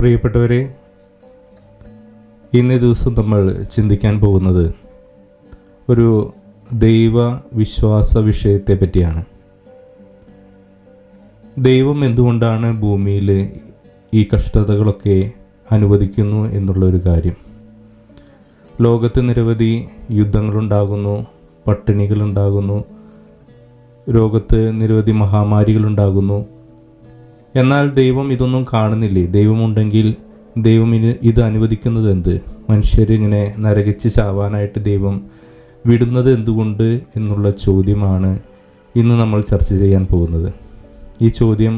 പ്രിയപ്പെട്ടവരെ, ഇന്നേ ദിവസം നമ്മൾ ചിന്തിക്കാൻ പോകുന്നത് ഒരു ദൈവ വിശ്വാസ വിഷയത്തെ പറ്റിയാണ്. ദൈവം എന്തുകൊണ്ടാണ് ഭൂമിയിൽ ഈ കഷ്ടതകളൊക്കെ അനുവദിക്കുന്നു എന്നുള്ളൊരു കാര്യം. ലോകത്ത് നിരവധി യുദ്ധങ്ങളുണ്ടാകുന്നു, പട്ടിണികളുണ്ടാകുന്നു, ലോകത്ത് നിരവധി മഹാമാരികളുണ്ടാകുന്നു. എന്നാൽ ദൈവം ഇതൊന്നും കാണുന്നില്ലേ? ദൈവമുണ്ടെങ്കിൽ ദൈവം ഇത് അനുവദിക്കുന്നത് എന്ത്? മനുഷ്യരിങ്ങനെ നരകിച്ച് ചാവാനായിട്ട് ദൈവം വിടുന്നത് എന്തുകൊണ്ട് എന്നുള്ള ചോദ്യമാണ് ഇന്ന് നമ്മൾ ചർച്ച ചെയ്യാൻ പോകുന്നത്. ഈ ചോദ്യം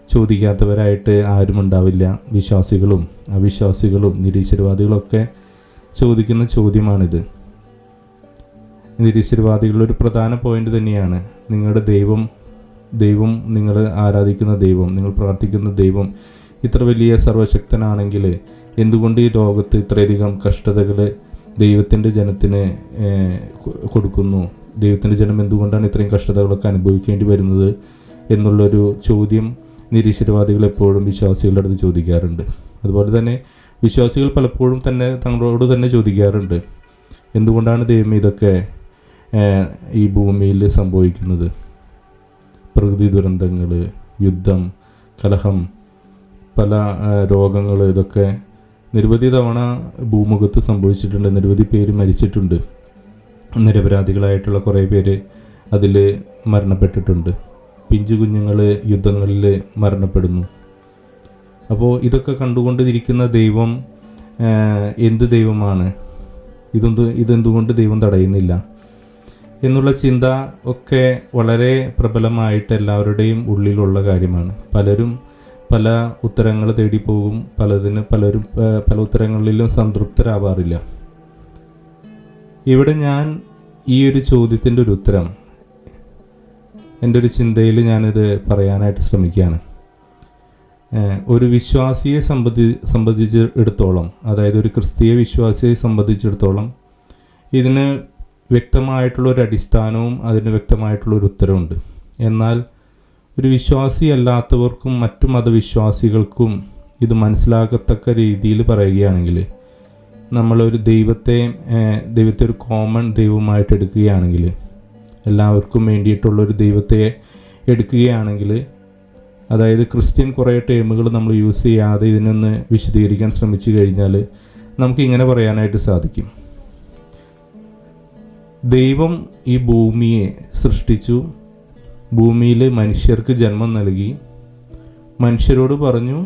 ചോദിക്കാത്തവരായിട്ട് ആരും ഉണ്ടാവില്ല. വിശ്വാസികളും അവിശ്വാസികളും നിരീശ്വരവാദികളൊക്കെ ചോദിക്കുന്ന ചോദ്യമാണിത്. നിരീശ്വരവാദികളുടെ ഒരു പ്രധാന പോയിന്റ് തന്നെയാണ് നിങ്ങളുടെ ദൈവം നിങ്ങൾ ആരാധിക്കുന്ന ദൈവം, നിങ്ങൾ പ്രാർത്ഥിക്കുന്ന ദൈവം ഇത്ര വലിയ സർവശക്തനാണെങ്കിൽ എന്തുകൊണ്ട് ഈ ലോകത്ത് ഇത്രയധികം കഷ്ടതകൾ ദൈവത്തിൻ്റെ ജനത്തിന് കൊടുക്കുന്നു? ദൈവത്തിൻ്റെ ജനം എന്തുകൊണ്ടാണ് ഇത്രയും കഷ്ടതകളൊക്കെ അനുഭവിക്കേണ്ടി വരുന്നത് എന്നുള്ളൊരു ചോദ്യം നിരീശ്വരവാദികൾ എപ്പോഴും വിശ്വാസികളുടെ അടുത്ത് ചോദിക്കാറുണ്ട്. അതുപോലെ തന്നെ വിശ്വാസികൾ പലപ്പോഴും തന്നെ തങ്ങളോട് തന്നെ ചോദിക്കാറുണ്ട്, എന്തുകൊണ്ടാണ് ദൈവം ഇതൊക്കെ ഈ ഭൂമിയിൽ സംഭവിക്കുന്നത്? പ്രകൃതി ദുരന്തങ്ങൾ, യുദ്ധം, കലഹം, പല രോഗങ്ങൾ, ഇതൊക്കെ നിരവധി തവണ ഭൂമുഖത്ത് സംഭവിച്ചിട്ടുണ്ട്. നിരവധി പേര് മരിച്ചിട്ടുണ്ട്. നിരപരാധികളായിട്ടുള്ള കുറേ പേര് അതിൽ മരണപ്പെട്ടിട്ടുണ്ട്. പിഞ്ചു കുഞ്ഞുങ്ങൾ യുദ്ധങ്ങളിൽ മരണപ്പെടുന്നു. അപ്പോൾ ഇതൊക്കെ കണ്ടുകൊണ്ടിരിക്കുന്ന ദൈവം എന്ത് ദൈവമാണ്? ഇതെന്തുകൊണ്ട് ദൈവം തടയുന്നില്ല എന്നുള്ള ചിന്ത ഒക്കെ വളരെ പ്രബലമായിട്ട് എല്ലാവരുടെയും ഉള്ളിലുള്ള കാര്യമാണ്. പലരും പല ഉത്തരങ്ങൾ തേടി പോകും. പലരും പല ഉത്തരങ്ങളിലും സംതൃപ്തരാവാറില്ല. ഇവിടെ ഞാൻ ഈ ഒരു ചോദ്യത്തിൻ്റെ ഒരു ഉത്തരം എൻ്റെ ഒരു ചിന്തയിൽ ഞാനിത് പറയാനായിട്ട് ശ്രമിക്കുകയാണ്. ഒരു വിശ്വാസിയെ സംബന്ധിച്ചിടത്തോളം, അതായത് ഒരു ക്രിസ്തീയ വിശ്വാസിയെ സംബന്ധിച്ചിടത്തോളം ഇതിന് വ്യക്തമായിട്ടുള്ളൊരു അടിസ്ഥാനവും അതിന് വ്യക്തമായിട്ടുള്ളൊരു ഉത്തരവുണ്ട്. എന്നാൽ ഒരു വിശ്വാസി അല്ലാത്തവർക്കും മറ്റു മതവിശ്വാസികൾക്കും ഇത് മനസ്സിലാകത്തക്ക രീതിയിൽ പറയുകയാണെങ്കിൽ, നമ്മളൊരു ദൈവത്തെ ഒരു കോമൺ ദൈവമായിട്ട് എടുക്കുകയാണെങ്കിൽ, എല്ലാവർക്കും വേണ്ടിയിട്ടുള്ളൊരു ദൈവത്തെ എടുക്കുകയാണെങ്കിൽ, അതായത് ക്രിസ്ത്യൻ കുറേ ടേമുകൾ നമ്മൾ യൂസ് ചെയ്യാതെ ഇതിനൊന്ന് വിശദീകരിക്കാൻ ശ്രമിച്ചു കഴിഞ്ഞാൽ നമുക്കിങ്ങനെ പറയാനായിട്ട് സാധിക്കും. ദൈവം ഈ ഭൂമിയെ സൃഷ്ടിച്ചു, ഭൂമിയിൽ മനുഷ്യർക്ക് ജന്മം നൽകി, മനുഷ്യരോട് പറഞ്ഞു,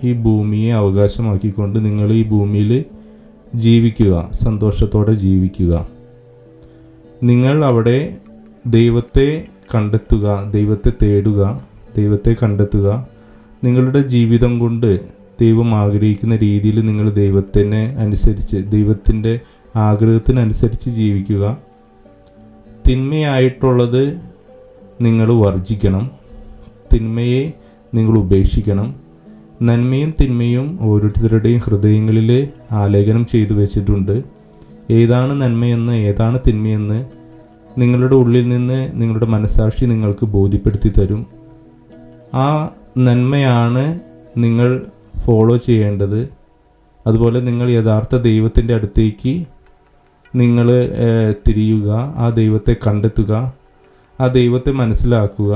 ഈ ഭൂമിയെ അവകാശമാക്കിക്കൊണ്ട് നിങ്ങൾ ഈ ഭൂമിയിൽ ജീവിക്കുക, സന്തോഷത്തോടെ ജീവിക്കുക. നിങ്ങൾ അവിടെ ദൈവത്തെ കണ്ടെത്തുക, ദൈവത്തെ തേടുക, ദൈവത്തെ കണ്ടെത്തുക. നിങ്ങളുടെ ജീവിതം കൊണ്ട് ദൈവം ആഗ്രഹിക്കുന്ന രീതിയിൽ നിങ്ങൾ ദൈവത്തിനെ അനുസരിച്ച്, ദൈവത്തിൻ്റെ ആഗ്രഹത്തിനനുസരിച്ച് ജീവിക്കുക. തിന്മയായിട്ടുള്ളത് നിങ്ങൾ വർജിക്കണം, തിന്മയെ നിങ്ങൾ ഉപേക്ഷിക്കണം. നന്മയും തിന്മയും ഓരോരുത്തരുടെയും ഹൃദയങ്ങളിൽ ആലേഖനം ചെയ്തു വെച്ചിട്ടുണ്ട്. ഏതാണ് നന്മയെന്ന് ഏതാണ് തിന്മയെന്ന് നിങ്ങളുടെ ഉള്ളിൽ നിന്ന് നിങ്ങളുടെ മനസ്സാക്ഷി നിങ്ങൾക്ക് ബോധ്യപ്പെടുത്തി തരും. ആ നന്മയാണ് നിങ്ങൾ ഫോളോ ചെയ്യേണ്ടത്. അതുപോലെ നിങ്ങൾ യഥാർത്ഥ ദൈവത്തിൻ്റെ അടുത്തേക്ക് നിങ്ങൾ തിരിയുക, ആ ദൈവത്തെ കണ്ടെത്തുക, ആ ദൈവത്തെ മനസ്സിലാക്കുക.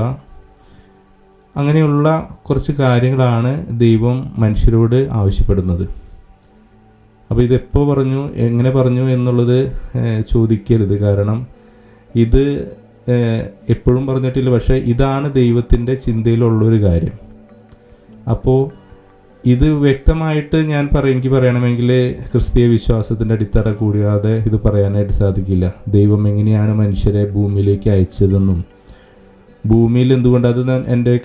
അങ്ങനെയുള്ള കുറച്ച് കാര്യങ്ങളാണ് ദൈവം മനുഷ്യരോട് ആവശ്യപ്പെടുന്നത്. അപ്പോൾ ഇതെപ്പോൾ പറഞ്ഞു, എങ്ങനെ പറഞ്ഞു എന്നുള്ളത് ചോദിക്കരുത്. കാരണം ഇത് എപ്പോഴും പറഞ്ഞിട്ടില്ല. പക്ഷേ ഇതാണ് ദൈവത്തിൻ്റെ ചിന്തയിലുള്ളൊരു കാര്യം. അപ്പോൾ ഇത് വ്യക്തമായിട്ട് എനിക്ക് പറയണമെങ്കിൽ ക്രിസ്തീയ വിശ്വാസത്തിൻ്റെ അടിത്തറ കൂടാതെ ഇത് പറയാനായിട്ട് സാധിക്കില്ല. ദൈവം എങ്ങനെയാണ് മനുഷ്യരെ ഭൂമിയിലേക്ക് അയച്ചതെന്നും ഭൂമിയിൽ എന്തുകൊണ്ട്, അത് എൻ്റെ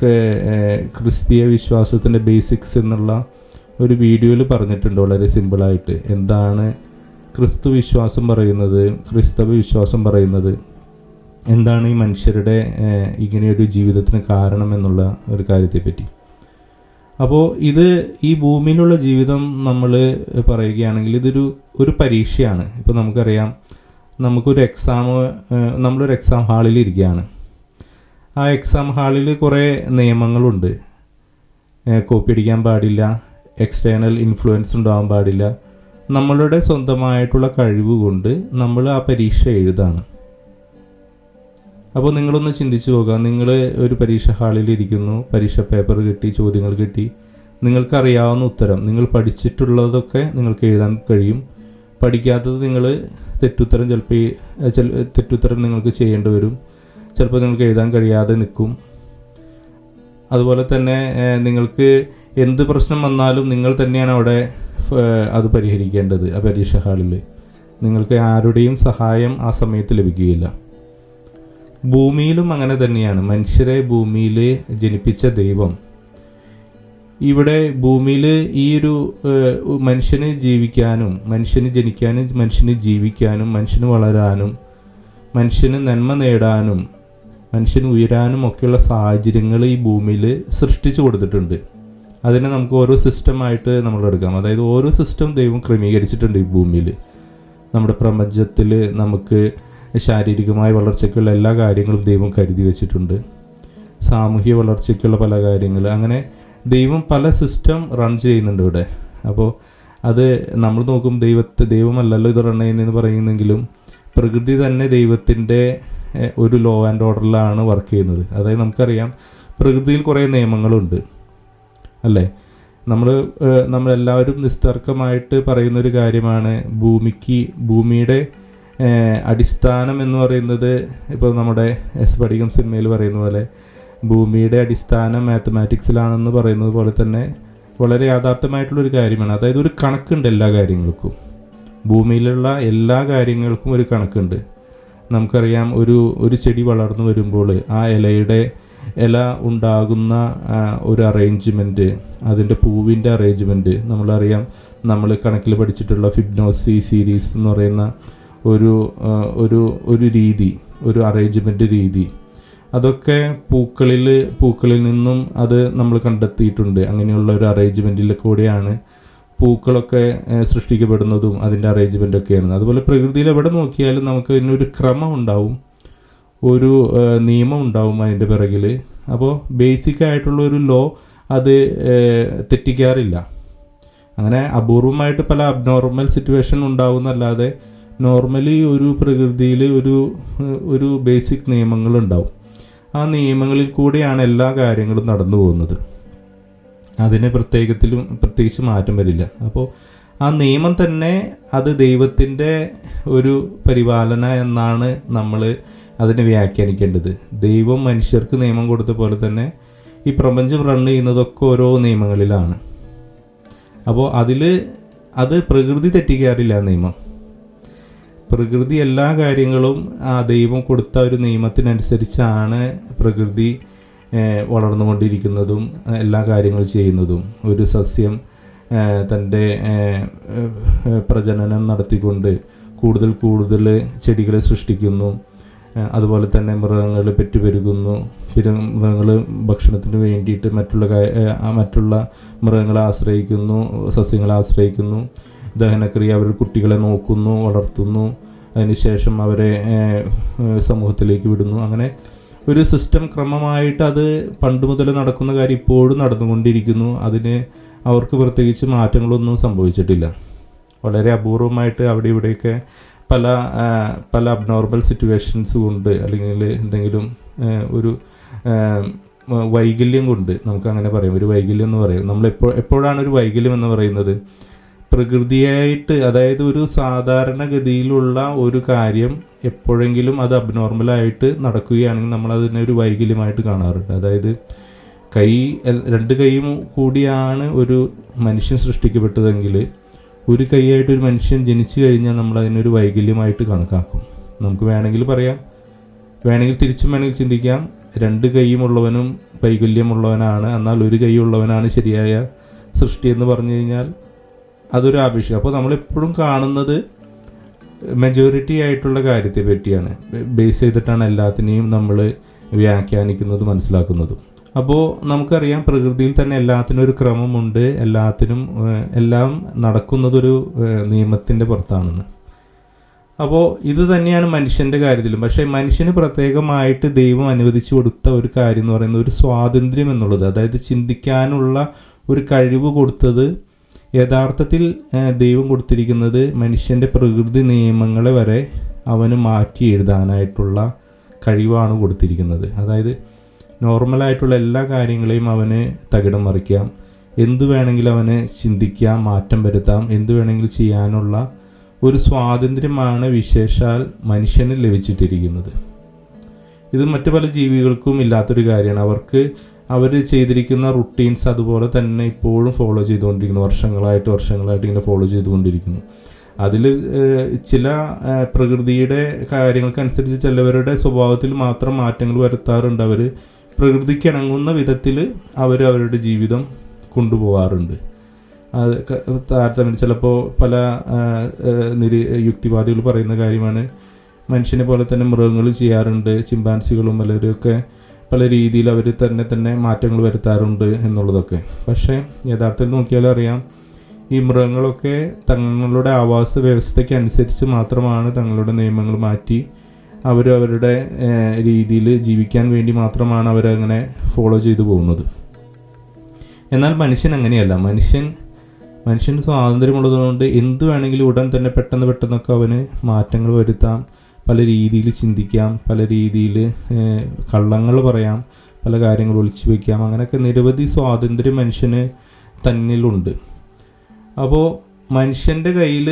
ക്രിസ്തീയ വിശ്വാസത്തിൻ്റെ ബേസിക്സ് എന്നുള്ള ഒരു വീഡിയോയിൽ പറഞ്ഞിട്ടുണ്ട് വളരെ സിമ്പിളായിട്ട്. എന്താണ് ക്രിസ്തു വിശ്വാസം പറയുന്നത്, ക്രിസ്തവ വിശ്വാസം പറയുന്നത്, എന്താണ് ഈ മനുഷ്യരുടെ ഇങ്ങനെയൊരു ജീവിതത്തിന് കാരണം എന്നുള്ള ഒരു കാര്യത്തെപ്പറ്റി. അപ്പോൾ ഈ ഭൂമിയിലുള്ള ജീവിതം നമ്മൾ പറയുകയാണെങ്കിൽ ഇതൊരു പരീക്ഷയാണ്. ഇപ്പോൾ നമുക്കറിയാം, നമ്മളൊരു എക്സാം ഹാളിൽ ഇരിക്കുകയാണ്. ആ എക്സാം ഹാളിൽ കുറേ നിയമങ്ങളുണ്ട്. കോപ്പി അടിക്കാൻ പാടില്ല, എക്സ്റ്റേണൽ ഇൻഫ്ലുവൻസ് ഉണ്ടാകാൻ പാടില്ല. നമ്മളുടെ സ്വന്തമായിട്ടുള്ള കഴിവ് കൊണ്ട് നമ്മൾ ആ പരീക്ഷ എഴുതാണ്. അപ്പോൾ നിങ്ങളൊന്ന് ചിന്തിച്ച് പോകാം. നിങ്ങൾ ഒരു പരീക്ഷ ഹാളിൽ ഇരിക്കുന്നു, പരീക്ഷ പേപ്പർ കിട്ടി, ചോദ്യങ്ങൾ കിട്ടി, നിങ്ങൾക്കറിയാവുന്ന ഉത്തരം, നിങ്ങൾ പഠിച്ചിട്ടുള്ളതൊക്കെ നിങ്ങൾക്ക് എഴുതാൻ കഴിയും. പഠിക്കാത്തത് നിങ്ങൾ തെറ്റുത്തരം നിങ്ങൾക്ക് ചെയ്യേണ്ടി വരും. ചിലപ്പോൾ നിങ്ങൾക്ക് എഴുതാൻ കഴിയാതെ നിൽക്കും. അതുപോലെ തന്നെ നിങ്ങൾക്ക് എന്ത് പ്രശ്നം വന്നാലും നിങ്ങൾ തന്നെയാണ് അവിടെ അത് പരിഹരിക്കേണ്ടത്. ആ പരീക്ഷ ഹാളിൽ നിങ്ങൾക്ക് ആരുടെയും സഹായം ആ സമയത്ത് ലഭിക്കുകയില്ല. ഭൂമിയിലും അങ്ങനെ തന്നെയാണ്. മനുഷ്യരെ ഭൂമിയിൽ ജനിപ്പിച്ച ദൈവം ഇവിടെ ഭൂമിയിൽ ഈ ഒരു മനുഷ്യന് ജീവിക്കാനും, മനുഷ്യന് ജനിക്കാനും, മനുഷ്യന് ജീവിക്കാനും, മനുഷ്യന് വളരാനും, മനുഷ്യന് നന്മ നേടാനും, മനുഷ്യന് ഉയരാനും ഒക്കെയുള്ള സാഹചര്യങ്ങൾ ഈ ഭൂമിയിൽ സൃഷ്ടിച്ചു കൊടുത്തിട്ടുണ്ട്. അതിനെ നമുക്ക് ഓരോ സിസ്റ്റമായിട്ട് നമ്മളെടുക്കാം. അതായത് ഓരോ സിസ്റ്റം ദൈവം ക്രമീകരിച്ചിട്ടുണ്ട് ഈ ഭൂമിയിൽ. നമ്മുടെ പ്രപഞ്ചത്തിൽ നമുക്ക് ശാരീരികമായ വളർച്ചയ്ക്കുള്ള എല്ലാ കാര്യങ്ങളും ദൈവം കരുതി വെച്ചിട്ടുണ്ട്. സാമൂഹിക വളർച്ചയ്ക്കുള്ള പല കാര്യങ്ങൾ, അങ്ങനെ ദൈവം പല സിസ്റ്റം റൺ ചെയ്യുന്നുണ്ട് ഇവിടെ. അപ്പോൾ അത് നമ്മൾ നോക്കും, ദൈവമല്ലല്ലോ ഇത് റൺ ചെയ്യുന്നതെന്ന് പറയുന്നെങ്കിലും പ്രകൃതി തന്നെ ദൈവത്തിൻ്റെ ഒരു ലോ ആൻഡ് ഓർഡറിലാണ് വർക്ക് ചെയ്യുന്നത്. അതായത് നമുക്കറിയാം പ്രകൃതിയിൽ കുറേ നിയമങ്ങളുണ്ട് അല്ലേ. നമ്മളെല്ലാവരും നിസ്തർക്കമായിട്ട് പറയുന്നൊരു കാര്യമാണ് ഭൂമിയുടെ അടിസ്ഥാനം എന്ന് പറയുന്നത്. ഇപ്പോൾ നമ്മുടെ സ്ഫടികം സിനിമയിൽ പറയുന്ന പോലെ ഭൂമിയുടെ അടിസ്ഥാനം മാത്തമാറ്റിക്സിലാണെന്ന് പറയുന്നത് പോലെ തന്നെ വളരെ യാഥാർത്ഥ്യമായിട്ടുള്ളൊരു കാര്യമാണ്. അതായത് ഒരു കണക്കുണ്ട് എല്ലാ കാര്യങ്ങൾക്കും. ഭൂമിയിലുള്ള എല്ലാ കാര്യങ്ങൾക്കും ഒരു കണക്കുണ്ട്. നമുക്കറിയാം ഒരു ചെടി വളർന്നു വരുമ്പോൾ ആ ഇല ഉണ്ടാകുന്ന ഒരു അറേഞ്ച്മെൻറ്റ്, അതിൻ്റെ പൂവിൻ്റെ അറേഞ്ച്മെൻറ്റ് നമ്മളറിയാം. നമ്മൾ കണക്കിൽ പഠിച്ചിട്ടുള്ള ഫിബ്നോസി സീരീസ് എന്ന് പറയുന്ന ഒരു രീതി, ഒരു അറേഞ്ച്മെൻറ്റ് രീതി, അതൊക്കെ പൂക്കളിൽ നിന്നും അത് നമ്മൾ കണ്ടെത്തിയിട്ടുണ്ട്. അങ്ങനെയുള്ള ഒരു അറേഞ്ച്മെൻറ്റിൽ കൂടെയാണ് പൂക്കളൊക്കെ സൃഷ്ടിക്കപ്പെടുന്നതും അതിൻ്റെ അറേഞ്ച്മെൻറ്റൊക്കെയാണ്. അതുപോലെ പ്രകൃതിയിൽ എവിടെ നോക്കിയാലും നമുക്ക് ഇതിനൊരു ക്രമം ഉണ്ടാവും, ഒരു നിയമം ഉണ്ടാവും അതിൻ്റെ പിറകിൽ. അപ്പോൾ ബേസിക്കായിട്ടുള്ളൊരു ലോ അത് തെറ്റിക്കാറില്ല. അങ്ങനെ അപൂർവമായിട്ട് പല അബ്നോർമൽ സിറ്റുവേഷൻ ഉണ്ടാവുന്നല്ലാതെ നോർമലി ഒരു പ്രകൃതിയിൽ ഒരു ബേസിക് നിയമങ്ങളുണ്ടാവും. ആ നിയമങ്ങളിൽ കൂടെയാണ് എല്ലാ കാര്യങ്ങളും നടന്നു പോകുന്നത്. അതിന് പ്രത്യേകിച്ച് മാറ്റം വരില്ല. അപ്പോൾ ആ നിയമം തന്നെ അത് ദൈവത്തിൻ്റെ ഒരു പരിപാലന എന്നാണ് നമ്മൾ അതിനെ വ്യാഖ്യാനിക്കേണ്ടത്. ദൈവം മനുഷ്യർക്ക് നിയമം കൊടുത്ത പോലെ തന്നെ ഈ പ്രപഞ്ചം റൺ ചെയ്യുന്നതൊക്കെ ഓരോ നിയമങ്ങളിലാണ്. അപ്പോൾ അത് പ്രകൃതി തെറ്റിക്കാറില്ല. നിയമം പ്രകൃതി എല്ലാ കാര്യങ്ങളും ആ ദൈവം കൊടുത്ത ഒരു നിയമത്തിനനുസരിച്ചാണ് പ്രകൃതി വളർന്നുകൊണ്ടിരിക്കുന്നതും എല്ലാ കാര്യങ്ങളും ചെയ്യുന്നതും. ഒരു സസ്യം തൻ്റെ പ്രജനനം നടത്തിക്കൊണ്ട് കൂടുതൽ ചെടികളെ സൃഷ്ടിക്കുന്നു. അതുപോലെ തന്നെ മൃഗങ്ങൾ പെറ്റുപെരുകുന്നു. മൃഗങ്ങൾ ഭക്ഷണത്തിന് വേണ്ടിയിട്ട് മറ്റുള്ള മൃഗങ്ങളെ ആശ്രയിക്കുന്നു, സസ്യങ്ങളെ ആശ്രയിക്കുന്നു. ദഹനക്രിയ, അവർ കുട്ടികളെ നോക്കുന്നു, വളർത്തുന്നു, അതിനുശേഷം അവരെ സമൂഹത്തിലേക്ക് വിടുന്നു. അങ്ങനെ ഒരു സിസ്റ്റം ക്രമമായിട്ട് അത് പണ്ട് മുതൽ നടക്കുന്ന കാര്യം ഇപ്പോഴും നടന്നുകൊണ്ടിരിക്കുന്നു. അതിന് അവർക്ക് പ്രത്യേകിച്ച് മാറ്റങ്ങളൊന്നും സംഭവിച്ചിട്ടില്ല. വളരെ അപൂർവമായിട്ട് അവിടെ ഇവിടെയൊക്കെ പല അബ്നോർമൽ സിറ്റുവേഷൻസ് കൊണ്ട്, അല്ലെങ്കിൽ എന്തെങ്കിലും ഒരു വൈകല്യം കൊണ്ട്, നമുക്കങ്ങനെ പറയാം, ഒരു വൈകല്യം എന്ന് പറയും. എപ്പോഴാണ് ഒരു വൈകല്യം എന്ന് പറയുന്നത്? പ്രകൃതിയായിട്ട്, അതായത് ഒരു സാധാരണഗതിയിലുള്ള ഒരു കാര്യം എപ്പോഴെങ്കിലും അത് അബ്നോർമലായിട്ട് നടക്കുകയാണെങ്കിൽ നമ്മളതിനെ ഒരു വൈകല്യമായിട്ട് കാണാറുണ്ട്. അതായത് രണ്ട് കൈയും കൂടിയാണ് ഒരു മനുഷ്യൻ സൃഷ്ടിക്കപ്പെട്ടതെങ്കിൽ ഒരു കൈയായിട്ട് ഒരു മനുഷ്യൻ ജനിച്ചു കഴിഞ്ഞാൽ നമ്മളതിനൊരു വൈകല്യമായിട്ട് കണക്കാക്കും. നമുക്ക് വേണമെങ്കിൽ പറയാം, വേണമെങ്കിൽ ചിന്തിക്കാം, രണ്ട് കൈയുമുള്ളവനും വൈകല്യമുള്ളവനാണ്, എന്നാൽ ഒരു കൈയുള്ളവനാണ് ശരിയായ സൃഷ്ടി എന്ന് പറഞ്ഞു കഴിഞ്ഞാൽ അതൊരു ആവശ്യം. അപ്പോൾ നമ്മളെപ്പോഴും കാണുന്നത് മെജോറിറ്റി ആയിട്ടുള്ള കാര്യത്തെ പറ്റിയാണ് ബേസ് ചെയ്തിട്ടാണ് എല്ലാത്തിനെയും നമ്മൾ വ്യാഖ്യാനിക്കുന്നത്, മനസ്സിലാക്കുന്നതും. അപ്പോൾ നമുക്കറിയാം പ്രകൃതിയിൽ തന്നെ എല്ലാത്തിനും ഒരു ക്രമമുണ്ട്, എല്ലാം നടക്കുന്നതൊരു നിയമത്തിൻ്റെ പുറത്താണെന്ന്. അപ്പോൾ ഇത് തന്നെയാണ് മനുഷ്യൻ്റെ കാര്യത്തിലും. പക്ഷേ മനുഷ്യന് പ്രത്യേകമായിട്ട് ദൈവം അനുവദിച്ചു കൊടുത്ത ഒരു കാര്യം എന്ന് പറയുന്നത് ഒരു സ്വാതന്ത്ര്യം എന്നുള്ളത്, അതായത് ചിന്തിക്കാനുള്ള ഒരു കഴിവ് കൊടുത്തത് യഥാർത്ഥത്തിൽ ദൈവം കൊടുത്തിരിക്കുന്നത് മനുഷ്യൻ്റെ പ്രകൃതി നിയമങ്ങളെ വരെ അവന് മാറ്റി എഴുതാനായിട്ടുള്ള കഴിവാണ് കൊടുത്തിരിക്കുന്നത്. അതായത് നോർമലായിട്ടുള്ള എല്ലാ കാര്യങ്ങളെയും അവന് തകിടം മറിക്കാം, എന്തു വേണമെങ്കിലും അവന് ചിന്തിക്കാം, മാറ്റം വരുത്താം, എന്തു വേണമെങ്കിലും ചെയ്യാനുള്ള ഒരു സ്വാതന്ത്ര്യമാണ് വിശേഷാൽ മനുഷ്യന് ലഭിച്ചിട്ടിരിക്കുന്നത്. ഇത് മറ്റു പല ജീവികൾക്കും ഇല്ലാത്തൊരു കാര്യമാണ്. അവർ ചെയ്തിരിക്കുന്ന റുട്ടീൻസ് അതുപോലെ തന്നെ ഇപ്പോഴും ഫോളോ ചെയ്തുകൊണ്ടിരിക്കുന്നു, വർഷങ്ങളായിട്ട് ഇങ്ങനെ ഫോളോ ചെയ്തുകൊണ്ടിരിക്കുന്നു. അതിൽ ചില പ്രകൃതിയുടെ കാര്യങ്ങൾക്കനുസരിച്ച് ചിലവരുടെ സ്വഭാവത്തിൽ മാത്രം മാറ്റങ്ങൾ വരുത്താറുണ്ട്. അവർ പ്രകൃതിക്ക് ഇണങ്ങുന്ന വിധത്തിൽ അവരുടെ ജീവിതം കൊണ്ടുപോകാറുണ്ട്. അത് താരതമ്യം ചിലപ്പോൾ പല യുക്തിവാദികൾ പറയുന്ന കാര്യമാണ്, മനുഷ്യനെ പോലെ തന്നെ മൃഗങ്ങൾ ചെയ്യാറുണ്ട്, ചിമ്പാൻസികളും പലരുമൊക്കെ പല രീതിയിൽ അവർ തന്നെ മാറ്റങ്ങൾ വരുത്താറുണ്ട് എന്നുള്ളതൊക്കെ. പക്ഷേ യഥാർത്ഥത്തിൽ നോക്കിയാൽ അറിയാം, ഈ മൃഗങ്ങളൊക്കെ തങ്ങളുടെ ആവാസ വ്യവസ്ഥയ്ക്ക് അനുസരിച്ച് മാത്രമാണ് തങ്ങളുടെ നിയമങ്ങൾ മാറ്റി അവരുടെ രീതിയിൽ ജീവിക്കാൻ വേണ്ടി മാത്രമാണ് അവരങ്ങനെ ഫോളോ ചെയ്തു പോകുന്നത്. എന്നാൽ മനുഷ്യൻ അങ്ങനെയല്ല. മനുഷ്യന് സ്വാതന്ത്ര്യമുള്ളതുകൊണ്ട് എന്ത് വേണമെങ്കിലും ഉടൻ തന്നെ പെട്ടെന്നൊക്കെ അവന് മാറ്റങ്ങൾ വരുത്താം, പല രീതിയിൽ ചിന്തിക്കാം, പല രീതിയിൽ കള്ളങ്ങൾ പറയാം, പല കാര്യങ്ങൾ ഒളിച്ചു വയ്ക്കാം. അങ്ങനെയൊക്കെ നിരവധി സ്വാതന്ത്ര്യം മനുഷ്യന് തന്നിലുണ്ട്. അപ്പോൾ മനുഷ്യൻ്റെ കയ്യിൽ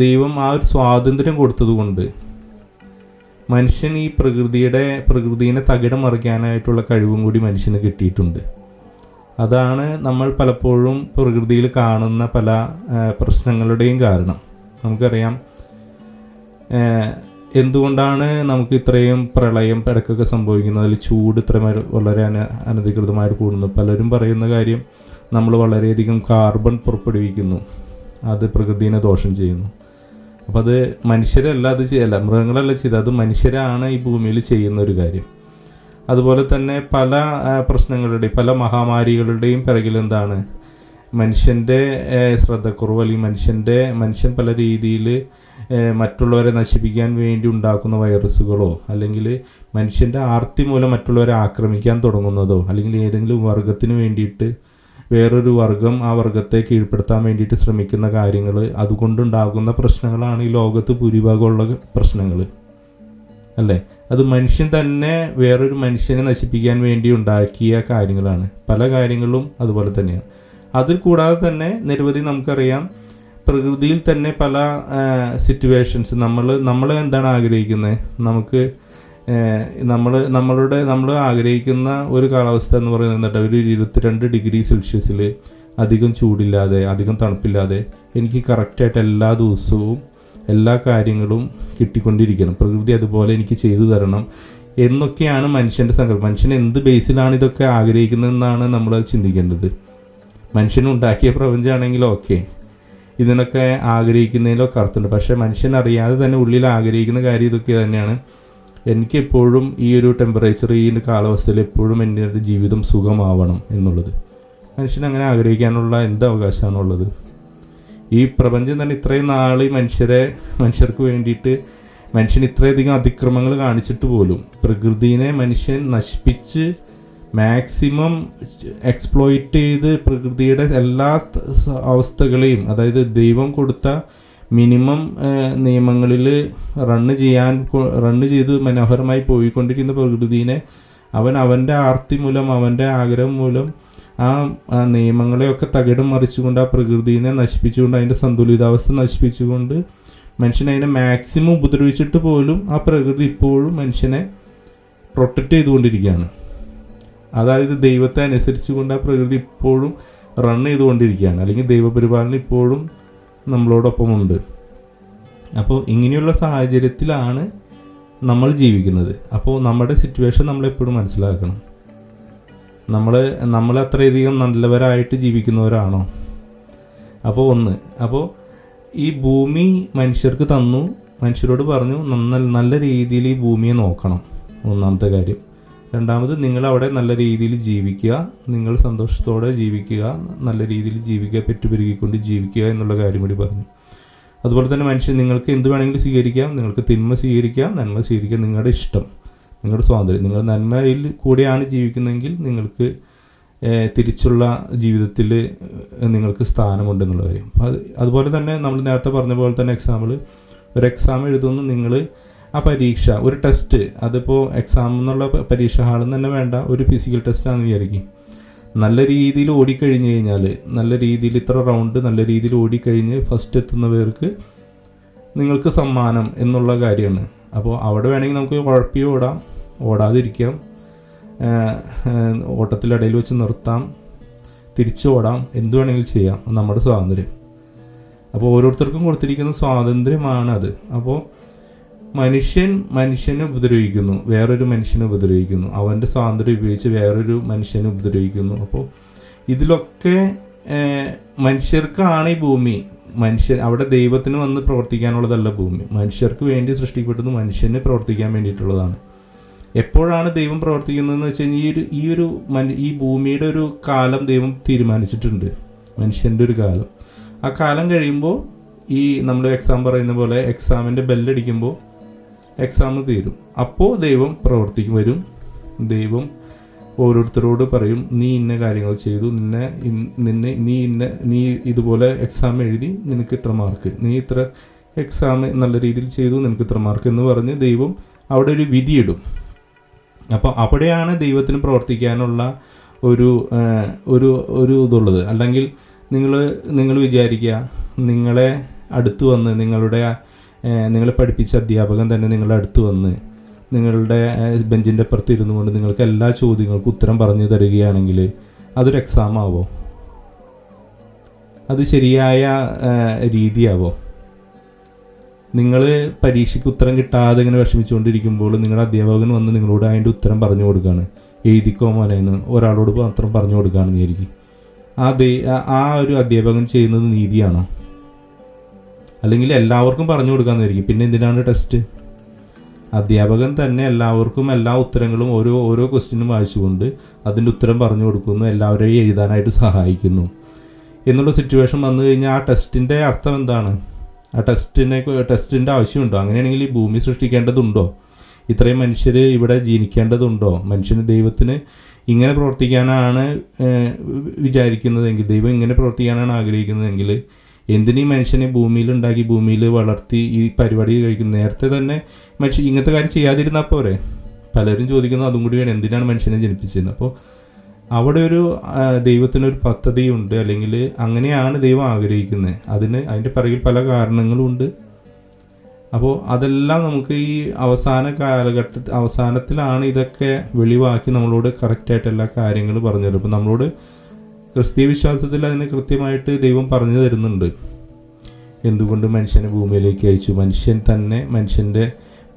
ദൈവം ആ ഒരു സ്വാതന്ത്ര്യം കൊടുത്തതുകൊണ്ട് മനുഷ്യൻ ഈ പ്രകൃതിയെ തകിടം മറിക്കാനായിട്ടുള്ള കഴിവും കൂടി മനുഷ്യന് കിട്ടിയിട്ടുണ്ട്. അതാണ് നമ്മൾ പലപ്പോഴും പ്രകൃതിയിൽ കാണുന്ന പല പ്രശ്നങ്ങളുടെയും കാരണം. നമുക്കറിയാം എന്തുകൊണ്ടാണ് നമുക്ക് ഇത്രയും പ്രളയം ഇടയ്ക്കൊക്കെ സംഭവിക്കുന്നത്, അതിൽ ചൂട് ഇത്ര വളരെ അനധികൃതമായിട്ട് കൂടുന്നു. പലരും പറയുന്ന കാര്യം, നമ്മൾ വളരെയധികം കാർബൺ പുറപ്പെടുവിക്കുന്നു, അത് പ്രകൃതിയെ ദോഷം ചെയ്യുന്നു. അപ്പോൾ അത് മനുഷ്യരല്ല അത് ചെയ്യല്ല, മൃഗങ്ങളല്ല ചെയ്തത്, അത് മനുഷ്യരാണ് ഈ ഭൂമിയിൽ ചെയ്യുന്ന ഒരു കാര്യം. അതുപോലെ തന്നെ പല പ്രശ്നങ്ങളുടെയും പല മഹാമാരികളുടെയും പിറകിൽ എന്താണ്, മനുഷ്യൻ്റെ ശ്രദ്ധക്കുറവ്, അല്ലെങ്കിൽ മനുഷ്യൻ പല രീതിയിൽ മറ്റുള്ളവരെ നശിപ്പിക്കാൻ വേണ്ടി ഉണ്ടാക്കുന്ന വൈറസുകളോ, അല്ലെങ്കിൽ മനുഷ്യൻ്റെ ആർത്തി മൂലം മറ്റുള്ളവരെ ആക്രമിക്കാൻ തുടങ്ങുന്നതോ, അല്ലെങ്കിൽ ഏതെങ്കിലും വർഗത്തിന് വേണ്ടിയിട്ട് വേറൊരു വർഗം ആ വർഗത്തെ കീഴ്പ്പെടുത്താൻ വേണ്ടിയിട്ട് ശ്രമിക്കുന്ന കാര്യങ്ങൾ, അതുകൊണ്ടുണ്ടാകുന്ന പ്രശ്നങ്ങളാണ് ഈ ലോകത്ത് ഭൂരിഭാഗമുള്ള പ്രശ്നങ്ങൾ അല്ലേ. അത് മനുഷ്യൻ തന്നെ വേറൊരു മനുഷ്യനെ നശിപ്പിക്കാൻ വേണ്ടി ഉണ്ടാക്കിയ കാര്യങ്ങളാണ്. പല കാര്യങ്ങളും അതുപോലെ തന്നെയാണ്. അതിൽ കൂടാതെ തന്നെ നിരവധി നമുക്കറിയാം, പ്രകൃതിയിൽ തന്നെ പല സിറ്റുവേഷൻസ് നമ്മൾ എന്താണ് ആഗ്രഹിക്കുന്നത്, നമ്മൾ ആഗ്രഹിക്കുന്ന ഒരു കാലാവസ്ഥ എന്ന് പറയുന്നത് ഒരു 22 ഡിഗ്രി സെൽഷ്യസിൽ അധികം ചൂടില്ലാതെ അധികം തണുപ്പില്ലാതെ എനിക്ക് കറക്റ്റായിട്ട് എല്ലാ ദിവസവും എല്ലാ കാര്യങ്ങളും കിട്ടിക്കൊണ്ടിരിക്കണം, പ്രകൃതി അതുപോലെ എനിക്ക് ചെയ്തു തരണം എന്നൊക്കെയാണ് മനുഷ്യൻ്റെ സങ്കല്പം. മനുഷ്യൻ എന്ത് ബേസിലാണ് ഇതൊക്കെ ആഗ്രഹിക്കുന്നതെന്നാണ് നമ്മൾ ചിന്തിക്കേണ്ടത്. മനുഷ്യനുണ്ടാക്കിയ പ്രപഞ്ചമാണെങ്കിൽ ഓക്കെ, ഇതിനൊക്കെ ആഗ്രഹിക്കുന്നതിലൊക്കെ അർത്ഥമുണ്ട്. പക്ഷേ മനുഷ്യൻ അറിയാതെ തന്നെ ഉള്ളിൽ ആഗ്രഹിക്കുന്ന കാര്യം ഇതൊക്കെ തന്നെയാണ്. എനിക്കെപ്പോഴും ഈ ഒരു ടെമ്പറേച്ചർ, ഈ കാലാവസ്ഥയിൽ എപ്പോഴും എൻ്റെ ജീവിതം സുഖമാവണം എന്നുള്ളത്. മനുഷ്യൻ അങ്ങനെ ആഗ്രഹിക്കാനുള്ള എന്ത് അവകാശമാണുള്ളത്? ഈ പ്രപഞ്ചം തന്നെ ഇത്രയും നാൾ മനുഷ്യർക്ക് വേണ്ടിയിട്ട് മനുഷ്യൻ ഇത്രയധികം അതിക്രമങ്ങൾ കാണിച്ചിട്ട് പോലും പ്രകൃതിയെ മനുഷ്യൻ നശിപ്പിച്ച് മാക്സിമം എക്സ്പ്ലോയിറ്റ് ചെയ്ത് പ്രകൃതിയുടെ എല്ലാ അവസ്ഥകളെയും, അതായത് ദൈവം കൊടുത്ത മിനിമം നിയമങ്ങളിൽ റണ്ണ് ചെയ്ത് മനോഹരമായി പോയിക്കൊണ്ടിരിക്കുന്ന പ്രകൃതിയെ അവൻ്റെ ആർത്തി മൂലം, അവൻ്റെ ആഗ്രഹം മൂലം ആ നിയമങ്ങളെയൊക്കെ തകിടം മറിച്ചുകൊണ്ട് ആ പ്രകൃതിയെ നശിപ്പിച്ചുകൊണ്ട്, അതിൻ്റെ സന്തുലിതാവസ്ഥ നശിപ്പിച്ചുകൊണ്ട് മനുഷ്യൻ അതിനെ മാക്സിമം ഉപദ്രവിച്ചിട്ട് പോലും ആ പ്രകൃതി ഇപ്പോഴും മനുഷ്യനെ പ്രൊട്ടക്റ്റ് ചെയ്തുകൊണ്ടിരിക്കുകയാണ്. അതായത് ദൈവത്തെ അനുസരിച്ചുകൊണ്ട് ആ പ്രകൃതി ഇപ്പോഴും റൺ ചെയ്തുകൊണ്ടിരിക്കുകയാണ്, അല്ലെങ്കിൽ ദൈവപരിപാലനം ഇപ്പോഴും നമ്മളോടൊപ്പമുണ്ട്. അപ്പോൾ ഇങ്ങനെയുള്ള സാഹചര്യത്തിലാണ് നമ്മൾ ജീവിക്കുന്നത്. അപ്പോൾ നമ്മുടെ സിറ്റുവേഷൻ നമ്മളെപ്പോഴും മനസ്സിലാക്കണം. നമ്മൾ അത്രയധികം നല്ലവരായിട്ട് ജീവിക്കുന്നവരാണോ? അപ്പോൾ ഈ ഭൂമി മനുഷ്യർക്ക് തന്നു, മനുഷ്യരോട് പറഞ്ഞു നല്ല രീതിയിൽ ഈ ഭൂമിയെ നോക്കണം, ഒന്നാമത്തെ കാര്യം. രണ്ടാമത്, നിങ്ങളവിടെ നല്ല രീതിയിൽ ജീവിക്കുക, നിങ്ങൾ സന്തോഷത്തോടെ ജീവിക്കുക, നല്ല രീതിയിൽ ജീവിക്കുക, പെറ്റുപെരുകിക്കൊണ്ട് ജീവിക്കുക എന്നുള്ള കാര്യം കൂടി പറഞ്ഞു. അതുപോലെ തന്നെ മനുഷ്യൻ നിങ്ങൾക്ക് എന്ത് വേണമെങ്കിലും സ്വീകരിക്കാം, നിങ്ങൾക്ക് തിന്മ സ്വീകരിക്കാം, നന്മ സ്വീകരിക്കാം, നിങ്ങളുടെ ഇഷ്ടം, നിങ്ങളുടെ സ്വാതന്ത്ര്യം. നിങ്ങൾ നന്മയിൽ കൂടെയാണ് ജീവിക്കുന്നതെങ്കിൽ നിങ്ങൾക്ക് തിരിച്ചുള്ള ജീവിതത്തിൽ നിങ്ങൾക്ക് സ്ഥാനമുണ്ടെന്നുള്ള കാര്യം. അതുപോലെ തന്നെ നമ്മൾ നേരത്തെ പറഞ്ഞ പോലെ തന്നെ ഒരു എക്സാം എഴുതുന്നു നിങ്ങൾ. ആ പരീക്ഷ ഒരു ടെസ്റ്റ്, അതിപ്പോൾ എക്സാം എന്നുള്ള പരീക്ഷ ഹാളിൽ തന്നെ വേണ്ട, ഒരു ഫിസിക്കൽ ടെസ്റ്റാണെന്ന് വിചാരിക്കും. നല്ല രീതിയിൽ ഓടിക്കഴിഞ്ഞ് കഴിഞ്ഞാൽ, നല്ല രീതിയിൽ ഇത്ര റൗണ്ട് നല്ല രീതിയിൽ ഓടിക്കഴിഞ്ഞ് ഫസ്റ്റ് എത്തുന്നവർക്ക് നിങ്ങൾക്ക് സമ്മാനം എന്നുള്ള കാര്യമാണ്. അപ്പോൾ അവിടെ വേണമെങ്കിൽ നമുക്ക് ഉഴപ്പി ഓടാതിരിക്കാം, ഓട്ടത്തിലിടയിൽ വെച്ച് നിർത്താം, തിരിച്ചോടാം, എന്ത് വേണമെങ്കിലും ചെയ്യാം, നമ്മുടെ സ്വാതന്ത്ര്യം. അപ്പോൾ ഓരോരുത്തർക്കും കൊടുത്തിരിക്കുന്ന സ്വാതന്ത്ര്യമാണത്. അപ്പോൾ മനുഷ്യനെ ഉപദ്രവിക്കുന്നു, വേറൊരു മനുഷ്യനെ ഉപദ്രവിക്കുന്നു, അവൻ്റെ സ്വാതന്ത്ര്യം ഉപയോഗിച്ച് വേറൊരു മനുഷ്യനെ ഉപദ്രവിക്കുന്നു. അപ്പോൾ ഇതിലൊക്കെ മനുഷ്യർക്കാണ് ഈ ഭൂമി. അവിടെ ദൈവത്തിന് വന്ന് പ്രവർത്തിക്കാനുള്ളതല്ല ഭൂമി. മനുഷ്യർക്ക് വേണ്ടി സൃഷ്ടിക്കപ്പെട്ടത് മനുഷ്യന് പ്രവർത്തിക്കാൻ വേണ്ടിയിട്ടുള്ളതാണ്. എപ്പോഴാണ് ദൈവം പ്രവർത്തിക്കുന്നതെന്ന് വെച്ച് കഴിഞ്ഞാൽ ഈ ഭൂമിയുടെ ഒരു കാലം ദൈവം തീരുമാനിച്ചിട്ടുണ്ട്, മനുഷ്യൻ്റെ ഒരു കാലം. ആ കാലം കഴിയുമ്പോൾ നമ്മൾ എക്സാം പറയുന്ന പോലെ എക്സാമിൻ്റെ ബെല്ലടിക്കുമ്പോൾ എക്സാം തീരും. അപ്പോൾ ദൈവം വരും. ദൈവം ഓരോരുത്തരോട് പറയും, നീ ഇന്ന കാര്യങ്ങൾ ചെയ്തു, നീ ഇതുപോലെ എക്സാം എഴുതി, നിനക്ക് ഇത്ര മാർക്ക്, നീ ഇത്ര എക്സാം നല്ല രീതിയിൽ ചെയ്തു, നിനക്ക് ഇത്ര മാർക്ക് എന്ന് പറഞ്ഞ് ദൈവം അവിടെ ഒരു വിധിയിടും. അപ്പോൾ അവിടെയാണ് ദൈവത്തിന് പ്രവർത്തിക്കാനുള്ള ഒരു ഇതുള്ളത്. അല്ലെങ്കിൽ നിങ്ങൾ വിചാരിക്കുക, നിങ്ങളെ അടുത്ത് വന്ന് നിങ്ങളെ പഠിപ്പിച്ച അധ്യാപകൻ തന്നെ നിങ്ങളുടെ അടുത്ത് വന്ന് നിങ്ങളുടെ ബെഞ്ചിൻ്റെ അപ്പുറത്ത് ഇരുന്നു കൊണ്ട് നിങ്ങൾക്ക് എല്ലാ ചോദ്യങ്ങൾക്കും ഉത്തരം പറഞ്ഞു തരികയാണെങ്കിൽ അതൊരു എക്സാം ആവോ? അത് ശരിയായ രീതിയാവോ? നിങ്ങൾ പരീക്ഷയ്ക്ക് ഉത്തരം കിട്ടാതെ ഇങ്ങനെ വിഷമിച്ചുകൊണ്ടിരിക്കുമ്പോൾ നിങ്ങളുടെ അധ്യാപകൻ വന്ന് നിങ്ങളോട് അതിൻ്റെ ഉത്തരം പറഞ്ഞു കൊടുക്കുകയാണ്, എഴുതിക്കോ മോനെന്ന് ഒരാളോട് മാത്രം പറഞ്ഞു കൊടുക്കുകയാണെന്ന് വിചാരിക്കും. ആ ഒരു അധ്യാപകൻ ചെയ്യുന്നത് നീതിയാണോ? അല്ലെങ്കിൽ എല്ലാവർക്കും പറഞ്ഞു കൊടുക്കാമെന്നായിരിക്കും. പിന്നെ എന്തിനാണ് ടെസ്റ്റ്? അധ്യാപകൻ തന്നെ എല്ലാവർക്കും എല്ലാ ഉത്തരങ്ങളും ഓരോ ക്വസ്റ്റ്യനും വായിച്ചുകൊണ്ട് അതിൻ്റെ ഉത്തരം പറഞ്ഞു കൊടുക്കുന്നു, എല്ലാവരെയും എഴുതാനായിട്ട് സഹായിക്കുന്നു എന്നുള്ള സിറ്റുവേഷൻ വന്നു കഴിഞ്ഞാൽ ആ ടെസ്റ്റിൻ്റെ അർത്ഥം എന്താണ്? ആ ടെസ്റ്റിൻ്റെ ആവശ്യമുണ്ടോ? അങ്ങനെയാണെങ്കിൽ ഈ ഭൂമി സൃഷ്ടിക്കേണ്ടതുണ്ടോ? ഇത്രയും മനുഷ്യർ ഇവിടെ ജനിക്കേണ്ടതുണ്ടോ? മനുഷ്യന് ദൈവത്തിന് ഇങ്ങനെ പ്രവർത്തിക്കാനാണ് വിചാരിക്കുന്നതെങ്കിൽ, ദൈവം ഇങ്ങനെ പ്രവർത്തിക്കാനാണ് ആഗ്രഹിക്കുന്നതെങ്കിൽ എന്തിനീ മനുഷ്യനെ ഭൂമിയിലുണ്ടാക്കി ഭൂമിയിൽ വളർത്തി ഈ പരിപാടി കഴിക്കുന്നു? നേരത്തെ തന്നെ മനുഷ്യൻ ഇങ്ങനത്തെ കാര്യം ചെയ്യാതിരുന്നാൽ പോരെ? പലരും ചോദിക്കുന്നു അതും കൂടി വേണം, എന്തിനാണ് മനുഷ്യനെ ജനിപ്പിച്ചിരുന്നത്? അപ്പോൾ അവിടെ ദൈവത്തിനൊരു പദ്ധതിയുണ്ട്, അല്ലെങ്കിൽ അങ്ങനെയാണ് ദൈവം ആഗ്രഹിക്കുന്നത്. അതിൻ്റെ പിറകിൽ പല കാരണങ്ങളുമുണ്ട്. അപ്പോൾ അതെല്ലാം നമുക്ക് ഈ അവസാനത്തിലാണ് ഇതൊക്കെ വെളിവാക്കി നമ്മളോട് കറക്റ്റായിട്ട് എല്ലാ കാര്യങ്ങളും പറഞ്ഞു തരും. അപ്പോൾ നമ്മളോട് ക്രിസ്തീയ വിശ്വാസത്തിൽ അതിന് കൃത്യമായിട്ട് ദൈവം പറഞ്ഞു തരുന്നുണ്ട്. എന്തുകൊണ്ട് മനുഷ്യനെ ഭൂമിയിലേക്ക് അയച്ചു?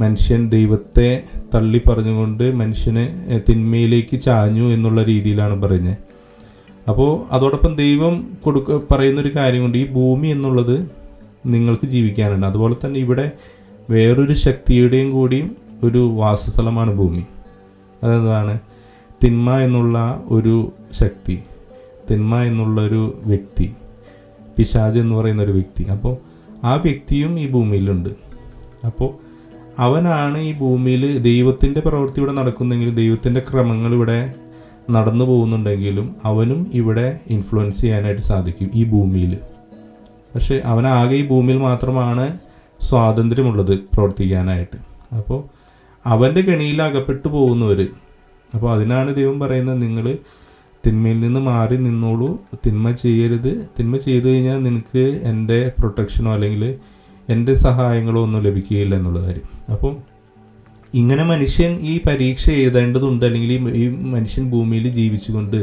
മനുഷ്യൻ ദൈവത്തെ തള്ളി പറഞ്ഞുകൊണ്ട് മനുഷ്യനെ തിന്മയിലേക്ക് ചാഞ്ഞു എന്നുള്ള രീതിയിലാണ് പറയുന്നത്. അപ്പോൾ അതോടൊപ്പം ദൈവം പറയുന്നൊരു കാര്യമുണ്ട്, ഈ ഭൂമി എന്നുള്ളത് നിങ്ങൾക്ക് ജീവിക്കാനുണ്ട്. അതുപോലെ തന്നെ ഇവിടെ വേറൊരു ശക്തിയുടെയും കൂടിയും ഒരു വാസസ്ഥലമാണ് ഭൂമി. അതെന്താണ്? തിന്മ എന്നുള്ള ഒരു ശക്തി, തിന്മ എന്നുള്ളൊരു വ്യക്തി, പിശാച് എന്ന് പറയുന്നൊരു വ്യക്തി. അപ്പോൾ ആ വ്യക്തിയും ഈ ഭൂമിയിലുണ്ട്. അപ്പോൾ അവനാണ് ഈ ഭൂമിയിൽ ദൈവത്തിൻ്റെ പ്രവൃത്തി ഇവിടെ നടക്കുന്നെങ്കിൽ, ദൈവത്തിൻ്റെ ക്രമങ്ങൾ ഇവിടെ നടന്നു പോകുന്നുണ്ടെങ്കിലും അവനും ഇവിടെ ഇൻഫ്ലുവൻസ് ചെയ്യാനായിട്ട് സാധിക്കും ഈ ഭൂമിയിൽ. പക്ഷേ അവനാകെ ഈ ഭൂമിയിൽ മാത്രമാണ് സ്വാതന്ത്ര്യമുള്ളത് പ്രവർത്തിക്കാനായിട്ട്. അപ്പോൾ അവൻ്റെ കെണിയിൽ അകപ്പെട്ടു പോകുന്നവർ. അപ്പോൾ അതിനാണ് ദൈവം പറയുന്നത്, നിങ്ങൾ തിന്മയിൽ നിന്ന് മാറി നിന്നോളൂ, തിന്മ ചെയ്യരുത്. തിന്മ ചെയ്തു കഴിഞ്ഞാൽ നിനക്ക് എൻ്റെ പ്രൊട്ടക്ഷനോ അല്ലെങ്കിൽ എൻ്റെ സഹായങ്ങളോ ഒന്നും ലഭിക്കുകയില്ല എന്നുള്ള കാര്യം. അപ്പോൾ ഇങ്ങനെ മനുഷ്യൻ ഈ പരീക്ഷ എഴുതേണ്ടതുണ്ട്. അല്ലെങ്കിൽ ഈ മനുഷ്യൻ ഭൂമിയിൽ ജീവിച്ചുകൊണ്ട്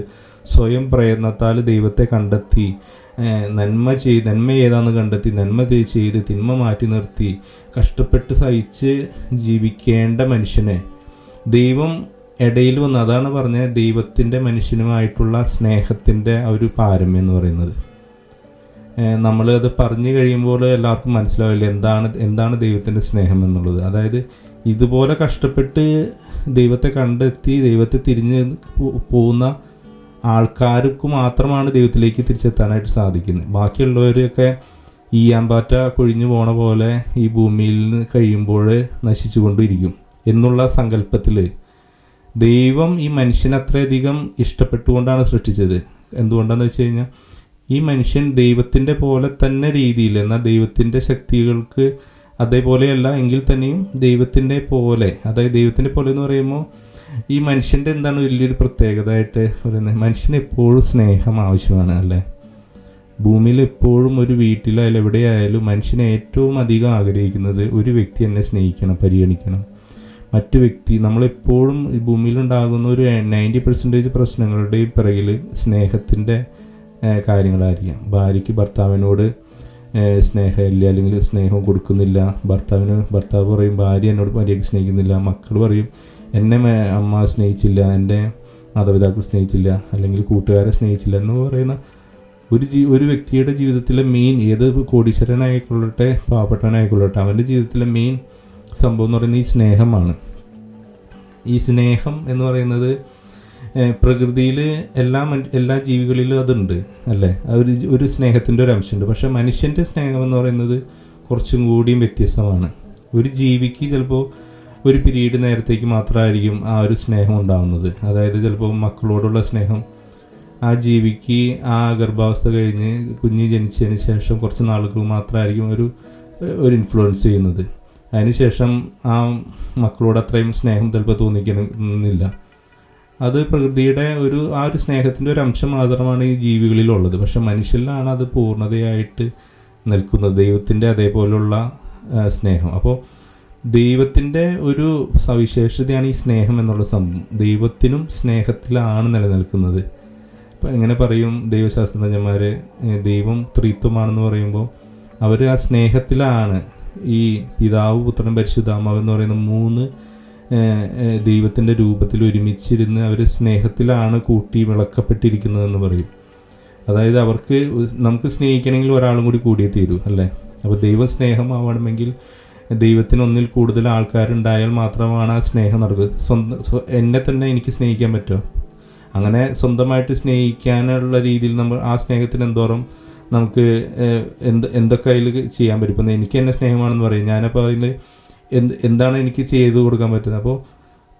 സ്വയം പ്രയത്നത്താൽ ദൈവത്തെ കണ്ടെത്തി നന്മ ഏതാണെന്ന് കണ്ടെത്തി നന്മ ചെയ്ത് തിന്മ മാറ്റി നിർത്തി കഷ്ടപ്പെട്ട് സഹിച്ച് ജീവിക്കേണ്ട മനുഷ്യനെ ദൈവം ഇടയിൽ വന്ന്, അതാണ് പറഞ്ഞത് ദൈവത്തിൻ്റെ മനുഷ്യനുമായിട്ടുള്ള സ്നേഹത്തിൻ്റെ ഒരു പാരമ്യം എന്ന് പറയുന്നത്. നമ്മളത് പറഞ്ഞു കഴിയുമ്പോൾ എല്ലാവർക്കും മനസ്സിലാവില്ല എന്താണ് ദൈവത്തിൻ്റെ സ്നേഹം എന്നുള്ളത്. അതായത് ഇതുപോലെ കഷ്ടപ്പെട്ട് ദൈവത്തെ കണ്ടെത്തി ദൈവത്തെ തിരിഞ്ഞ് പോകുന്ന ആൾക്കാർക്ക് മാത്രമാണ് ദൈവത്തിലേക്ക് തിരിച്ചെത്താനായിട്ട് സാധിക്കുന്നത്. ബാക്കിയുള്ളവരൊക്കെ ഈയാമ്പാറ്റ കൊഴിഞ്ഞു പോണ പോലെ ഈ ഭൂമിയിൽ നിന്ന് കഴിയുമ്പോൾ നശിച്ചു കൊണ്ടിരിക്കും എന്നുള്ള സങ്കല്പത്തിൽ ദൈവം ഈ മനുഷ്യനെ അത്രയധികം ഇഷ്ടപ്പെട്ടുകൊണ്ടാണ് സൃഷ്ടിച്ചത്. എന്തുകൊണ്ടാണെന്ന് വെച്ച് കഴിഞ്ഞാൽ ഈ മനുഷ്യൻ ദൈവത്തിൻ്റെ പോലെ തന്നെ രീതിയിൽ, എന്നാൽ ദൈവത്തിൻ്റെ ശക്തികൾക്ക് അതേപോലെയല്ല എങ്കിൽ തന്നെയും ദൈവത്തിൻ്റെ പോലെ, അതായത് ദൈവത്തിൻ്റെ പോലെ എന്ന് പറയുമ്പോൾ ഈ മനുഷ്യൻ്റെ എന്താണ് വലിയൊരു പ്രത്യേകതയായിട്ട് പറയുന്നത്, മനുഷ്യന് എപ്പോഴും സ്നേഹം ആവശ്യമാണ് അല്ലേ. ഭൂമിയിൽ എപ്പോഴും ഒരു വീട്ടിലായാലും എവിടെയായാലും മനുഷ്യനെ ഏറ്റവും അധികം ആഗ്രഹിക്കുന്നത് ഒരു വ്യക്തി എന്നെ സ്നേഹിക്കണം, പരിഗണിക്കണം. മറ്റു വ്യക്തി, നമ്മളെപ്പോഴും ഈ ഭൂമിയിലുണ്ടാകുന്ന ഒരു 90% പ്രശ്നങ്ങളുടെയും പിറകിൽ സ്നേഹത്തിൻ്റെ കാര്യങ്ങളായിരിക്കാം. ഭാര്യയ്ക്ക് ഭർത്താവിനോട് സ്നേഹമില്ല, അല്ലെങ്കിൽ സ്നേഹം കൊടുക്കുന്നില്ല. ഭർത്താവ് പറയും ഭാര്യ എന്നോട് മര്യാദയ്ക്ക് സ്നേഹിക്കുന്നില്ല. മക്കൾ പറയും എന്നെ അമ്മ സ്നേഹിച്ചില്ല, എൻ്റെ മാതാപിതാക്കൾ സ്നേഹിച്ചില്ല, അല്ലെങ്കിൽ കൂട്ടുകാരെ സ്നേഹിച്ചില്ല എന്ന് പറയുന്ന ഒരു വ്യക്തിയുടെ ജീവിതത്തിലെ മെയിൻ, ഏത് കോടീശ്വരനായിക്കൊള്ളട്ടെ പാവപ്പെട്ടവനായിക്കൊള്ളട്ടെ, അവൻ്റെ ജീവിതത്തിലെ മെയിൻ സംഭവം എന്ന് പറയുന്നത് ഈ സ്നേഹമാണ്. ഈ സ്നേഹം എന്ന് പറയുന്നത് പ്രകൃതിയിൽ എല്ലാ ജീവികളിലും അതുണ്ട് അല്ലേ. ഒരു സ്നേഹത്തിൻ്റെ ഒരു അംശമുണ്ട്. പക്ഷേ മനുഷ്യൻ്റെ സ്നേഹം എന്ന് പറയുന്നത് കുറച്ചും കൂടിയും വ്യത്യസ്തമാണ്. ഒരു ജീവിക്ക് ചിലപ്പോൾ ഒരു പീരീഡ് നേരത്തേക്ക് മാത്രമായിരിക്കും ആ ഒരു സ്നേഹം ഉണ്ടാകുന്നത്. അതായത് ചിലപ്പോൾ മക്കളോടുള്ള സ്നേഹം ആ ജീവിക്ക് ആ ഗർഭാവസ്ഥ കഴിഞ്ഞ് കുഞ്ഞ് ജനിച്ചതിന് ശേഷം കുറച്ച് നാളുകൾ മാത്രമായിരിക്കും ഒരു ഇൻഫ്ലുവൻസ് ചെയ്യുന്നത്. അതിനുശേഷം ആ മക്കളോട് അത്രയും സ്നേഹം ചിലപ്പോൾ തോന്നിക്കുന്നില്ല. അത് പ്രകൃതിയുടെ ആ ഒരു സ്നേഹത്തിൻ്റെ ഒരു അംശം മാത്രമാണ് ഈ ജീവികളിലുള്ളത്. പക്ഷെ മനുഷ്യരിലാണ് അത് പൂർണ്ണതയായിട്ട് നിൽക്കുന്നത്, ദൈവത്തിൻ്റെ അതേപോലുള്ള സ്നേഹം. അപ്പോൾ ദൈവത്തിൻ്റെ ഒരു സവിശേഷതയാണ് ഈ സ്നേഹം എന്നുള്ള സംഭവം. ദൈവത്തിനും സ്നേഹത്തിലാണ് നിലനിൽക്കുന്നത്. ഇപ്പം എങ്ങനെ പറയും ദൈവശാസ്ത്രജ്ഞന്മാർ ദൈവം ത്രിത്വമാണെന്ന് പറയുമ്പോൾ അവർ ആ സ്നേഹത്തിലാണ്. ഈ പിതാവ്, പുത്രൻ, പരിശുദ്ധാത്മാവ് എന്ന് പറയുന്ന 3 ദൈവത്തിൻ്റെ രൂപത്തിൽ ഒരുമിച്ചിരുന്ന് അവർ സ്നേഹത്തിലാണ് കൂട്ടി വിളക്കപ്പെട്ടിരിക്കുന്നതെന്ന് പറയും. അതായത് നമുക്ക് സ്നേഹിക്കണമെങ്കിൽ ഒരാളും കൂടി കൂടിയേ തീരൂ അല്ലേ. അപ്പോൾ ദൈവം സ്നേഹമാവണമെങ്കിൽ ദൈവത്തിന് ഒന്നിൽ കൂടുതൽ ആൾക്കാരുണ്ടായാൽ മാത്രമാണ് ആ സ്നേഹം നടക്കുക. എന്നെ തന്നെ എനിക്ക് സ്നേഹിക്കാൻ പറ്റുമോ? അങ്ങനെ സ്വന്തമായിട്ട് സ്നേഹിക്കാനുള്ള രീതിയിൽ നമ്മൾ ആ സ്നേഹത്തിന് എന്തോരം നമുക്ക് എന്തൊക്കെ അതിൽ ചെയ്യാൻ പറ്റും. ഇപ്പം എനിക്ക് എന്നെ സ്നേഹമാണെന്ന് പറയും, ഞാനപ്പോൾ അതിൽ എന്താണ് എനിക്ക് ചെയ്തു കൊടുക്കാൻ പറ്റുന്നത്. അപ്പോൾ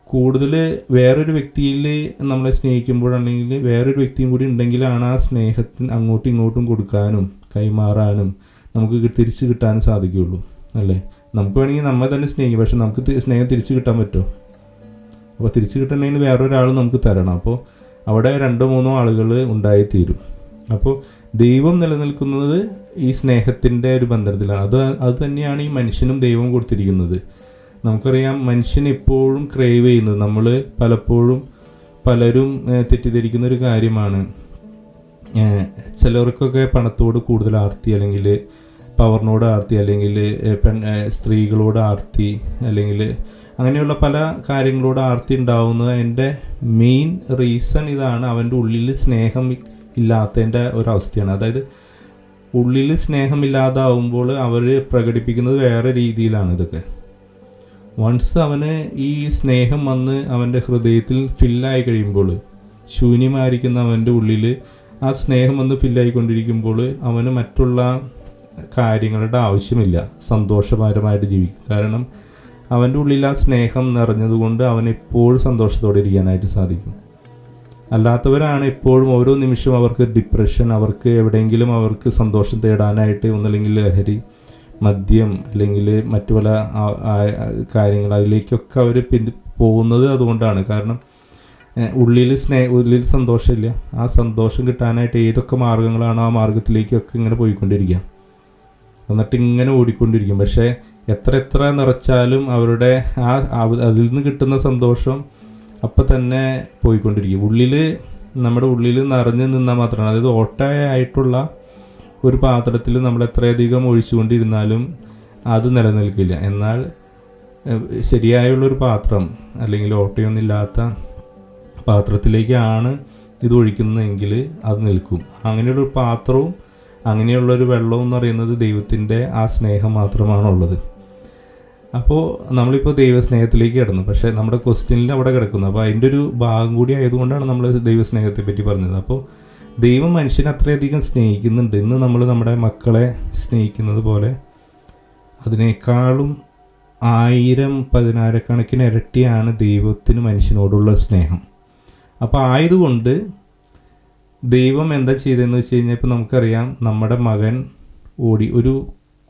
കൂടുതൽ വേറൊരു വ്യക്തിയിൽ നമ്മളെ സ്നേഹിക്കുമ്പോഴാണെങ്കിൽ വേറൊരു വ്യക്തിയും കൂടി ഉണ്ടെങ്കിലാണ് ആ സ്നേഹത്തിന് അങ്ങോട്ടും ഇങ്ങോട്ടും കൊടുക്കാനും കൈമാറാനും നമുക്ക് തിരിച്ച് കിട്ടാനും സാധിക്കുകയുള്ളൂ അല്ലേ. നമുക്ക് വേണമെങ്കിൽ നമ്മെ തന്നെ സ്നേഹിക്കും, പക്ഷെ നമുക്ക് സ്നേഹം തിരിച്ച് കിട്ടാൻ പറ്റുമോ? അപ്പോൾ തിരിച്ച് കിട്ടണമെങ്കിൽ വേറൊരാൾ നമുക്ക് തരണം. അപ്പോൾ അവിടെ 2-3 ആളുകൾ ഉണ്ടായിത്തീരും. അപ്പോൾ ദൈവം നിലനിൽക്കുന്നത് ഈ സ്നേഹത്തിൻ്റെ ഒരു ബന്ധത്തിലാണ്. അത് തന്നെയാണ് ഈ മനുഷ്യനും ദൈവം കൊടുത്തിരിക്കുന്നത്. നമുക്കറിയാം മനുഷ്യൻ എപ്പോഴും ക്രേവ് ചെയ്യുന്നത്, നമ്മൾ പലരും തെറ്റിദ്ധരിക്കുന്ന ഒരു കാര്യമാണ്. ചിലർക്കൊക്കെ പണത്തോട് കൂടുതൽ ആർത്തി, അല്ലെങ്കിൽ പവറിനോട് ആർത്തി, അല്ലെങ്കിൽ സ്ത്രീകളോട് ആർത്തി, അല്ലെങ്കിൽ അങ്ങനെയുള്ള പല കാര്യങ്ങളോട് ആർത്തി ഉണ്ടാവുന്നത്. എൻ്റെ മെയിൻ റീസൺ ഇതാണ്, അവൻ്റെ ഉള്ളിൽ സ്നേഹം ഇല്ലാത്തതിൻ്റെ ഒരവസ്ഥയാണ്. അതായത് ഉള്ളിൽ സ്നേഹമില്ലാതാവുമ്പോൾ അവർ പ്രകടിപ്പിക്കുന്നത് വേറെ രീതിയിലാണ്. ഇതൊക്കെ വൺസ് അവന് ഈ സ്നേഹം വന്ന് അവൻ്റെ ഹൃദയത്തിൽ ഫില്ലായി കഴിയുമ്പോൾ, ശൂന്യമായിരിക്കുന്ന അവൻ്റെ ഉള്ളിൽ ആ സ്നേഹം വന്ന് ഫില്ലായിക്കൊണ്ടിരിക്കുമ്പോൾ അവന് മറ്റുള്ള കാര്യങ്ങളുടെ ആവശ്യമില്ല, സന്തോഷപരമായിട്ട് ജീവിക്കും. കാരണം അവൻ്റെ ഉള്ളിൽ ആ സ്നേഹം നിറഞ്ഞതുകൊണ്ട് അവന് എപ്പോഴും സന്തോഷത്തോടെ ഇരിക്കാനായിട്ട് സാധിക്കും. അല്ലാത്തവരാണ് എപ്പോഴും ഓരോ നിമിഷവും അവർക്ക് ഡിപ്രഷൻ, അവർക്ക് എവിടെയെങ്കിലും അവർക്ക് സന്തോഷം തേടാനായിട്ട് ഒന്നല്ലെങ്കിൽ ലഹരി, മദ്യം, അല്ലെങ്കിൽ മറ്റു പല കാര്യങ്ങൾ, അതിലേക്കൊക്കെ അവർ പോകുന്നത് അതുകൊണ്ടാണ്. കാരണം ഉള്ളിൽ സന്തോഷമില്ല. ആ സന്തോഷം കിട്ടാനായിട്ട് ഏതൊക്കെ മാർഗങ്ങളാണോ ആ മാർഗത്തിലേക്കൊക്കെ ഇങ്ങനെ പോയിക്കൊണ്ടിരിക്കുക, എന്നിട്ട് ഇങ്ങനെ ഓടിക്കൊണ്ടിരിക്കും. പക്ഷേ എത്ര നിറച്ചാലും അവരുടെ അതിൽ നിന്ന് കിട്ടുന്ന സന്തോഷം അപ്പം തന്നെ പോയിക്കൊണ്ടിരിക്കും. നമ്മുടെ ഉള്ളിൽ നിറഞ്ഞു നിന്നാൽ മാത്രമാണ്. അതായത് ഓട്ടയായിട്ടുള്ള ഒരു പാത്രത്തിൽ നമ്മൾ എത്രയധികം ഒഴിച്ചുകൊണ്ടിരുന്നാലും അത് നിലനിൽക്കില്ല. എന്നാൽ ശരിയായുള്ളൊരു പാത്രം, അല്ലെങ്കിൽ ഓട്ടയൊന്നുമില്ലാത്ത പാത്രത്തിലേക്കാണ് ഇത് ഒഴിക്കുന്നതെങ്കിൽ അത് നിൽക്കും. അങ്ങനെയുള്ളൊരു പാത്രവും അങ്ങനെയുള്ളൊരു വെള്ളവും എന്ന് പറയുന്നത് ദൈവത്തിൻ്റെ ആ സ്നേഹം മാത്രമാണുള്ളത്. അപ്പോൾ നമ്മളിപ്പോൾ ദൈവസ്നേഹത്തിലേക്ക് കിടന്നു, പക്ഷേ നമ്മുടെ ക്വസ്റ്റ്യനിൽ അവിടെ കിടക്കുന്നു. അപ്പോൾ അതിൻ്റെ ഒരു ഭാഗം കൂടി ആയതുകൊണ്ടാണ് നമ്മൾ ദൈവസ്നേഹത്തെ പറ്റി പറഞ്ഞത്. അപ്പോൾ ദൈവം മനുഷ്യനെ അത്രയധികം സ്നേഹിക്കുന്നുണ്ട്. ഇന്ന് നമ്മൾ നമ്മുടെ മക്കളെ സ്നേഹിക്കുന്നത് പോലെ അതിനേക്കാളും 10,000-10,000 ഇരട്ടിയാണ് ദൈവത്തിന് മനുഷ്യനോടുള്ള സ്നേഹം. അപ്പോൾ ആയതുകൊണ്ട് ദൈവം എന്താ ചെയ്തതെന്ന് വെച്ച് കഴിഞ്ഞാൽ, ഇപ്പോൾ നമുക്കറിയാം, നമ്മുടെ മകൻ ഒരു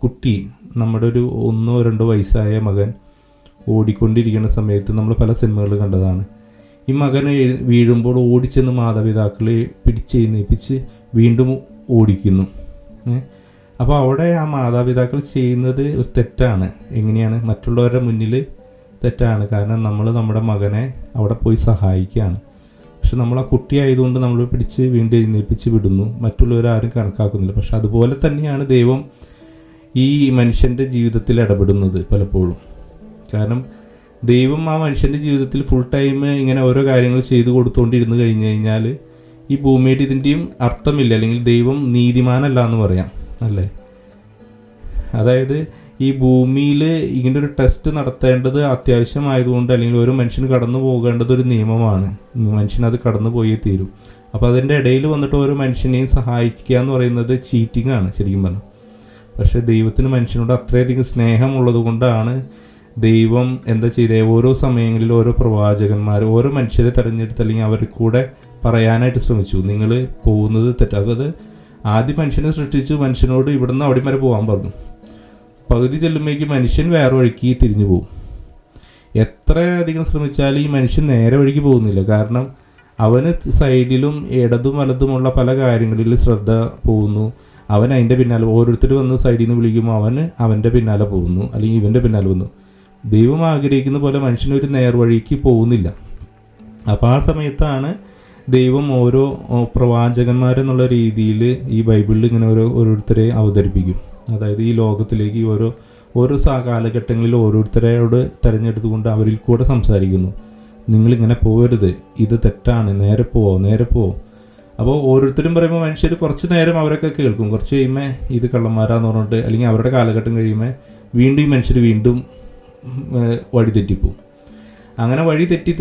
കുട്ടി, നമ്മുടെ ഒരു 1-2 വയസ്സായ മകൻ ഓടിക്കൊണ്ടിരിക്കുന്ന സമയത്ത് നമ്മൾ പല സിനിമകൾ കണ്ടതാണ്. ഈ മകൻ വീഴുമ്പോൾ ഓടിച്ചെന്ന് മാതാപിതാക്കളെ പിടിച്ചെഴുന്നേൽപ്പിച്ച് വീണ്ടും ഓടിക്കുന്നു. അപ്പോൾ അവിടെ ആ മാതാപിതാക്കൾ ചെയ്യുന്നത് ഒരു തെറ്റാണ്. എങ്ങനെയാണ്? മറ്റുള്ളവരുടെ മുന്നിൽ തെറ്റാണ്. കാരണം നമ്മൾ നമ്മുടെ മകനെ അവിടെ പോയി സഹായിക്കുകയാണ്. പക്ഷെ നമ്മൾ ആ കുട്ടിയായതുകൊണ്ട് നമ്മൾ പിടിച്ച് വീണ്ടും എഴുന്നേൽപ്പിച്ച് വിടുന്നു, മറ്റുള്ളവരാരും കണക്കാക്കുന്നില്ല. പക്ഷെ അതുപോലെ തന്നെയാണ് ദൈവം ഈ മനുഷ്യൻ്റെ ജീവിതത്തിൽ ഇടപെടുന്നത് പലപ്പോഴും. കാരണം ദൈവം ആ മനുഷ്യൻ്റെ ജീവിതത്തിൽ ഫുൾ ടൈം ഇങ്ങനെ ഓരോ കാര്യങ്ങൾ ചെയ്തു കൊടുത്തുകൊണ്ടിരുന്ന് കഴിഞ്ഞ് കഴിഞ്ഞാൽ ഈ ഭൂമിയുടെ ഇതിൻ്റെയും അർത്ഥമില്ല, അല്ലെങ്കിൽ ദൈവം നീതിമാനല്ല എന്ന് പറയാം, അല്ലേ? അതായത് ഈ ഭൂമിയിൽ ഇങ്ങനെ ഒരു ടെസ്റ്റ് നടത്തേണ്ടത് അത്യാവശ്യമായതുകൊണ്ട്, അല്ലെങ്കിൽ ഒരു മനുഷ്യന് കടന്നു പോകേണ്ടത് ഒരു നിയമമാണ്. മനുഷ്യനത് കടന്നു പോയേ തീരും. അപ്പോൾ അതിൻ്റെ ഇടയിൽ വന്നിട്ട് ഓരോ മനുഷ്യനെയും സഹായിക്കുക എന്ന് പറയുന്നത് ചീറ്റിംഗ് ആണ് ശരിക്കും പറഞ്ഞാൽ. പക്ഷേ ദൈവത്തിന് മനുഷ്യനോട് അത്രയധികം സ്നേഹമുള്ളത് കൊണ്ടാണ് ദൈവം എന്താ ചെയ്തത്? ഓരോ സമയങ്ങളിൽ ഓരോ പ്രവാചകന്മാർ, ഓരോ മനുഷ്യരെ തിരഞ്ഞെടുത്ത്, അല്ലെങ്കിൽ അവർ കൂടെ പറയാനായിട്ട് ശ്രമിച്ചു, നിങ്ങൾ പോകുന്നത് തെറ്റാ. അതായത് ആദ്യം മനുഷ്യനെ സൃഷ്ടിച്ചു, മനുഷ്യനോട് ഇവിടുന്ന് അവിടെ വരെ പോകാൻ പറഞ്ഞു. പകുതി ചെല്ലുമ്പോഴേക്കും മനുഷ്യൻ വേറെ വഴിക്ക് തിരിഞ്ഞു പോകും. എത്രയധികം ശ്രമിച്ചാലും ഈ മനുഷ്യൻ നേരെ വഴിക്ക് പോകുന്നില്ല. കാരണം അവന് സൈഡിലും ഇടതും വലതുമുള്ള പല കാര്യങ്ങളിൽ ശ്രദ്ധ പോകുന്നു. അവൻ അതിൻ്റെ പിന്നാലെ, ഓരോരുത്തർ വന്ന് സൈഡിൽ നിന്ന് വിളിക്കുമ്പോൾ അവൻ്റെ പിന്നാലെ പോകുന്നു, അല്ലെങ്കിൽ ഇവൻ്റെ പിന്നാലെ വന്നു. ദൈവം ആഗ്രഹിക്കുന്ന പോലെ മനുഷ്യനൊരു നേർവഴിക്ക് പോകുന്നില്ല. അപ്പോൾ ആ സമയത്താണ് ദൈവം ഓരോ പ്രവാചകന്മാരെന്നുള്ള രീതിയിൽ ഈ ബൈബിളിൽ ഇങ്ങനെ ഓരോരുത്തരെ അവതരിപ്പിക്കും. അതായത് ഈ ലോകത്തിലേക്ക് ഓരോ കാലഘട്ടങ്ങളിൽ ഓരോരുത്തരോട് തിരഞ്ഞെടുത്തുകൊണ്ട് അവരിൽ കൂടെ സംസാരിക്കുന്നു. നിങ്ങളിങ്ങനെ പോകരുത്, ഇത് തെറ്റാണ്, നേരെ പോവോ. അപ്പോൾ ഓരോരുത്തരും പറയുമ്പോൾ മനുഷ്യർ കുറച്ച് നേരം അവരൊക്കെ കേൾക്കും. കുറച്ച് കഴിയുമ്പോൾ ഇത് കള്ളന്മാരാന്ന് പറഞ്ഞിട്ട്, അല്ലെങ്കിൽ അവരുടെ കാലഘട്ടം കഴിയുമ്പോൾ വീണ്ടും ഈ മനുഷ്യർ വീണ്ടും വഴി തെറ്റിപ്പോവും. അങ്ങനെ വഴി തെറ്റി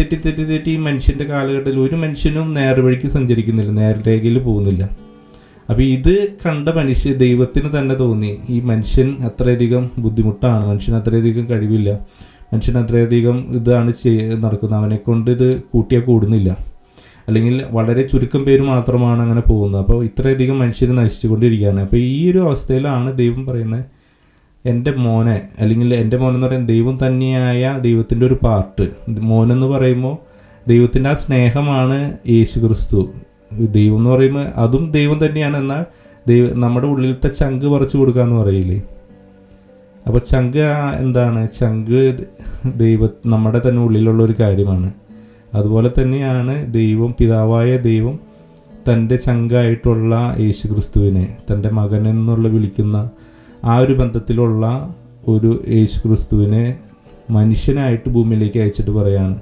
ഈ മനുഷ്യൻ്റെ കാലഘട്ടത്തിൽ ഒരു മനുഷ്യനും നേർവഴിക്ക് സഞ്ചരിക്കുന്നില്ല, നേർരേഖയിൽ പോകുന്നില്ല. അപ്പോൾ ഇത് കണ്ട ദൈവത്തിന് തന്നെ തോന്നി, ഈ മനുഷ്യൻ അത്രയധികം ബുദ്ധിമുട്ടാണ്, മനുഷ്യന് അത്രയധികം കഴിവില്ല, മനുഷ്യൻ അത്രയധികം ഇതാണ് നടക്കുന്നത്, അവനെക്കൊണ്ട് ഇത് കൂട്ടിയാൽ കൂടുന്നില്ല, അല്ലെങ്കിൽ വളരെ ചുരുക്കം പേര് മാത്രമാണ് അങ്ങനെ പോകുന്നത്. അപ്പോൾ ഇത്രയധികം മനുഷ്യർ നശിച്ചുകൊണ്ടിരിക്കുകയാണ്. അപ്പോൾ ഈ ഒരു അവസ്ഥയിലാണ് ദൈവം പറയുന്നത്, എൻ്റെ മോനെ, അല്ലെങ്കിൽ എൻ്റെ മോനെന്ന് പറയുന്നത് ദൈവം തന്നെയായ ദൈവത്തിൻ്റെ ഒരു പാർട്ട്. മോനെന്ന് പറയുമ്പോൾ ദൈവത്തിൻ്റെ ആ സ്നേഹമാണ് യേശു ക്രിസ്തു. ദൈവം എന്ന് പറയുമ്പോൾ അതും ദൈവം തന്നെയാണ്. എന്നാൽ നമ്മുടെ ഉള്ളിലത്തെ ചങ്ക് പറിച്ചു കൊടുക്കുക എന്ന് പറയില്ലേ? അപ്പോൾ ചങ്ക് എന്താണ്? ചങ്ക് നമ്മുടെ തന്നെ ഉള്ളിലുള്ളൊരു കാര്യമാണ്. അതുപോലെ തന്നെയാണ് ദൈവം, പിതാവായ ദൈവം തൻ്റെ ചങ്കായിട്ടുള്ള യേശു ക്രിസ്തുവിനെ, തൻ്റെ മകൻ എന്നുള്ള വിളിക്കുന്ന ആ ഒരു ബന്ധത്തിലുള്ള ഒരു യേശു ക്രിസ്തുവിനെ മനുഷ്യനായിട്ട് ഭൂമിയിലേക്ക് അയച്ചിട്ട് പറയാണ്.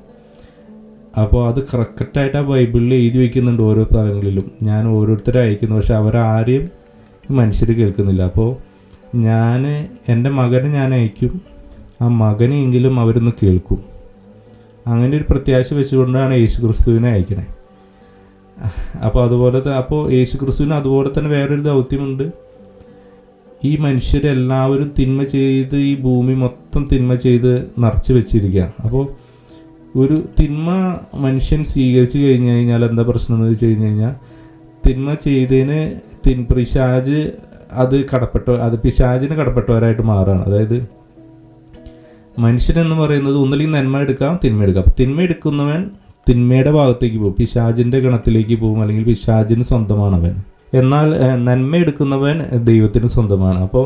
അപ്പോൾ അത് കറക്റ്റായിട്ട് ആ ബൈബിളിൽ എഴുതി വയ്ക്കുന്നുണ്ട് ഓരോ സ്ഥലങ്ങളിലും. ഞാൻ ഓരോരുത്തരെ അയക്കുന്നു, പക്ഷെ അവരാരെയും മനുഷ്യർ കേൾക്കുന്നില്ല. അപ്പോൾ എൻ്റെ മകനെ ഞാൻ അയക്കും, ആ മകനെയെങ്കിലും അവരൊന്ന് കേൾക്കും. അങ്ങനെ ഒരു പ്രത്യാശ വെച്ചുകൊണ്ടാണ് യേശു ക്രിസ്തുവിനെ അയക്കണേ. അപ്പോൾ യേശു ക്രിസ്തുവിന് അതുപോലെ തന്നെ വേറൊരു ദൗത്യമുണ്ട്. ഈ മനുഷ്യരെല്ലാവരും തിന്മ ചെയ്ത് ഈ ഭൂമി മൊത്തം തിന്മ ചെയ്ത് നിറച്ച് വെച്ചിരിക്കുക. അപ്പോൾ ഒരു തിന്മ മനുഷ്യൻ സ്വീകരിച്ചു കഴിഞ്ഞ് കഴിഞ്ഞാൽ എന്താ പ്രശ്നം എന്ന് വെച്ച് കഴിഞ്ഞ് കഴിഞ്ഞാൽ, തിന്മ ചെയ്തതിന് പിശാച് അത് പിശാചിന് കടപ്പെട്ടവരായിട്ട് മാറുകയാണ്. അതായത് മനുഷ്യനെന്ന് പറയുന്നത് ഒന്നില്ലെങ്കിൽ നന്മ എടുക്കാം, തിന്മ എടുക്കാം. അപ്പോൾ തിന്മ എടുക്കുന്നവൻ തിന്മയുടെ ഭാഗത്തേക്ക് പോകും, പിശാചിൻ്റെ ഗണത്തിലേക്ക് പോകും, അല്ലെങ്കിൽ പിശാചിന് സ്വന്തമാണ് അവൻ. എന്നാൽ നന്മ എടുക്കുന്നവൻ ദൈവത്തിന് സ്വന്തമാണ്. അപ്പോൾ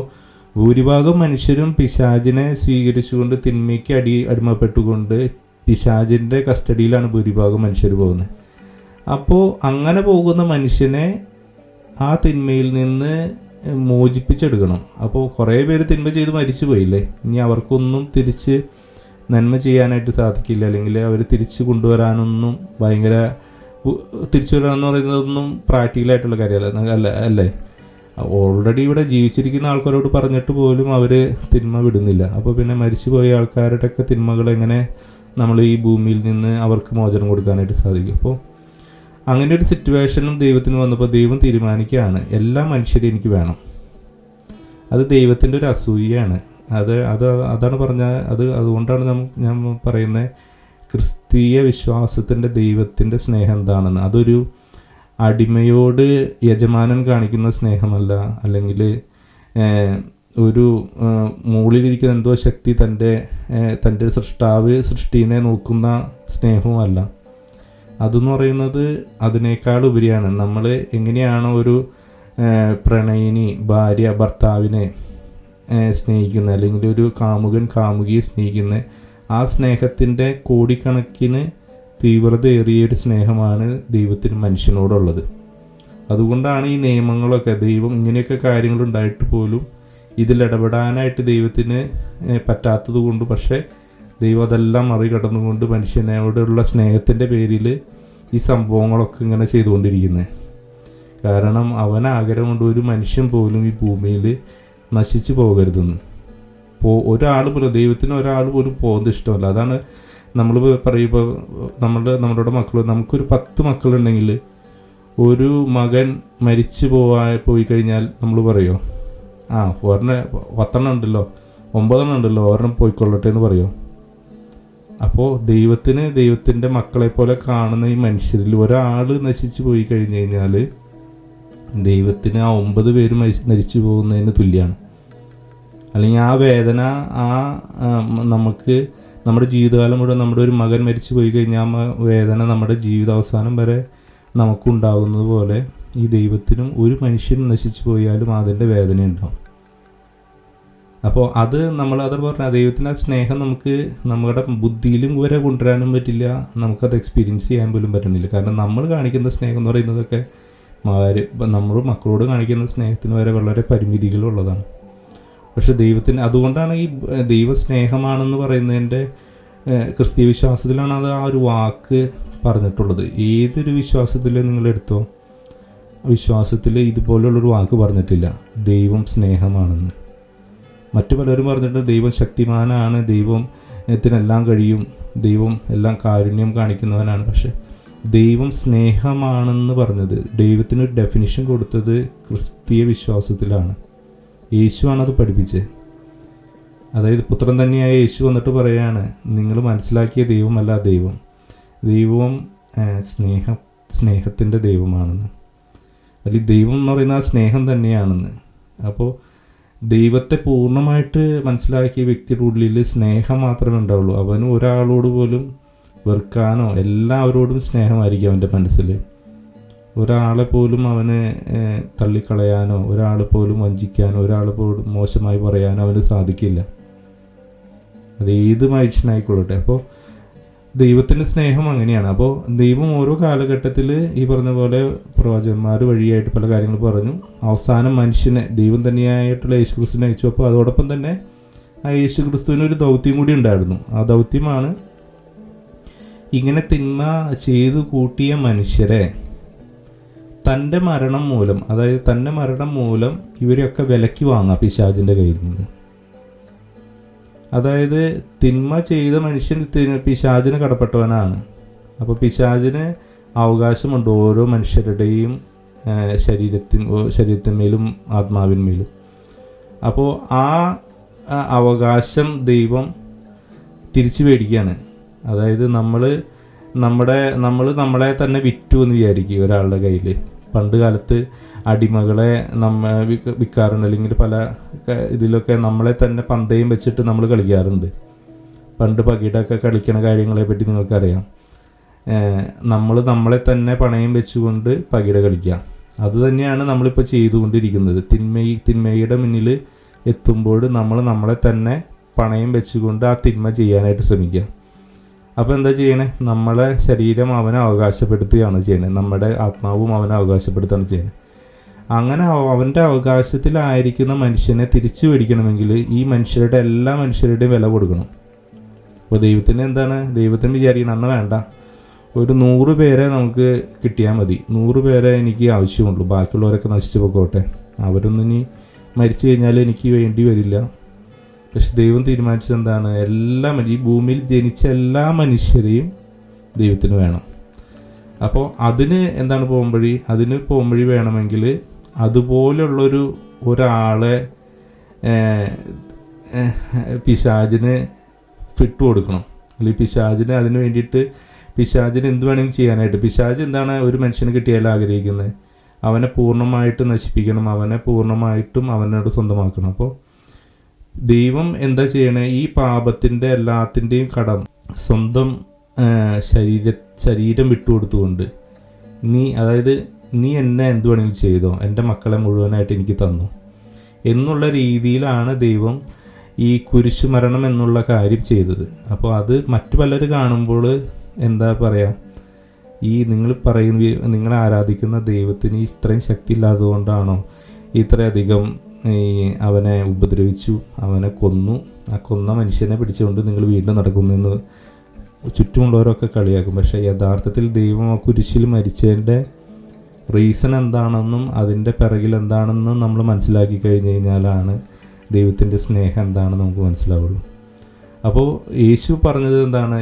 ഭൂരിഭാഗം മനുഷ്യരും പിശാചിനെ സ്വീകരിച്ചുകൊണ്ട് തിന്മയ്ക്ക് അടിമപ്പെട്ടുകൊണ്ട് പിശാചിൻ്റെ കസ്റ്റഡിയിലാണ് ഭൂരിഭാഗം മനുഷ്യർ പോകുന്നത്. അപ്പോൾ അങ്ങനെ പോകുന്ന മനുഷ്യനെ ആ തിന്മയിൽ നിന്ന് മോചിപ്പിച്ചെടുക്കണം. അപ്പോൾ കുറേ പേര് തിന്മ ചെയ്ത് മരിച്ചു പോയില്ലേ, ഇനി അവർക്കൊന്നും തിരിച്ച് നന്മ ചെയ്യാനായിട്ട് സാധിക്കില്ല, അല്ലെങ്കിൽ അവർ തിരിച്ച് കൊണ്ടുവരാനൊന്നും തിരിച്ചു വരാമെന്ന് പറയുന്നതൊന്നും പ്രാക്ടിക്കലായിട്ടുള്ള കാര്യമല്ല അല്ലേ? ഓൾറെഡി ഇവിടെ ജീവിച്ചിരിക്കുന്ന ആൾക്കാരോട് പറഞ്ഞിട്ട് പോലും അവർ തിന്മ വിടുന്നില്ല. അപ്പോൾ പിന്നെ മരിച്ചുപോയ ആൾക്കാരുടെയൊക്കെ തിന്മകൾ എങ്ങനെ നമ്മൾ ഈ ഭൂമിയിൽ നിന്ന് അവർക്ക് മോചനം കൊടുക്കാനായിട്ട് സാധിക്കും? അപ്പോൾ അങ്ങനെ ഒരു സിറ്റുവേഷനും ദൈവത്തിന് വന്നപ്പോൾ ദൈവം തീരുമാനിക്കുകയാണ്, എല്ലാ മനുഷ്യരും എനിക്ക് വേണം. അത് ദൈവത്തിൻ്റെ ഒരു അസൂയയാണ്. അതാണ് അതുകൊണ്ടാണ് ഞാൻ പറയുന്നത് ക്രിസ്തീയ വിശ്വാസത്തിൻ്റെ ദൈവത്തിൻ്റെ സ്നേഹം എന്താണെന്ന്. അതൊരു അടിമയോട് യജമാനൻ കാണിക്കുന്ന സ്നേഹമല്ല, അല്ലെങ്കിൽ ഒരു മുകളിലിരിക്കുന്ന എന്തോ ശക്തി തൻ്റെ സൃഷ്ടിനെ നോക്കുന്ന സ്നേഹവുമല്ല. അതെന്ന് പറയുന്നത് അതിനേക്കാൾ ഉപരിയാണ്. നമ്മൾ എങ്ങനെയാണോ ഒരു പ്രണയിനി ഭാര്യ ഭർത്താവിനെ സ്നേഹിക്കുന്നത്, അല്ലെങ്കിൽ ഒരു കാമുകൻ കാമുകിയെ സ്നേഹിക്കുന്നത്, ആ സ്നേഹത്തിൻ്റെ കോടിക്കണക്കിന് തീവ്രതയേറിയൊരു സ്നേഹമാണ് ദൈവത്തിന് മനുഷ്യനോടുള്ളത്. അതുകൊണ്ടാണ് ഈ നിയമങ്ങളൊക്കെ, ദൈവം ഇങ്ങനെയൊക്കെ കാര്യങ്ങളുണ്ടായിട്ട് പോലും ഇതിലിടപെടാനായിട്ട് ദൈവത്തിന് പറ്റാത്തത് കൊണ്ട്, പക്ഷേ ദൈവം അതെല്ലാം മറികടന്നുകൊണ്ട് മനുഷ്യനോടുള്ള സ്നേഹത്തിൻ്റെ പേരിൽ ഈ സംഭവങ്ങളൊക്കെ ഇങ്ങനെ ചെയ്തുകൊണ്ടിരിക്കുന്നത്. കാരണം ആഗ്രഹമുണ്ട് ഒരു മനുഷ്യൻ പോലും ഈ ഭൂമിയിൽ നശിച്ചു പോകരുതെന്ന്. ദൈവത്തിന് ഒരാൾ പോലും പോകുന്നത് ഇഷ്ടമല്ല. അതാണ് നമ്മൾ പറയുമ്പോൾ നമ്മളുടെ മക്കൾ, നമുക്കൊരു 10 മക്കളുണ്ടെങ്കിൽ ഒരു മകൻ മരിച്ചു പോയി കഴിഞ്ഞാൽ നമ്മൾ പറയുമോ, 10 ഉണ്ടല്ലോ, 9 ഉണ്ടല്ലോ, ഒരെണ്ണം പോയിക്കൊള്ളട്ടെ എന്ന് പറയുമോ? അപ്പോൾ ദൈവത്തിൻ്റെ മക്കളെപ്പോലെ കാണുന്ന ഈ മനുഷ്യരിൽ ഒരാൾ നശിച്ചു പോയി കഴിഞ്ഞ് കഴിഞ്ഞാൽ ദൈവത്തിന് ആ 9 പേര് മരിച്ചു പോകുന്നതിന് തുല്യമാണ്. അല്ലെങ്കിൽ ആ വേദന നമുക്ക് നമ്മുടെ ജീവിതകാലം മുഴുവൻ, നമ്മുടെ ഒരു മകൻ മരിച്ചു പോയി കഴിഞ്ഞാൽ ആ വേദന നമ്മുടെ ജീവിതാവസാനം വരെ നമുക്കുണ്ടാകുന്നത് പോലെ ഈ ദൈവത്തിനും ഒരു മനുഷ്യൻ നശിച്ചു പോയാലും അതിൻ്റെ വേദന ഉണ്ടാവും. അപ്പോൾ അത് പറഞ്ഞാൽ ദൈവത്തിൻ്റെ ആ സ്നേഹം നമുക്ക് നമ്മുടെ ബുദ്ധിയിലും വരെ കൊണ്ടുവരാനും പറ്റില്ല, നമുക്കത് എക്സ്പീരിയൻസ് ചെയ്യാൻ പോലും പറ്റുന്നില്ല. കാരണം നമ്മൾ കാണിക്കുന്ന സ്നേഹം എന്ന് പറയുന്നതൊക്കെ നമ്മൾ മക്കളോട് കാണിക്കുന്ന സ്നേഹത്തിന് വരെ വളരെ പരിമിതികളുള്ളതാണ്. പക്ഷെ അതുകൊണ്ടാണ് ഈ ദൈവസ്നേഹമാണെന്ന് പറയുന്നതിൻ്റെ ക്രിസ്തീയ വിശ്വാസത്തിലാണ് ആ ഒരു വാക്ക് പറഞ്ഞിട്ടുള്ളത്. ഏതൊരു വിശ്വാസത്തിൽ നിങ്ങളെടുത്തോ, വിശ്വാസത്തിൽ ഇതുപോലുള്ളൊരു വാക്ക് പറഞ്ഞിട്ടില്ല, ദൈവം സ്നേഹമാണെന്ന്. മറ്റു പലരും പറഞ്ഞിട്ട് ദൈവം ശക്തിമാനാണ്, ദൈവത്തിനെല്ലാം കഴിയും, ദൈവം എല്ലാം കാരുണ്യം കാണിക്കുന്നവനാണ്. പക്ഷെ ദൈവം സ്നേഹമാണെന്ന് പറഞ്ഞത്, ദൈവത്തിനൊരു ഡെഫിനിഷൻ കൊടുത്തത് ക്രിസ്തീയ വിശ്വാസത്തിലാണ്. യേശുവാണത് പഠിപ്പിച്ചത്. അതായത് പുത്രൻ തന്നെയായ യേശു വന്നിട്ട് പറയാണ്, നിങ്ങൾ മനസ്സിലാക്കിയ ദൈവമല്ല ദൈവം സ്നേഹത്തിൻ്റെ ദൈവമാണെന്ന്. അല്ലെങ്കിൽ ദൈവം എന്ന് പറയുന്ന ആ സ്നേഹം തന്നെയാണെന്ന്. അപ്പോൾ ദൈവത്തെ പൂർണ്ണമായിട്ട് മനസ്സിലാക്കിയ വ്യക്തിയുടെ ഉള്ളിൽ സ്നേഹം മാത്രമേ ഉണ്ടാവുള്ളൂ. അവന് ഒരാളോട് പോലും വെറുക്കാനോ, എല്ലാവരോടും സ്നേഹമായിരിക്കും അവൻ്റെ മനസ്സിൽ. ഒരാളെ പോലും അവന് തള്ളിക്കളയാനോ, ഒരാളെ പോലും വഞ്ചിക്കാനോ, ഒരാളെ പോലും മോശമായി പറയാനോ അവന് സാധിക്കില്ല. അത് ഏത് മനുഷ്യനായിക്കൊള്ളട്ടെ. അപ്പോൾ ദൈവത്തിൻ്റെ സ്നേഹം അങ്ങനെയാണ്. അപ്പോൾ ദൈവം ഓരോ കാലഘട്ടത്തിൽ ഈ പറഞ്ഞ പോലെ പ്രവാചകന്മാർ വഴിയായിട്ട് പല കാര്യങ്ങൾ പറഞ്ഞു. അവസാനം മനുഷ്യനെ, ദൈവം തന്നെയായിട്ടുള്ള യേശു ക്രിസ്തുവിനെ അയച്ചു. അപ്പോൾ അതോടൊപ്പം തന്നെ ആ യേശു ക്രിസ്തുവിന് ഒരു ദൗത്യം കൂടി ഉണ്ടായിരുന്നു. ആ ദൗത്യമാണ് ഇങ്ങനെ തിന്മ ചെയ്തു കൂട്ടിയ മനുഷ്യരെ തൻ്റെ മരണം മൂലം ഇവരെയൊക്കെ വിലയ്ക്ക് വാങ്ങാം പിശാചിൻ്റെ കയ്യിൽ നിന്ന്. അതായത് തിന്മ ചെയ്ത മനുഷ്യൻ പിശാചിന് കടപ്പെട്ടവനാണ്. അപ്പോൾ പിശാചിന് അവകാശമുണ്ട് ഓരോ മനുഷ്യരുടെയും ശരീരത്തിന്മേലും ആത്മാവിന്മേലും. അപ്പോൾ ആ അവകാശം ദൈവം തിരിച്ചു മേടിക്കുകയാണ്. അതായത് നമ്മളെ തന്നെ വിറ്റു എന്ന് വിചാരിക്കുക ഒരാളുടെ കയ്യിൽ. പണ്ട് കാലത്ത് അടിമകളെ വിൽക്കാറുണ്ട്, അല്ലെങ്കിൽ പല ഇതിലൊക്കെ നമ്മളെ തന്നെ പന്തയം വെച്ചിട്ട് നമ്മൾ കളിക്കാറുണ്ട്. പണ്ട് പകിടൊക്കെ കളിക്കണ കാര്യങ്ങളെ പറ്റി നിങ്ങൾക്കറിയാം. നമ്മളെ തന്നെ പണയം വെച്ചുകൊണ്ട് പകിട കളിക്കുക. അത് തന്നെയാണ് നമ്മളിപ്പോൾ ചെയ്തുകൊണ്ടിരിക്കുന്നത്. തിന്മയുടെ മുന്നിൽ എത്തുമ്പോൾ നമ്മളെ തന്നെ പണയം വെച്ചുകൊണ്ട് ആ തിന്മ ചെയ്യാനായിട്ട് ശ്രമിക്കുക. അപ്പോൾ എന്താ ചെയ്യണേ? നമ്മളെ ശരീരം അവനെ അവകാശപ്പെടുത്തുകയാണ് ചെയ്യണത്, നമ്മുടെ ആത്മാവും അവനെ അവകാശപ്പെടുത്തുകയാണ് ചെയ്യുന്നത്. അങ്ങനെ അവൻ്റെ അവകാശത്തിലായിരിക്കുന്ന മനുഷ്യനെ തിരിച്ചു മേടിക്കണമെങ്കിൽ ഈ എല്ലാ മനുഷ്യരുടെയും വില കൊടുക്കണം. അപ്പോൾ ദൈവത്തിന് വിചാരിക്കണം, അന്ന് വേണ്ട, ഒരു 100 പേരെ നമുക്ക് കിട്ടിയാൽ മതി, 100 പേരെ എനിക്ക് ആവശ്യമുള്ളൂ, ബാക്കിയുള്ളവരൊക്കെ നശിച്ചു പോയിക്കോട്ടെ, അവരൊന്നും ഇനി മരിച്ചു കഴിഞ്ഞാൽ എനിക്ക് വേണ്ടി വരില്ല. പക്ഷെ ദൈവം തീരുമാനിച്ചത് ഈ ഭൂമിയിൽ ജനിച്ച എല്ലാ മനുഷ്യരെയും ദൈവത്തിന് വേണം. അപ്പോൾ അതിന് പോകുമ്പഴി വേണമെങ്കിൽ അതുപോലുള്ളൊരാളെ പിശാചിന് കൊടുക്കണം, അല്ലെങ്കിൽ പിശാചിന് അതിന് വേണ്ടിയിട്ട് പിശാചിന് എന്ത് വേണമെങ്കിലും ചെയ്യാനായിട്ട്. പിശാച് എന്താണ് ഒരു മനുഷ്യന് കിട്ടിയാൽ ആഗ്രഹിക്കുന്നത്? അവനെ പൂർണ്ണമായിട്ട് നശിപ്പിക്കണം, അവനെ പൂർണ്ണമായിട്ടും അവനോട് സ്വന്തമാക്കണം. അപ്പോൾ ദൈവം എന്താ ചെയ്യണേ? ഈ പാപത്തിൻ്റെ എല്ലാത്തിൻ്റെയും കടം സ്വന്തം ശരീരം വിട്ടുകൊടുത്തുകൊണ്ട് നീ എന്നെ എന്ത് വേണമെങ്കിലും ചെയ്തോ, എൻ്റെ മക്കളെ മുഴുവനായിട്ട് എനിക്ക് തന്നു എന്നുള്ള രീതിയിലാണ് ദൈവം ഈ കുരിശു മരണം എന്നുള്ള കാര്യം ചെയ്തത്. അപ്പോൾ അത് മറ്റു പലരും കാണുമ്പോൾ എന്താ പറയുക, നിങ്ങൾ ആരാധിക്കുന്ന ദൈവത്തിന് ഇത്രയും ശക്തി ഇല്ലാത്തതുകൊണ്ടാണോ ഇത്രയധികം അവനെ ഉപദ്രവിച്ചു, അവനെ കൊന്നു, ആ കൊന്ന മനുഷ്യനെ പിടിച്ചുകൊണ്ട് നിങ്ങൾ വീണ്ടും നടക്കുന്നെന്ന് ചുറ്റുമുള്ളവരൊക്കെ കളിയാക്കും. പക്ഷേ യഥാർത്ഥത്തിൽ ദൈവം ആ കുരിശിൽ മരിച്ചതിൻ്റെ റീസൺ എന്താണെന്നും അതിൻ്റെ പിറകിൽ എന്താണെന്നും നമ്മൾ മനസ്സിലാക്കി കഴിഞ്ഞ് കഴിഞ്ഞാലാണ് ദൈവത്തിൻ്റെ സ്നേഹം എന്താണെന്ന് നമുക്ക് മനസ്സിലാവുള്ളൂ. അപ്പോൾ യേശു പറഞ്ഞത് എന്താണ്?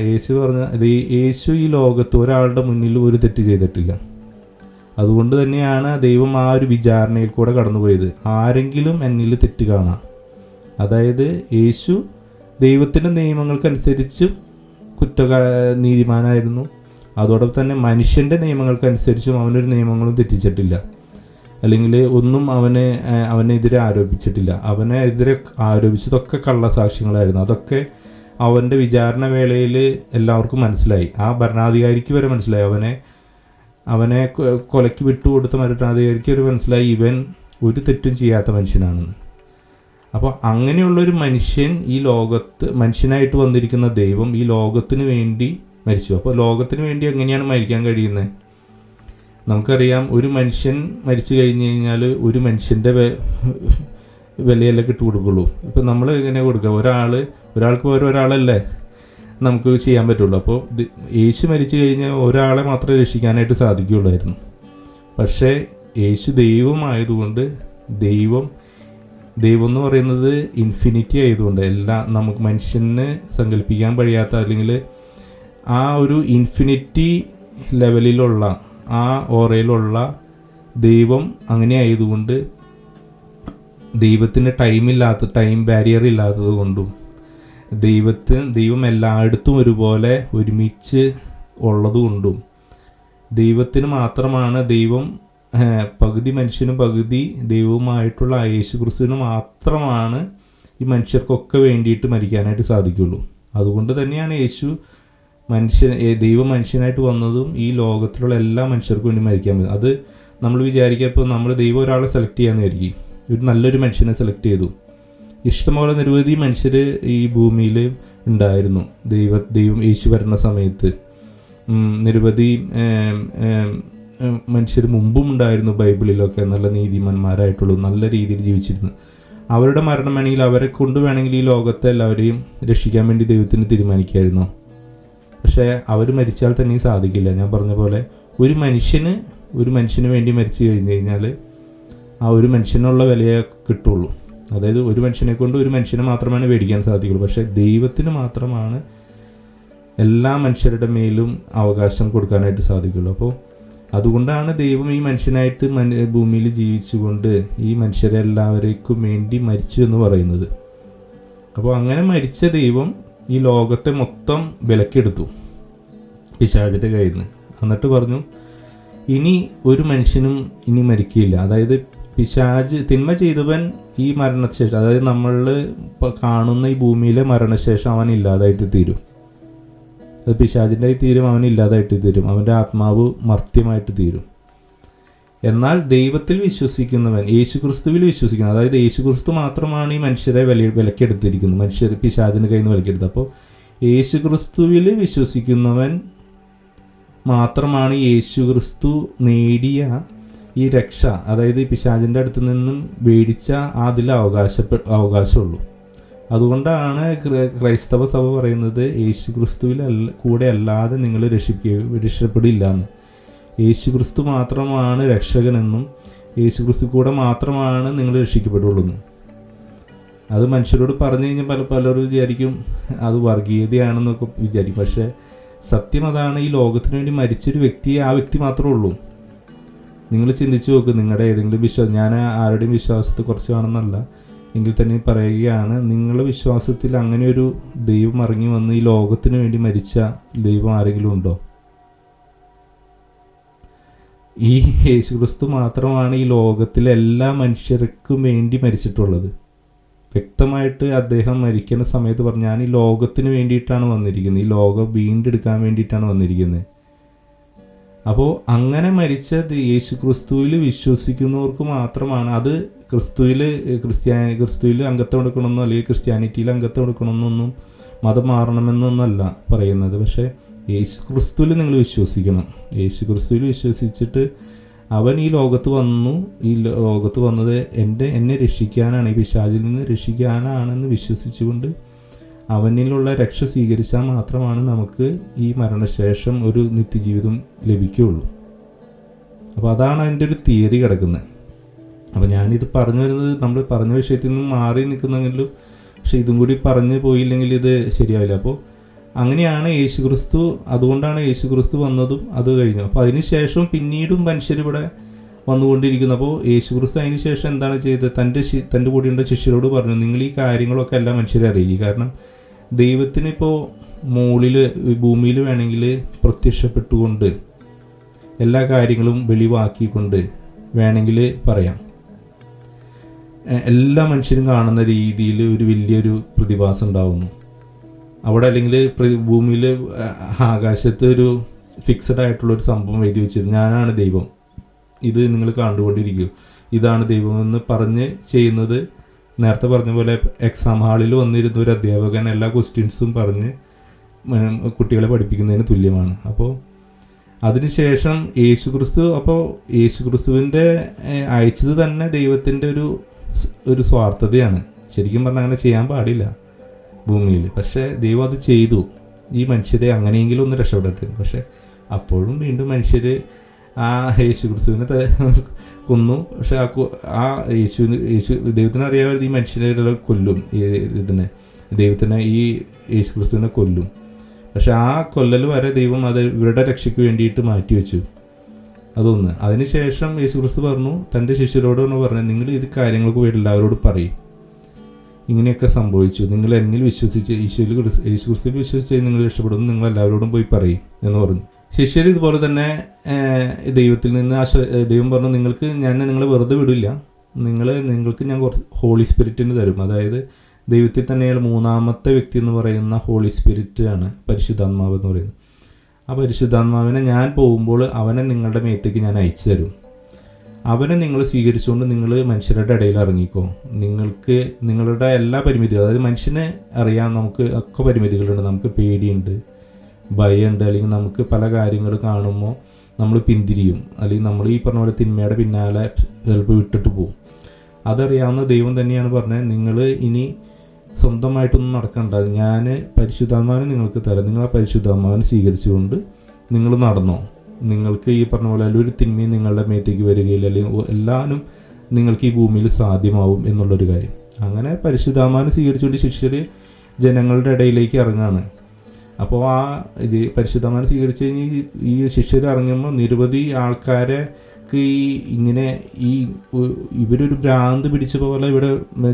യേശു ഈ ലോകത്ത് ഒരാളുടെ മുന്നിൽ ഒരു തെറ്റ് ചെയ്തിട്ടില്ല. അതുകൊണ്ട് തന്നെയാണ് ദൈവം ആ ഒരു വിചാരണയിൽ കൂടെ കടന്നുപോയത്. ആരെങ്കിലും എന്നിൽ തെറ്റ് കാണാം, അതായത് യേശു ദൈവത്തിൻ്റെ നിയമങ്ങൾക്കനുസരിച്ച് നീതിമാനായിരുന്നു. അതോടൊപ്പം തന്നെ മനുഷ്യൻ്റെ നിയമങ്ങൾക്കനുസരിച്ചും അവനൊരു നിയമങ്ങളും തെറ്റിച്ചിട്ടില്ല, അല്ലെങ്കിൽ ഒന്നും അവനെതിരെ ആരോപിച്ചിട്ടില്ല. അവനെതിരെ ആരോപിച്ചതൊക്കെ കള്ളസാക്ഷ്യങ്ങളായിരുന്നു. അതൊക്കെ അവൻ്റെ വിചാരണ വേളയിൽ എല്ലാവർക്കും മനസ്സിലായി. ആ ഭരണാധികാരിക്ക് വരെ മനസ്സിലായി, അവനെ കൊലയ്ക്ക് വിട്ടുകൊടുത്ത ഭരണാധികാരിക്ക് വരെ മനസ്സിലായി ഇവൻ ഒരു തെറ്റും ചെയ്യാത്ത മനുഷ്യനാണെന്ന്. അപ്പോൾ അങ്ങനെയുള്ളൊരു മനുഷ്യൻ ഈ ലോകത്ത് മനുഷ്യനായിട്ട് വന്നിരിക്കുന്ന ദൈവം ഈ ലോകത്തിന് വേണ്ടി മരിച്ചു. അപ്പോൾ ലോകത്തിന് വേണ്ടി എങ്ങനെയാണ് മരിക്കാൻ കഴിയുന്നത്? നമുക്കറിയാം, ഒരു മനുഷ്യൻ മരിച്ചു കഴിഞ്ഞ് കഴിഞ്ഞാൽ ഒരു മനുഷ്യൻ്റെ വിലയല്ലേ കൊടുക്കുള്ളൂ. ഇപ്പം നമ്മൾ എങ്ങനെ കൊടുക്കുക? ഒരാൾക്ക് ഒരാളല്ലേ നമുക്ക് ചെയ്യാൻ പറ്റുള്ളൂ. അപ്പോൾ യേശു മരിച്ചു കഴിഞ്ഞാൽ ഒരാളെ മാത്രമേ രക്ഷിക്കാനായിട്ട് സാധിക്കുകയുള്ളായിരുന്നു. പക്ഷേ യേശു ദൈവമായതുകൊണ്ട് ദൈവം എന്ന് പറയുന്നത് ഇൻഫിനിറ്റി ആയതുകൊണ്ട് നമുക്ക് മനുഷ്യന് സങ്കല്പിക്കാൻ കഴിയാത്ത, അല്ലെങ്കിൽ ആ ഒരു ഇൻഫിനിറ്റി ലെവലിലുള്ള ആ ഓറയിലുള്ള ദൈവം അങ്ങനെ ആയതുകൊണ്ട് ദൈവത്തിന് ടൈം ബാരിയർ ഇല്ലാത്തത് കൊണ്ടും ദൈവം എല്ലായിടത്തും ഒരുപോലെ ഒരുമിച്ച് ഉള്ളതുകൊണ്ടും ദൈവത്തിന് മാത്രമാണ് പകുതി മനുഷ്യനും പകുതി ദൈവവുമായിട്ടുള്ള യേശു ക്രിസ്തുവിന് മാത്രമാണ് ഈ മനുഷ്യർക്കൊക്കെ വേണ്ടിയിട്ട് മരിക്കാനായിട്ട് സാധിക്കുള്ളൂ. അതുകൊണ്ട് തന്നെയാണ് ദൈവം മനുഷ്യനായിട്ട് വന്നതും ഈ ലോകത്തിലുള്ള എല്ലാ മനുഷ്യർക്കും വേണ്ടി മരിക്കാൻ പറ്റും. അത് നമ്മൾ വിചാരിക്കുക, ഇപ്പോൾ നമ്മൾ ദൈവം ഒരാളെ സെലക്ട് ചെയ്യാമെന്ന് വിചാരിക്കും, ഒരു നല്ലൊരു മനുഷ്യനെ സെലക്ട് ചെയ്തു. ഇഷ്ടംപോലെ നിരവധി മനുഷ്യർ ഈ ഭൂമിയിൽ ഉണ്ടായിരുന്നു. ദൈവം യേശു വരുന്ന സമയത്ത് നിരവധി മനുഷ്യർ മുമ്പും ഉണ്ടായിരുന്നു. ബൈബിളിലൊക്കെ നല്ല നീതിമാന്മാരായിട്ടുള്ളൂ, നല്ല രീതിയിൽ ജീവിച്ചിരുന്നു. അവരുടെ മരണം വേണമെങ്കിൽ അവരെ കൊണ്ട് വേണമെങ്കിൽ ഈ ലോകത്തെ എല്ലാവരെയും രക്ഷിക്കാൻ വേണ്ടി ദൈവത്തിന് തീരുമാനിക്കായിരുന്നു. പക്ഷേ അവർ മരിച്ചാൽ തന്നെയും സാധിക്കില്ല. ഞാൻ പറഞ്ഞ പോലെ ഒരു മനുഷ്യന് വേണ്ടി മരിച്ചു കഴിഞ്ഞ് കഴിഞ്ഞാൽ ആ ഒരു മനുഷ്യനുള്ള വിലയെ കിട്ടുള്ളൂ. അതായത് ഒരു മനുഷ്യനെ കൊണ്ട് ഒരു മനുഷ്യനെ മാത്രമാണ് മേടിക്കാൻ സാധിക്കുള്ളൂ. പക്ഷേ ദൈവത്തിന് മാത്രമാണ് എല്ലാ മനുഷ്യരുടെ മേലും അവകാശം കൊടുക്കാനായിട്ട് സാധിക്കുള്ളൂ. അപ്പോൾ അതുകൊണ്ടാണ് ദൈവം ഈ മനുഷ്യനായിട്ട് ഭൂമിയിൽ ജീവിച്ചുകൊണ്ട് ഈ മനുഷ്യരെ എല്ലാവർക്കും വേണ്ടി മരിച്ചു എന്ന് പറയുന്നത്. അപ്പോൾ അങ്ങനെ മരിച്ച ദൈവം ഈ ലോകത്തെ മൊത്തം വിലക്കെടുത്തു പിശാചിൻ്റെ കയ്യിൽ നിന്ന്. എന്നിട്ട് പറഞ്ഞു, ഇനി ഒരു മനുഷ്യനും ഇനി മരിക്കില്ല. അതായത് തിന്മ ചെയ്തവൻ ഈ മരണശേഷം, അതായത് നമ്മൾ കാണുന്ന ഈ ഭൂമിയിലെ മരണശേഷം അവൻ ഇല്ലാതായിട്ട് തീരും. അത് പിശാചിൻ്റെ തീരും, അവൻ ഇല്ലാതായിട്ട് തീരും, അവൻ്റെ ആത്മാവ് മർത്യമായിട്ട് തീരും. എന്നാൽ ദൈവത്തിൽ വിശ്വസിക്കുന്നവൻ, യേശുക്രിസ്തുവിൽ വിശ്വസിക്കുന്നത്, അതായത് യേശുക്രിസ്തു മാത്രമാണ് ഈ മനുഷ്യരെ വിലക്കെടുത്തിരിക്കുന്നത്, പിശാചിൻ്റെ കയ്യിൽ നിന്ന് വിലക്കെടുത്തത്. അപ്പോൾ യേശുക്രിസ്തുവിൽ വിശ്വസിക്കുന്നവൻ മാത്രമാണ് യേശുക്രിസ്തു നേടിയ ഈ രക്ഷ, അതായത് പിശാചിൻ്റെ അടുത്ത് നിന്നും മേടിച്ച അതിൽ അവകാശമുള്ളൂ. അതുകൊണ്ടാണ് ക്രൈസ്തവ സഭ പറയുന്നത് യേശുക്രിസ്തുവിൽ കൂടെ അല്ലാതെ നിങ്ങൾ രക്ഷപ്പെടില്ല എന്ന്. യേശുക്രിസ്തു മാത്രമാണ് രക്ഷകനെന്നും യേശുക്രിസ്തു കൂടെ മാത്രമാണ് നിങ്ങൾ രക്ഷിക്കപ്പെടുള്ളൂ എന്നും. അത് മനുഷ്യരോട് പറഞ്ഞു കഴിഞ്ഞാൽ പലരും വിചാരിക്കും അത് വർഗീയതയാണെന്നൊക്കെ വിചാരിക്കും. പക്ഷേ സത്യം അതാണ്. ഈ ലോകത്തിന് വേണ്ടി മരിച്ചൊരു വ്യക്തിയെ ആ വ്യക്തി മാത്രമേ ഉള്ളൂ. നിങ്ങൾ ചിന്തിച്ച് നോക്ക്, നിങ്ങളുടെ ഏതെങ്കിലും ഞാൻ ആരുടെയും വിശ്വാസത്തെ കുറച്ച് കാണുന്നല്ല, എങ്കിൽ തന്നെ പറയുകയാണ്, നിങ്ങളുടെ വിശ്വാസത്തിൽ അങ്ങനെ ഒരു ദൈവം ഇറങ്ങി വന്ന് ഈ ലോകത്തിന് വേണ്ടി മരിച്ച ദൈവം ആരെങ്കിലും ഉണ്ടോ? ഈ യേശുക്രിസ്തു മാത്രമാണ് ഈ ലോകത്തിലെ എല്ലാ മനുഷ്യർക്കും വേണ്ടി മരിച്ചിട്ടുള്ളത്. വ്യക്തമായിട്ട് അദ്ദേഹം മരിക്കുന്ന സമയത്ത് പറഞ്ഞു, ഞാൻ ഈ ലോകത്തിന് വേണ്ടിയിട്ടാണ് വന്നിരിക്കുന്നത്, ഈ ലോകം വീണ്ടെടുക്കാൻ വേണ്ടിയിട്ടാണ് വന്നിരിക്കുന്നത്. അപ്പോൾ അങ്ങനെ മരിച്ച യേശുക്രിസ്തുവിൽ വിശ്വസിക്കുന്നവർക്ക് മാത്രമാണ് അത്. ക്രിസ്തുവിൽ അംഗത്വം എടുക്കണമെന്നോ അല്ലെങ്കിൽ ക്രിസ്ത്യാനിറ്റിയിൽ അംഗത്വം എടുക്കണമെന്നൊന്നും മതം മാറണമെന്നൊന്നല്ല പറയുന്നത്. പക്ഷേ യേശുക്രിസ്തുവിൽ നിങ്ങൾ വിശ്വസിക്കണം. യേശുക്രിസ്തുവിൽ വിശ്വസിച്ചിട്ട് അവൻ ഈ ലോകത്ത് വന്നു, ഈ ലോകത്ത് വന്നത് എന്നെ രക്ഷിക്കാനാണ്, ഈ പിശാചിൽ നിന്ന് രക്ഷിക്കാനാണെന്ന് വിശ്വസിച്ചുകൊണ്ട് അവനിലുള്ള രക്ഷ സ്വീകരിച്ചാൽ മാത്രമാണ് നമുക്ക് ഈ മരണശേഷം ഒരു നിത്യജീവിതം ലഭിക്കുകയുള്ളൂ. അപ്പോൾ അതാണ് അതിൻ്റെ ഒരു തിയറി കിടക്കുന്നത്. അപ്പോൾ ഞാനിത് പറഞ്ഞു വരുന്നത് നമ്മൾ പറഞ്ഞ വിഷയത്തിൽ നിന്ന് മാറി നിൽക്കുന്നെങ്കിലും, പക്ഷേ ഇതും കൂടി പറഞ്ഞു പോയില്ലെങ്കിൽ ഇത് ശരിയാവില്ല. അപ്പോൾ അങ്ങനെയാണ് യേശുക്രിസ്തു, അതുകൊണ്ടാണ് യേശുക്രിസ്തു വന്നതും അത് കഴിഞ്ഞു. അപ്പോൾ അതിന് ശേഷം പിന്നീടും മനുഷ്യരിവിടെ വന്നുകൊണ്ടിരിക്കുന്നു. അപ്പോൾ യേശുക്രിസ്തു അതിന് ശേഷം എന്താണ് ചെയ്തത്? തൻ്റെ കൂടെയുള്ള ശിഷ്യരോട് പറഞ്ഞു, നിങ്ങൾ ഈ കാര്യങ്ങളൊക്കെ എല്ലാം മനുഷ്യരെ അറിയിക്കുക. കാരണം ദൈവത്തിനിപ്പോൾ ഭൂമിയിൽ വേണമെങ്കിൽ പ്രത്യക്ഷപ്പെട്ടുകൊണ്ട് എല്ലാ കാര്യങ്ങളും വെളിവാക്കിക്കൊണ്ട് വേണമെങ്കിൽ പറയാം. എല്ലാ മനുഷ്യരും കാണുന്ന രീതിയിൽ ഒരു വലിയൊരു പ്രതിഭാസം ഉണ്ടാകുന്നു അവിടെ. അല്ലെങ്കിൽ ഭൂമിയിൽ ആകാശത്ത് ഒരു ഫിക്സഡ് ആയിട്ടുള്ളൊരു സംഭവം എഴുതി വെച്ചിരുന്നു, ഞാനാണ് ദൈവം, ഇത് നിങ്ങൾ കണ്ടുകൊണ്ടിരിക്കും, ഇതാണ് ദൈവമെന്ന് പറഞ്ഞ് ചെയ്യുന്നത്. നേരത്തെ പറഞ്ഞ പോലെ എക്സാം ഹാളിൽ വന്നിരുന്ന ഒരു അധ്യാപകൻ എല്ലാ ക്വസ്റ്റ്യൻസും പറഞ്ഞ് കുട്ടികളെ പഠിപ്പിക്കുന്നതിന് തുല്യമാണ്. അപ്പോൾ അതിനുശേഷം യേശുക്രിസ്തുവിൻ്റെ അയച്ചത് തന്നെ ദൈവത്തിൻ്റെ ഒരു സ്വാർത്ഥതയാണ്. ശരിക്കും പറഞ്ഞാൽ അങ്ങനെ ചെയ്യാൻ പാടില്ല ഭൂമിയിൽ. പക്ഷേ ദൈവം അത് ചെയ്തു, ഈ മനുഷ്യരെ അങ്ങനെയെങ്കിലും ഒന്ന് രക്ഷപ്പെടട്ടെ. പക്ഷേ അപ്പോഴും വീണ്ടും മനുഷ്യർ ആ യേശുക്രിസ്തുവിനെ കൊന്നു. പക്ഷെ ആ ദൈവത്തിന് അറിയാമായിരുന്നു ഈ മനുഷ്യരെ കൊല്ലും, ദൈവത്തിനെ ഈ യേശുക്രിസ്തുവിനെ കൊല്ലും. പക്ഷെ ആ കൊല്ലൽ വരെ ദൈവം അത് ഇവരുടെ രക്ഷയ്ക്ക് വേണ്ടിയിട്ട് മാറ്റിവെച്ചു. അതൊന്ന്. അതിനുശേഷം യേശുക്രിസ്തു പറഞ്ഞു, തൻ്റെ ശിഷ്യരോട് പറഞ്ഞു, നിങ്ങൾ ഇത് കാര്യങ്ങൾക്ക് പോയിട്ട് എല്ലാവരോടും പറയും, ഇങ്ങനെയൊക്കെ സംഭവിച്ചു, നിങ്ങൾ എന്നിൽ വിശ്വസിച്ച് യേശുക്രിസ്തുവിൽ വിശ്വസിച്ച് നിങ്ങൾ രക്ഷപ്പെടുന്നു, നിങ്ങൾ എല്ലാവരോടും പോയി പറയും എന്ന് പറഞ്ഞു. ശിഷ്യർ ഇതുപോലെ തന്നെ ദൈവത്തിൽ നിന്ന് ദൈവം പറഞ്ഞു, ഞാൻ നിങ്ങളെ വെറുതെ വിടില്ല, നിങ്ങൾക്ക് ഞാൻ ഹോളി സ്പിരിറ്റിന് തരും. അതായത് ദൈവത്തിൽ തന്നെയുള്ള മൂന്നാമത്തെ വ്യക്തി എന്ന് പറയുന്ന ഹോളി സ്പിരിറ്റ് ആണ് പരിശുദ്ധാത്മാവ് എന്ന് പറയുന്നത്. ആ പരിശുദ്ധാത്മാവിനെ ഞാൻ പോകുമ്പോൾ അവനെ നിങ്ങളുടെ മേത്തേക്ക് ഞാൻ അയച്ചു തരും. അവനെ നിങ്ങൾ സ്വീകരിച്ചുകൊണ്ട് നിങ്ങൾ മനുഷ്യരുടെ ഇടയിൽ ഇറങ്ങിക്കോ. നിങ്ങൾക്ക് നിങ്ങളുടെ എല്ലാ പരിമിതികളും, അതായത് മനുഷ്യനെ അറിയാം, നമുക്ക് ഒക്കെ പരിമിതികളുണ്ട്, നമുക്ക് പേടിയുണ്ട്, ഭയമുണ്ട്, അല്ലെങ്കിൽ നമുക്ക് പല കാര്യങ്ങൾ കാണുമ്പോൾ നമ്മൾ പിന്തിരിയും, അല്ലെങ്കിൽ നമ്മൾ ഈ പറഞ്ഞ പോലെ തിന്മയുടെ പിന്നാലെ ചിലപ്പോൾ വിട്ടിട്ട് പോകും. അതറിയാവുന്ന ദൈവം തന്നെയാണ് പറഞ്ഞത്, നിങ്ങൾ ഇനി സ്വന്തമായിട്ടൊന്നും നടക്കണ്ട, ഞാൻ പരിശുദ്ധാത്മാവിനെ നിങ്ങൾക്ക് തരാം, നിങ്ങൾ ആ പരിശുദ്ധാത്മാവിനെ സ്വീകരിച്ചുകൊണ്ട് നിങ്ങൾ നടന്നോ. നിങ്ങൾക്ക് ഈ പറഞ്ഞ പോലെ ഒരു തിന്മയും നിങ്ങളുടെ മേത്തേക്ക് വരികയില്ല, അല്ലെങ്കിൽ എല്ലാവരും നിങ്ങൾക്ക് ഈ ഭൂമിയിൽ സാധ്യമാവും എന്നുള്ളൊരു കാര്യം. അങ്ങനെ പരിശുദ്ധാത്മാവിനെ സ്വീകരിച്ചുകൊണ്ട് ശിഷ്യർ ജനങ്ങളുടെ ഇടയിലേക്ക് ഇറങ്ങുകയാണ്. അപ്പോൾ ആ പരിശുദ്ധാത്മാവിനെ സ്വീകരിച്ച് കഴിഞ്ഞ് ഈ ശിഷ്യർ ഇറങ്ങുമ്പോൾ നിരവധി ആൾക്കാരെ ഇവരൊരു ഭ്രാന്ത് പിടിച്ച പോലെ ഇവിടെ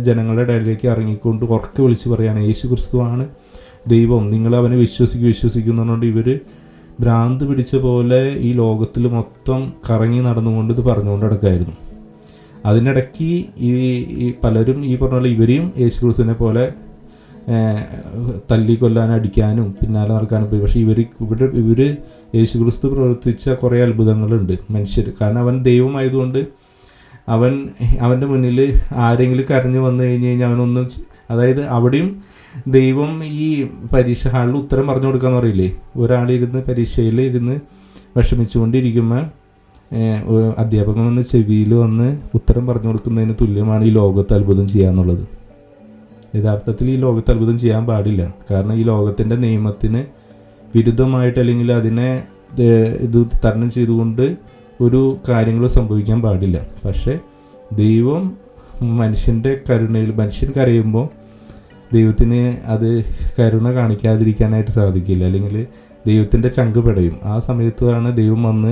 ജനങ്ങളുടെ ഇടയിലേക്ക് ഇറങ്ങിക്കൊണ്ട് ഉറക്കെ വിളിച്ച് പറയുകയാണ്, യേശു ക്രിസ്തുവാണ് ദൈവം, നിങ്ങൾ അവനെ വിശ്വസിക്കുന്നതുകൊണ്ട് ഇവർ ഭ്രാന്ത് പിടിച്ച പോലെ ഈ ലോകത്തിൽ മൊത്തം കറങ്ങി നടന്നുകൊണ്ട് ഇത് പറഞ്ഞുകൊണ്ട് നടക്കായിരുന്നു. അതിനിടയ്ക്ക് ഈ പലരും ഈ പറഞ്ഞ പോലെ ഇവരെയും യേശു ക്രിസ്തുവിനെ പോലെ തല്ലിക്കൊല്ലാനും അടിക്കാനും പിന്നാലെ നടക്കാനും പോയി. പക്ഷേ ഇവർ യേശുക്രിസ്തു പ്രവർത്തിച്ച കുറേ അത്ഭുതങ്ങളുണ്ട് മനുഷ്യർ. കാരണം അവൻ ദൈവമായതുകൊണ്ട് അവൻ്റെ മുന്നിൽ ആരെങ്കിലും കരഞ്ഞു വന്നു കഴിഞ്ഞ് കഴിഞ്ഞാൽ അവനൊന്നും, അതായത് അവിടെയും ദൈവം ഈ പരീക്ഷ ഹാളിൽ ഉത്തരം പറഞ്ഞു കൊടുക്കാമെന്ന് പറയില്ലേ, ഒരാളിരുന്ന് പരീക്ഷയിൽ ഇരുന്ന് വിഷമിച്ചുകൊണ്ടിരിക്കുമ്പോൾ അധ്യാപകൻ വന്ന് ചെവിയിൽ വന്ന് ഉത്തരം പറഞ്ഞു കൊടുക്കുന്നതിന് തുല്യമാണ് ഈ ലോകത്ത് അത്ഭുതം ചെയ്യാന്നുള്ളത്. യഥാർത്ഥത്തിൽ ഈ ലോകത്ത് അത്ഭുതം ചെയ്യാൻ പാടില്ല. കാരണം ഈ ലോകത്തിൻ്റെ നിയമത്തിന് വിരുദ്ധമായിട്ട് അല്ലെങ്കിൽ അതിനെ ഇത് തരണം ചെയ്തുകൊണ്ട് ഒരു കാര്യങ്ങളും സംഭവിക്കാൻ പാടില്ല. പക്ഷേ ദൈവം മനുഷ്യൻ്റെ കരുണയിൽ, മനുഷ്യൻ കരയുമ്പോൾ ദൈവത്തിന് അത് കരുണ കാണിക്കാതിരിക്കാനായിട്ട് സാധിക്കില്ല, അല്ലെങ്കിൽ ദൈവത്തിൻ്റെ ചങ്ക് പിടയും. ആ സമയത്താണ് ദൈവം വന്ന്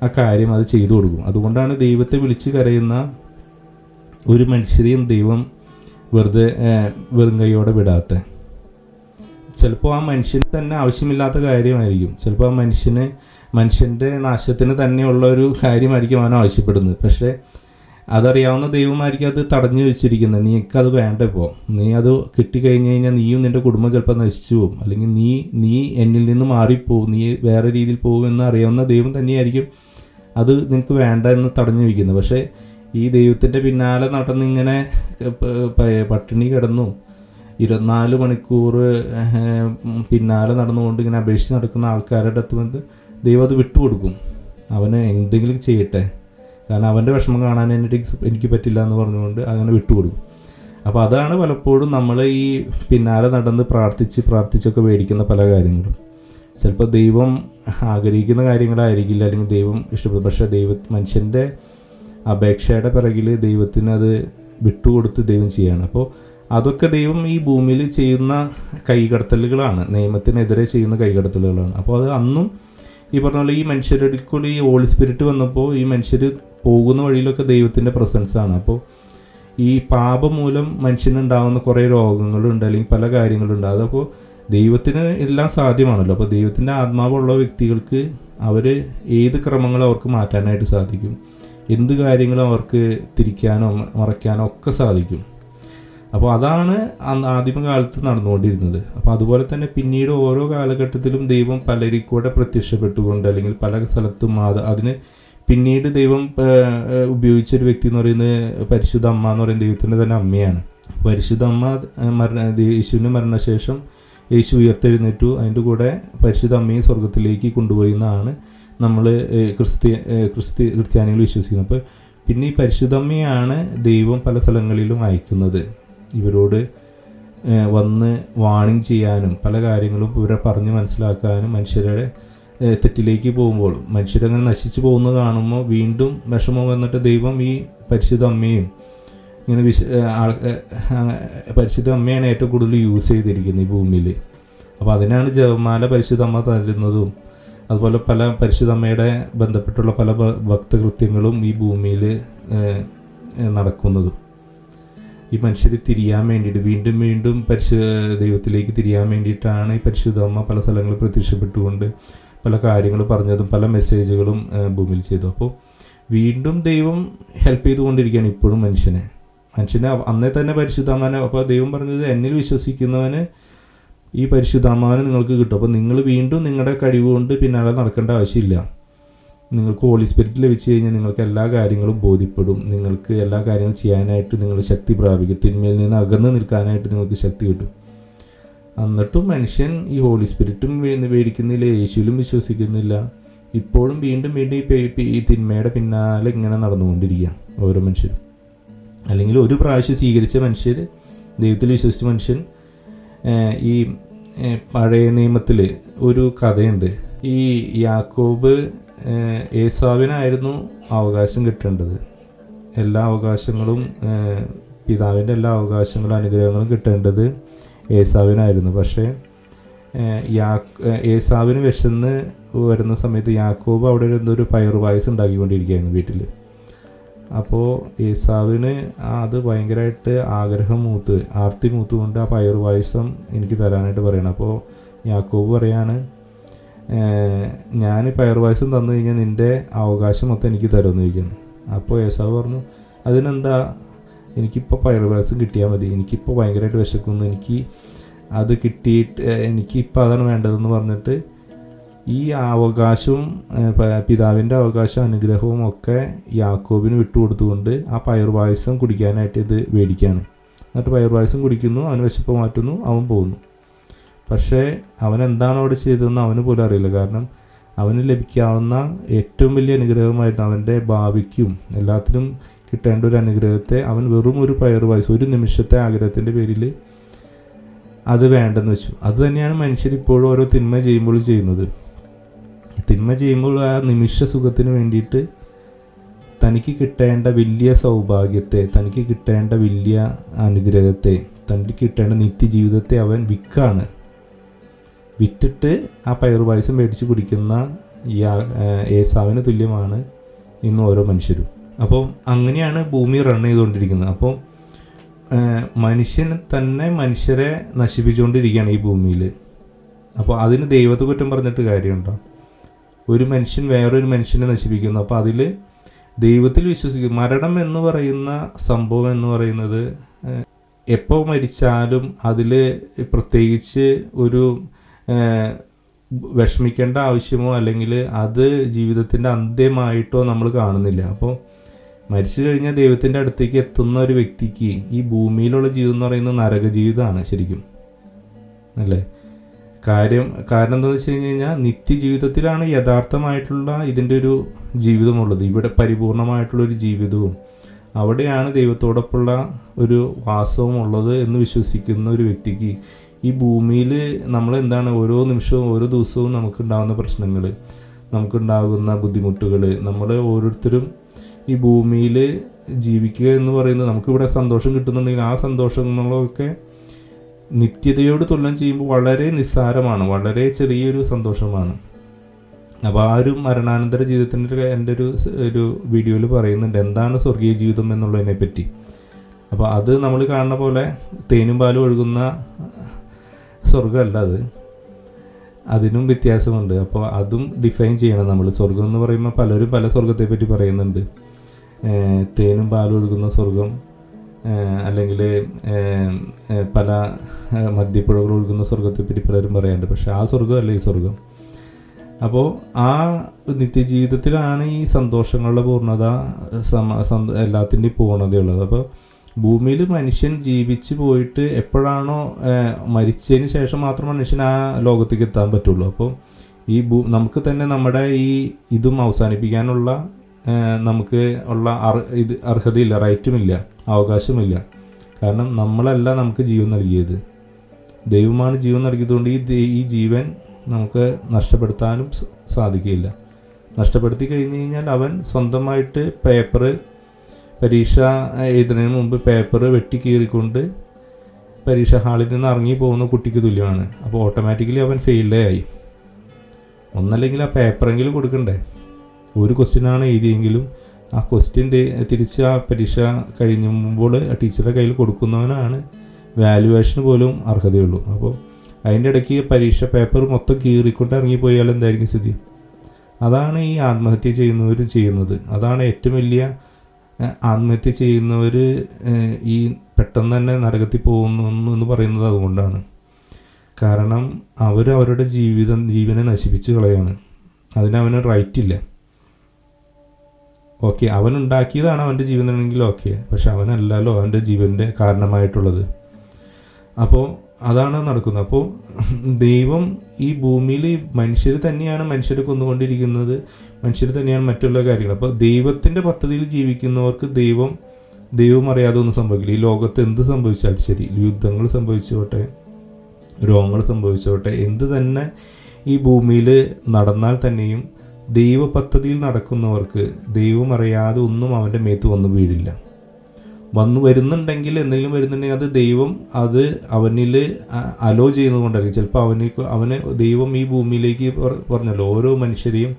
ആ കാര്യം അത് ചെയ്തു കൊടുക്കും. അതുകൊണ്ടാണ് ദൈവത്തെ വിളിച്ച് കരയുന്ന ഒരു മനുഷ്യരെയും ദൈവം വെറുതെ വെറും കൈയോടെ വിടാത്ത. ചിലപ്പോൾ ആ മനുഷ്യന് തന്നെ ആവശ്യമില്ലാത്ത കാര്യമായിരിക്കും. ചിലപ്പോൾ ആ മനുഷ്യൻ്റെ നാശത്തിന് തന്നെയുള്ള ഒരു കാര്യമായിരിക്കും അവൻ ആവശ്യപ്പെടുന്നത്. പക്ഷേ അതറിയാവുന്ന ദൈവമായിരിക്കും അത് തടഞ്ഞു വെച്ചിരിക്കുന്നത്. നീക്കത് വേണ്ട. ഇപ്പോൾ നീ അത് കിട്ടിക്കഴിഞ്ഞ് കഴിഞ്ഞാൽ നീയും നിൻ്റെ കുടുംബം ചിലപ്പോൾ നശിച്ചു പോകും, അല്ലെങ്കിൽ നീ എന്നിൽ നിന്ന് മാറിപ്പോവും, നീ വേറെ രീതിയിൽ പോകും എന്ന് അറിയാവുന്ന ദൈവം തന്നെയായിരിക്കും അത് നിനക്ക് വേണ്ട എന്ന് തടഞ്ഞു വയ്ക്കുന്നത്. പക്ഷേ ഈ ദൈവത്തിൻ്റെ പിന്നാലെ നടന്നിങ്ങനെ പട്ടിണി കിടന്നു 24 മണിക്കൂർ പിന്നാലെ നടന്നുകൊണ്ട് ഇങ്ങനെ അപേക്ഷിച്ച് നടക്കുന്ന ആൾക്കാരുടെ അടുത്ത് ദൈവം അത് വിട്ടുകൊടുക്കും. അവന് എന്തെങ്കിലും ചെയ്യട്ടെ, കാരണം അവൻ്റെ വിഷമം കാണാൻ എനിക്ക് പറ്റില്ല എന്ന് പറഞ്ഞുകൊണ്ട് അങ്ങനെ വിട്ടുകൊടുക്കും. അപ്പോൾ അതാണ് പലപ്പോഴും നമ്മൾ ഈ പിന്നാലെ നടന്ന് പ്രാർത്ഥിച്ചൊക്കെ മേടിക്കുന്ന പല കാര്യങ്ങളും. ചിലപ്പോൾ ദൈവം ആഗ്രഹിക്കുന്ന കാര്യങ്ങളായിരിക്കില്ല, അല്ലെങ്കിൽ ദൈവം ഇഷ്ടപ്പെടും. പക്ഷേ മനുഷ്യൻ്റെ അപേക്ഷയുടെ പിറകിൽ ദൈവത്തിനത് വിട്ടുകൊടുത്ത് ദൈവം ചെയ്യാണ്. അപ്പോൾ അതൊക്കെ ദൈവം ഈ ഭൂമിയിൽ ചെയ്യുന്ന കൈകടത്തലുകളാണ്, നിയമത്തിനെതിരെ ചെയ്യുന്ന കൈകടത്തലുകളാണ്. അപ്പോൾ അത് അന്നും ഈ പറഞ്ഞ പോലെ ഈ മനുഷ്യരുടെ കൂടി ഈ ഹോളി സ്പിരിറ്റ് വന്നപ്പോൾ ഈ മനുഷ്യർ പോകുന്ന വഴിയിലൊക്കെ ദൈവത്തിൻ്റെ പ്രസൻസാണ്. അപ്പോൾ ഈ പാപം മൂലം മനുഷ്യനുണ്ടാകുന്ന കുറേ രോഗങ്ങളുണ്ട്, അല്ലെങ്കിൽ പല കാര്യങ്ങളുണ്ട്. അതപ്പോൾ ദൈവത്തിന് എല്ലാം സാധ്യമാണല്ലോ. അപ്പോൾ ദൈവത്തിൻ്റെ ആത്മാവുള്ള വ്യക്തികൾക്ക് ഏത് ക്രമങ്ങളും അവർക്ക് മാറ്റാനായിട്ട് സാധിക്കും. എന്ത് കാര്യങ്ങളും അവർക്ക് തിരിക്കാനോ മറയ്ക്കാനോ ഒക്കെ സാധിക്കും. അപ്പോൾ അതാണ് ആദിമകാലത്ത് നടന്നുകൊണ്ടിരുന്നത്. അപ്പോൾ അതുപോലെ തന്നെ പിന്നീട് ഓരോ കാലഘട്ടത്തിലും ദൈവം പലരിൽ കൂടെ പ്രത്യക്ഷപ്പെട്ടുകൊണ്ട്, അല്ലെങ്കിൽ പല സ്ഥലത്തും അതിന് പിന്നീട് ദൈവം ഉപയോഗിച്ചൊരു വ്യക്തി എന്ന് പറയുന്നത് പരിശുദ്ധ അമ്മ എന്ന് പറയുന്ന ദൈവത്തിൻ്റെ തന്നെ അമ്മയാണ്. പരിശുദ്ധ അമ്മ യേശുവിൻ്റെ മരണശേഷം യേശു ഉയർത്തെഴുന്നേറ്റു, അതിൻ്റെ കൂടെ പരിശുദ്ധ അമ്മയെ സ്വർഗത്തിലേക്ക് കൊണ്ടുപോയി എന്നാണ് നമ്മൾ ക്രിസ്ത്യാനികൾ വിശ്വസിക്കുന്നത്. അപ്പോൾ പിന്നെ ഈ പരിശുദ്ധമ്മയാണ് ദൈവം പല സ്ഥലങ്ങളിലും അയക്കുന്നത്, ഇവരോട് വന്ന് വാണിംഗ് ചെയ്യാനും പല കാര്യങ്ങളും ഇവരെ പറഞ്ഞ് മനസ്സിലാക്കാനും. മനുഷ്യരുടെ തെറ്റിലേക്ക് പോകുമ്പോൾ മനുഷ്യരങ്ങനെ നശിച്ചു പോകുന്നത് കാണുമ്പോൾ വീണ്ടും വിഷമം വന്നിട്ട് ദൈവം ഈ പരിശുദ്ധ അമ്മയും ഇങ്ങനെ പരിശുദ്ധ അമ്മയാണ് ഏറ്റവും കൂടുതൽ യൂസ് ചെയ്തിരിക്കുന്നത് ഈ ഭൂമിയിൽ. അപ്പോൾ അതിനാണ് ജപമാല പരിശുദ്ധ അമ്മ തരുന്നതും, അതുപോലെ പല പരിശുദ്ധ അമ്മയുടെ ബന്ധപ്പെട്ടുള്ള പല ഭക്തകൃത്യങ്ങളും ഈ ഭൂമിയിൽ നടക്കുന്നതും. ഈ മനുഷ്യർ തിരിയാൻ വേണ്ടിയിട്ട് വീണ്ടും ദൈവത്തിലേക്ക് തിരിയാൻ വേണ്ടിയിട്ടാണ് ഈ പരിശുദ്ധ അമ്മ പല സ്ഥലങ്ങളിൽ പ്രത്യക്ഷപ്പെട്ടുകൊണ്ട് പല കാര്യങ്ങൾ പറഞ്ഞതും പല മെസ്സേജുകളും ഭൂമിയിൽ ചെയ്തു. അപ്പോൾ വീണ്ടും ദൈവം ഹെൽപ്പ് ചെയ്തുകൊണ്ടിരിക്കുകയാണ് ഇപ്പോഴും മനുഷ്യനെ അന്നേ തന്നെ പരിശുദ്ധാത്മാവിനെ. അപ്പോൾ ദൈവം പറഞ്ഞത് എന്നിൽ വിശ്വസിക്കുന്നവന് ഈ പരിശുദ്ധാത്മാവിനെ നിങ്ങൾക്ക് കിട്ടും. അപ്പോൾ നിങ്ങൾ വീണ്ടും നിങ്ങളുടെ കഴിവുകൊണ്ട് പിന്നാലെ നടക്കേണ്ട ആവശ്യമില്ല. നിങ്ങൾക്ക് ഹോളി സ്പിരിറ്റ് ലഭിച്ചു കഴിഞ്ഞാൽ നിങ്ങൾക്ക് എല്ലാ കാര്യങ്ങളും ബോധ്യപ്പെടും. നിങ്ങൾക്ക് എല്ലാ കാര്യങ്ങളും ചെയ്യാനായിട്ട് നിങ്ങൾ ശക്തി പ്രാപിക്കും. തിന്മയിൽ നിന്ന് അകന്ന് നിൽക്കാനായിട്ട് നിങ്ങൾക്ക് ശക്തി കിട്ടും. എന്നിട്ടും മനുഷ്യൻ ഈ ഹോളി സ്പിരിറ്റും മേടിക്കുന്നില്ല, യേശുവിലും വിശ്വസിക്കുന്നില്ല. ഇപ്പോഴും വീണ്ടും ഈ തിന്മയുടെ പിന്നാലെ ഇങ്ങനെ നടന്നുകൊണ്ടിരിക്കുക ഓരോ മനുഷ്യരും. അല്ലെങ്കിൽ ഒരു പ്രാവശ്യം സ്വീകരിച്ച മനുഷ്യർ, ദൈവത്തിൽ വിശ്വസിച്ച മനുഷ്യൻ. ഈ പഴയ നിയമത്തിൽ ഒരു കഥയുണ്ട്. ഈ യാക്കോബ് ഏസാവിനായിരുന്നു അവകാശം കിട്ടേണ്ടത്. എല്ലാ അവകാശങ്ങളും പിതാവിൻ്റെ എല്ലാ അവകാശങ്ങളും അനുഗ്രഹങ്ങളും കിട്ടേണ്ടത് ഏസാവിനായിരുന്നു. പക്ഷേ ഏസാവിന് വിശന്ന് വരുന്ന സമയത്ത് യാക്കോബ് അവിടെ ഒരു പയറ് പായസം ഉണ്ടാക്കിക്കൊണ്ടിരിക്കുകയായിരുന്നു വീട്ടിൽ. അപ്പോൾ ഏസാവിന് അത് ഭയങ്കരമായിട്ട് ആർത്തി മൂത്തുകൊണ്ട് ആ പയറ് പായസം എനിക്ക് തരാനായിട്ട് പറയണം. അപ്പോൾ യാക്കോബ് പറയാണ്, ഞാൻ പയർ പായസം തന്നു കഴിഞ്ഞാൽ നിൻ്റെ അവകാശം മൊത്തം എനിക്ക് തരുമെന്ന് ചോദിക്കുന്നു. അപ്പോൾ ഏസാവ് പറഞ്ഞു, അതിനെന്താ, എനിക്കിപ്പോൾ പയർ പായസം കിട്ടിയാൽ മതി, എനിക്കിപ്പോൾ ഭയങ്കരമായിട്ട് വിശക്കുന്നു, എനിക്ക് അത് കിട്ടിയിട്ട് എനിക്കിപ്പോൾ അതാണ് വേണ്ടതെന്ന് പറഞ്ഞിട്ട് ഈ അവകാശവും പിതാവിൻ്റെ അവകാശവും അനുഗ്രഹവും ഒക്കെ യാക്കോബിന് വിട്ടുകൊടുത്തുകൊണ്ട് ആ പയർ പായസം കുടിക്കാനായിട്ട് ഇത് മേടിക്കുകയാണ്. എന്നിട്ട് പയർ പായസം കുടിക്കുന്നു, അവന് വിശപ്പ് മാറ്റുന്നു, അവൻ പോകുന്നു. പക്ഷേ അവൻ എന്താണ് അവിടെ ചെയ്തതെന്ന് അവന് പോലും അറിയില്ല. കാരണം അവന് ലഭിക്കാവുന്ന ഏറ്റവും വലിയ അനുഗ്രഹമായിരുന്നു, അവൻ്റെ ഭാവിക്കും എല്ലാത്തിനും കിട്ടേണ്ട ഒരു അനുഗ്രഹത്തെ അവൻ വെറും ഒരു പയർ പായസം, ഒരു നിമിഷത്തെ ആഗ്രഹത്തിൻ്റെ പേരിൽ അത് വേണ്ടെന്ന് വെച്ചു. അത് തന്നെയാണ് മനുഷ്യർ ഇപ്പോഴും ഓരോ തിന്മ ചെയ്യുമ്പോൾ ചെയ്യുന്നത്. തിന്മ ചെയ്യുമ്പോൾ ആ നിമിഷ സുഖത്തിന് വേണ്ടിയിട്ട് തനിക്ക് കിട്ടേണ്ട വലിയ സൗഭാഗ്യത്തെ, തനിക്ക് കിട്ടേണ്ട വലിയ അനുഗ്രഹത്തെ, തനിക്ക് കിട്ടേണ്ട നിത്യജീവിതത്തെ അവൻ വിറ്റിട്ട് ആ പയർ പായസം മേടിച്ച് കുടിക്കുന്ന ഏസാവിന് തുല്യമാണ് ഇന്ന് ഓരോ മനുഷ്യരും. അപ്പോൾ അങ്ങനെയാണ് ഭൂമി റൺ ചെയ്തുകൊണ്ടിരിക്കുന്നത്. അപ്പോൾ മനുഷ്യൻ തന്നെ മനുഷ്യരെ നശിപ്പിച്ചുകൊണ്ടിരിക്കുകയാണ് ഈ ഭൂമിയിൽ. അപ്പോൾ അതിന് ദൈവത്തെ കുറ്റം പറഞ്ഞിട്ട് കാര്യമുണ്ടോ? ഒരു മനുഷ്യൻ വേറൊരു മനുഷ്യനെ നശിപ്പിക്കുന്നു. അപ്പോൾ അതിൽ ദൈവത്തിൽ വിശ്വസിക്കും. മരണം എന്ന് പറയുന്ന സംഭവം എന്ന് പറയുന്നത് എപ്പോൾ മരിച്ചാലും അതിൽ പ്രത്യേകിച്ച് ഒരു വിഷമിക്കേണ്ട ആവശ്യമോ അല്ലെങ്കിൽ അത് ജീവിതത്തിൻ്റെ അന്ത്യമായിട്ടോ നമ്മൾ കാണുന്നില്ല. അപ്പോൾ മരിച്ചു കഴിഞ്ഞാൽ ദൈവത്തിൻ്റെ അടുത്തേക്ക് എത്തുന്ന ഒരു വ്യക്തിക്ക് ഈ ഭൂമിയിലുള്ള ജീവിതം എന്ന് പറയുന്നത് നരകജീവിതമാണ് ശരിക്കും, അല്ലേ? കാരണം എന്താണെന്ന് വെച്ച് കഴിഞ്ഞാൽ നിത്യജീവിതത്തിലാണ് യഥാർത്ഥമായിട്ടുള്ള ഇതിൻ്റെ ഒരു ജീവിതമുള്ളത്. ഇവിടെ പരിപൂർണമായിട്ടുള്ളൊരു ജീവിതവും അവിടെയാണ് ദൈവത്തോടൊപ്പമുള്ള ഒരു വാസവും ഉള്ളത് എന്ന് വിശ്വസിക്കുന്ന ഒരു വ്യക്തിക്ക് ഈ ഭൂമിയിൽ നമ്മളെന്താണ് ഓരോ നിമിഷവും ഓരോ ദിവസവും നമുക്കുണ്ടാകുന്ന പ്രശ്നങ്ങൾ, നമുക്കുണ്ടാകുന്ന ബുദ്ധിമുട്ടുകൾ, നമ്മൾ ഓരോരുത്തരും ഈ ഭൂമിയിൽ ജീവിക്കുക എന്ന് പറയുന്നത് നമുക്കിവിടെ സന്തോഷം കിട്ടുന്നുണ്ടെങ്കിൽ ആ സന്തോഷങ്ങളൊക്കെ നിത്യതയോട് തുലനം ചെയ്യുമ്പോൾ വളരെ നിസ്സാരമാണ്, വളരെ ചെറിയൊരു സന്തോഷമാണ്. അപ്പോൾ ആ ഒരു മരണാനന്തര ജീവിതത്തിൻ്റെ എൻ്റെ ഒരു വീഡിയോയിൽ പറയുന്നുണ്ട് എന്താണ് സ്വർഗീയ ജീവിതം എന്നുള്ളതിനെ പറ്റി. അപ്പോൾ അത് നമ്മൾ കാണുന്ന പോലെ തേനും പാലും ഒഴുകുന്ന സ്വർഗ്ഗമല്ല, അതിനും വ്യത്യാസമുണ്ട്. അപ്പോൾ അതും ഡിഫൈൻ ചെയ്യണം നമ്മൾ. സ്വർഗം എന്ന് പറയുമ്പോൾ പലരും പല സ്വർഗത്തെ പറ്റി പറയുന്നുണ്ട്. തേനും പാലും ഒഴുകുന്ന സ്വർഗം, അല്ലെങ്കിൽ പല മദ്യപ്പുഴകൾ ഒഴുകുന്ന സ്വർഗത്തെപ്പറ്റി പലരും പറയാറുണ്ട്. പക്ഷേ ആ സ്വർഗ്ഗമല്ല ഈ സ്വർഗം. അപ്പോൾ ആ നിത്യജീവിതത്തിലാണ് ഈ സന്തോഷങ്ങളുടെ പൂർണ്ണത, എല്ലാത്തിൻ്റെയും പൂർണ്ണതയുള്ളത്. അപ്പോൾ ഭൂമിയിൽ മനുഷ്യൻ ജീവിച്ച് പോയിട്ട് എപ്പോഴാണോ മരിച്ചതിന് ശേഷം മാത്രം മനുഷ്യൻ ആ ലോകത്തേക്ക് എത്താൻ പറ്റുള്ളൂ. അപ്പോൾ ഈ നമുക്ക് തന്നെ നമ്മുടെ ഇതും അവസാനിപ്പിക്കാനുള്ള നമുക്ക് ഉള്ള അർഹതയില്ല, റൈറ്റുമില്ല, അവകാശമില്ല. കാരണം നമ്മളല്ല നമുക്ക് ജീവൻ നൽകിയത്, ദൈവമാണ് ജീവൻ നൽകിയതുകൊണ്ട് ഈ ജീവൻ നമുക്ക് നഷ്ടപ്പെടുത്താനും സാധിക്കില്ല. നഷ്ടപ്പെടുത്തി കഴിഞ്ഞ് കഴിഞ്ഞാൽ അവൻ സ്വന്തമായിട്ട് പരീക്ഷ എഴുതുന്നതിന് മുമ്പ് പേപ്പർ വെട്ടിക്കീറിക്കൊണ്ട് പരീക്ഷ ഹാളിൽ നിന്ന് ഇറങ്ങി പോകുന്ന കുട്ടിക്ക് തുല്യമാണ്. അപ്പോൾ ഓട്ടോമാറ്റിക്കലി അവൻ ഫെയിൽഡേ ആയി. ഒന്നല്ലെങ്കിൽ ആ പേപ്പറെങ്കിലും കൊടുക്കണ്ടേ? ഒരു ക്വസ്റ്റ്യനാണ് എഴുതിയെങ്കിലും ആ ക്വസ്റ്റ്യൻ തിരിച്ച് ആ പരീക്ഷ കഴിയുമ്പോൾ ടീച്ചറുടെ കയ്യിൽ കൊടുക്കുന്നവനാണ് വാല്യുവേഷന് പോലും അർഹതയുള്ളൂ. അപ്പോൾ അതിൻ്റെ ഇടയ്ക്ക് പരീക്ഷ പേപ്പർ മൊത്തം കീറിക്കൊണ്ട് ഇറങ്ങിപ്പോയാൽ എന്തായിരിക്കും സ്ഥിതി? അതാണ് ഈ ആത്മഹത്യ ചെയ്യുന്നവർ ചെയ്യുന്നത്. അതാണ് ഏറ്റവും വലിയ ആത്മഹത്യ ചെയ്യുന്നവർ ഈ പെട്ടെന്ന് തന്നെ നരകത്തിൽ പോകുന്നു എന്ന് പറയുന്നത് അതുകൊണ്ടാണ്. കാരണം അവരുടെ ജീവനെ നശിപ്പിച്ച് കളയാണ്. അതിനവന് റൈറ്റില്ല. ഓക്കെ, അവനുണ്ടാക്കിയതാണ് അവൻ്റെ ജീവനാണെങ്കിൽ ഓക്കെ, പക്ഷെ അവനല്ലല്ലോ അവൻ്റെ ജീവൻ്റെ കാരണമായിട്ടുള്ളത്. അപ്പോൾ അതാണ് നടക്കുന്നത്. അപ്പോൾ ദൈവം ഈ ഭൂമിയിൽ മനുഷ്യർ തന്നെയാണ് മനുഷ്യരെ കൊന്നുകൊണ്ടിരിക്കുന്നത്, മനുഷ്യർ തന്നെയാണ് മറ്റുള്ള കാര്യങ്ങൾ. അപ്പോൾ ദൈവത്തിൻ്റെ പദ്ധതിയിൽ ജീവിക്കുന്നവർക്ക് ദൈവം അറിയാതെ ഒന്നും സംഭവിക്കില്ല. ഈ ലോകത്ത് എന്ത് സംഭവിച്ചാലും ശരി, യുദ്ധങ്ങൾ സംഭവിച്ചോട്ടെ, രോഗങ്ങൾ സംഭവിച്ചോട്ടെ, എന്ത് തന്നെ ഈ ഭൂമിയിൽ നടന്നാൽ തന്നെയും ദൈവ പദ്ധതിയിൽ നടക്കുന്നവർക്ക് ദൈവം അറിയാതെ ഒന്നും അവൻ്റെ മേത്ത് വന്നു വീഴില്ല. വരുന്നുണ്ടെങ്കിൽ എന്തെങ്കിലും വരുന്നുണ്ടെങ്കിൽ അത് ദൈവം അവനിൽ അലോ ചെയ്യുന്നതുകൊണ്ടായിരിക്കും. ചിലപ്പോൾ അവന് ദൈവം ഈ ഭൂമിയിലേക്ക് പറഞ്ഞല്ലോ, ഓരോ മനുഷ്യരെയും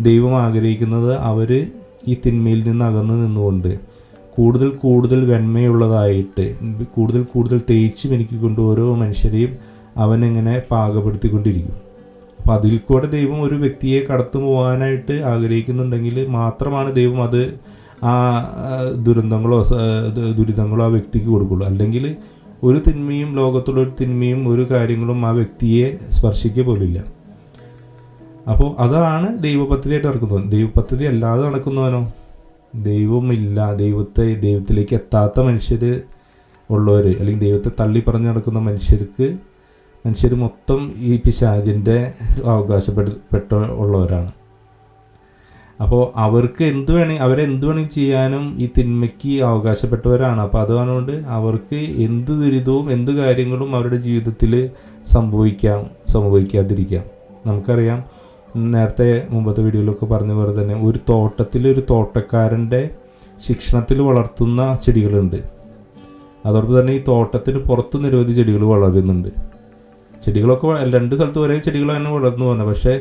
ദൈവം ആഗ്രഹിക്കുന്നത് അവർ ഈ തിന്മയിൽ നിന്ന് അകന്ന് നിന്നുകൊണ്ട് കൂടുതൽ കൂടുതൽ വെണ്മയുള്ളതായിട്ട് കൂടുതൽ തേച്ച് മെനിക്കൊണ്ട് ഓരോ മനുഷ്യരെയും അവനെങ്ങനെ പാകപ്പെടുത്തിക്കൊണ്ടിരിക്കും. അപ്പോൾ അതിൽ കൂടെ ദൈവം ഒരു വ്യക്തിയെ കടന്നു പോകാനായിട്ട് ആഗ്രഹിക്കുന്നുണ്ടെങ്കിൽ മാത്രമാണ് ദൈവം അത് ആ ദുരിതങ്ങളോ ആ വ്യക്തിക്ക് കൊടുക്കുള്ളൂ. അല്ലെങ്കിൽ ഒരു തിന്മയും ലോകത്തുള്ളൊരു തിന്മയും ഒരു കാര്യങ്ങളും ആ വ്യക്തിയെ സ്പർശിക്കുക പോലില്ല. അപ്പോൾ അതാണ് ദൈവപദ്ധതിയായിട്ട് നടക്കുന്നത്. ദൈവപദ്ധതി അല്ലാതെ നടക്കുന്നവനോ? ദൈവമില്ല, ദൈവത്തിലേക്ക് എത്താത്ത മനുഷ്യർ ഉള്ളവർ, അല്ലെങ്കിൽ ദൈവത്തെ തള്ളി പറഞ്ഞ് നടക്കുന്ന മനുഷ്യർ മൊത്തം ഈ പിശാചിൻ്റെ അവകാശപ്പെട്ട ഉള്ളവരാണ്. അപ്പോൾ അവർക്ക് എന്ത് വേണമെങ്കിൽ ചെയ്യാനും ഈ തിന്മയ്ക്ക് അവകാശപ്പെട്ടവരാണ്. അപ്പോൾ അതുകൊണ്ട് അവർക്ക് എന്ത് ദുരിതവും എന്ത് കാര്യങ്ങളും അവരുടെ ജീവിതത്തിൽ സംഭവിക്കാതിരിക്കാം. നമുക്കറിയാം, നേരത്തെ മുമ്പത്തെ വീഡിയോയിലൊക്കെ പറഞ്ഞ പോലെ തന്നെ ഒരു തോട്ടക്കാരൻ്റെ ശിക്ഷണത്തിൽ വളർത്തുന്ന ചെടികളുണ്ട്. അതോടൊപ്പം തന്നെ ഈ തോട്ടത്തിന് പുറത്ത് നിരവധി ചെടികൾ വളരുന്നുണ്ട്. ചെടികളൊക്കെ രണ്ട് സ്ഥലത്ത് ഒരേ ചെടികൾ തന്നെ വളർന്നു പോകുന്നത്. പക്ഷേ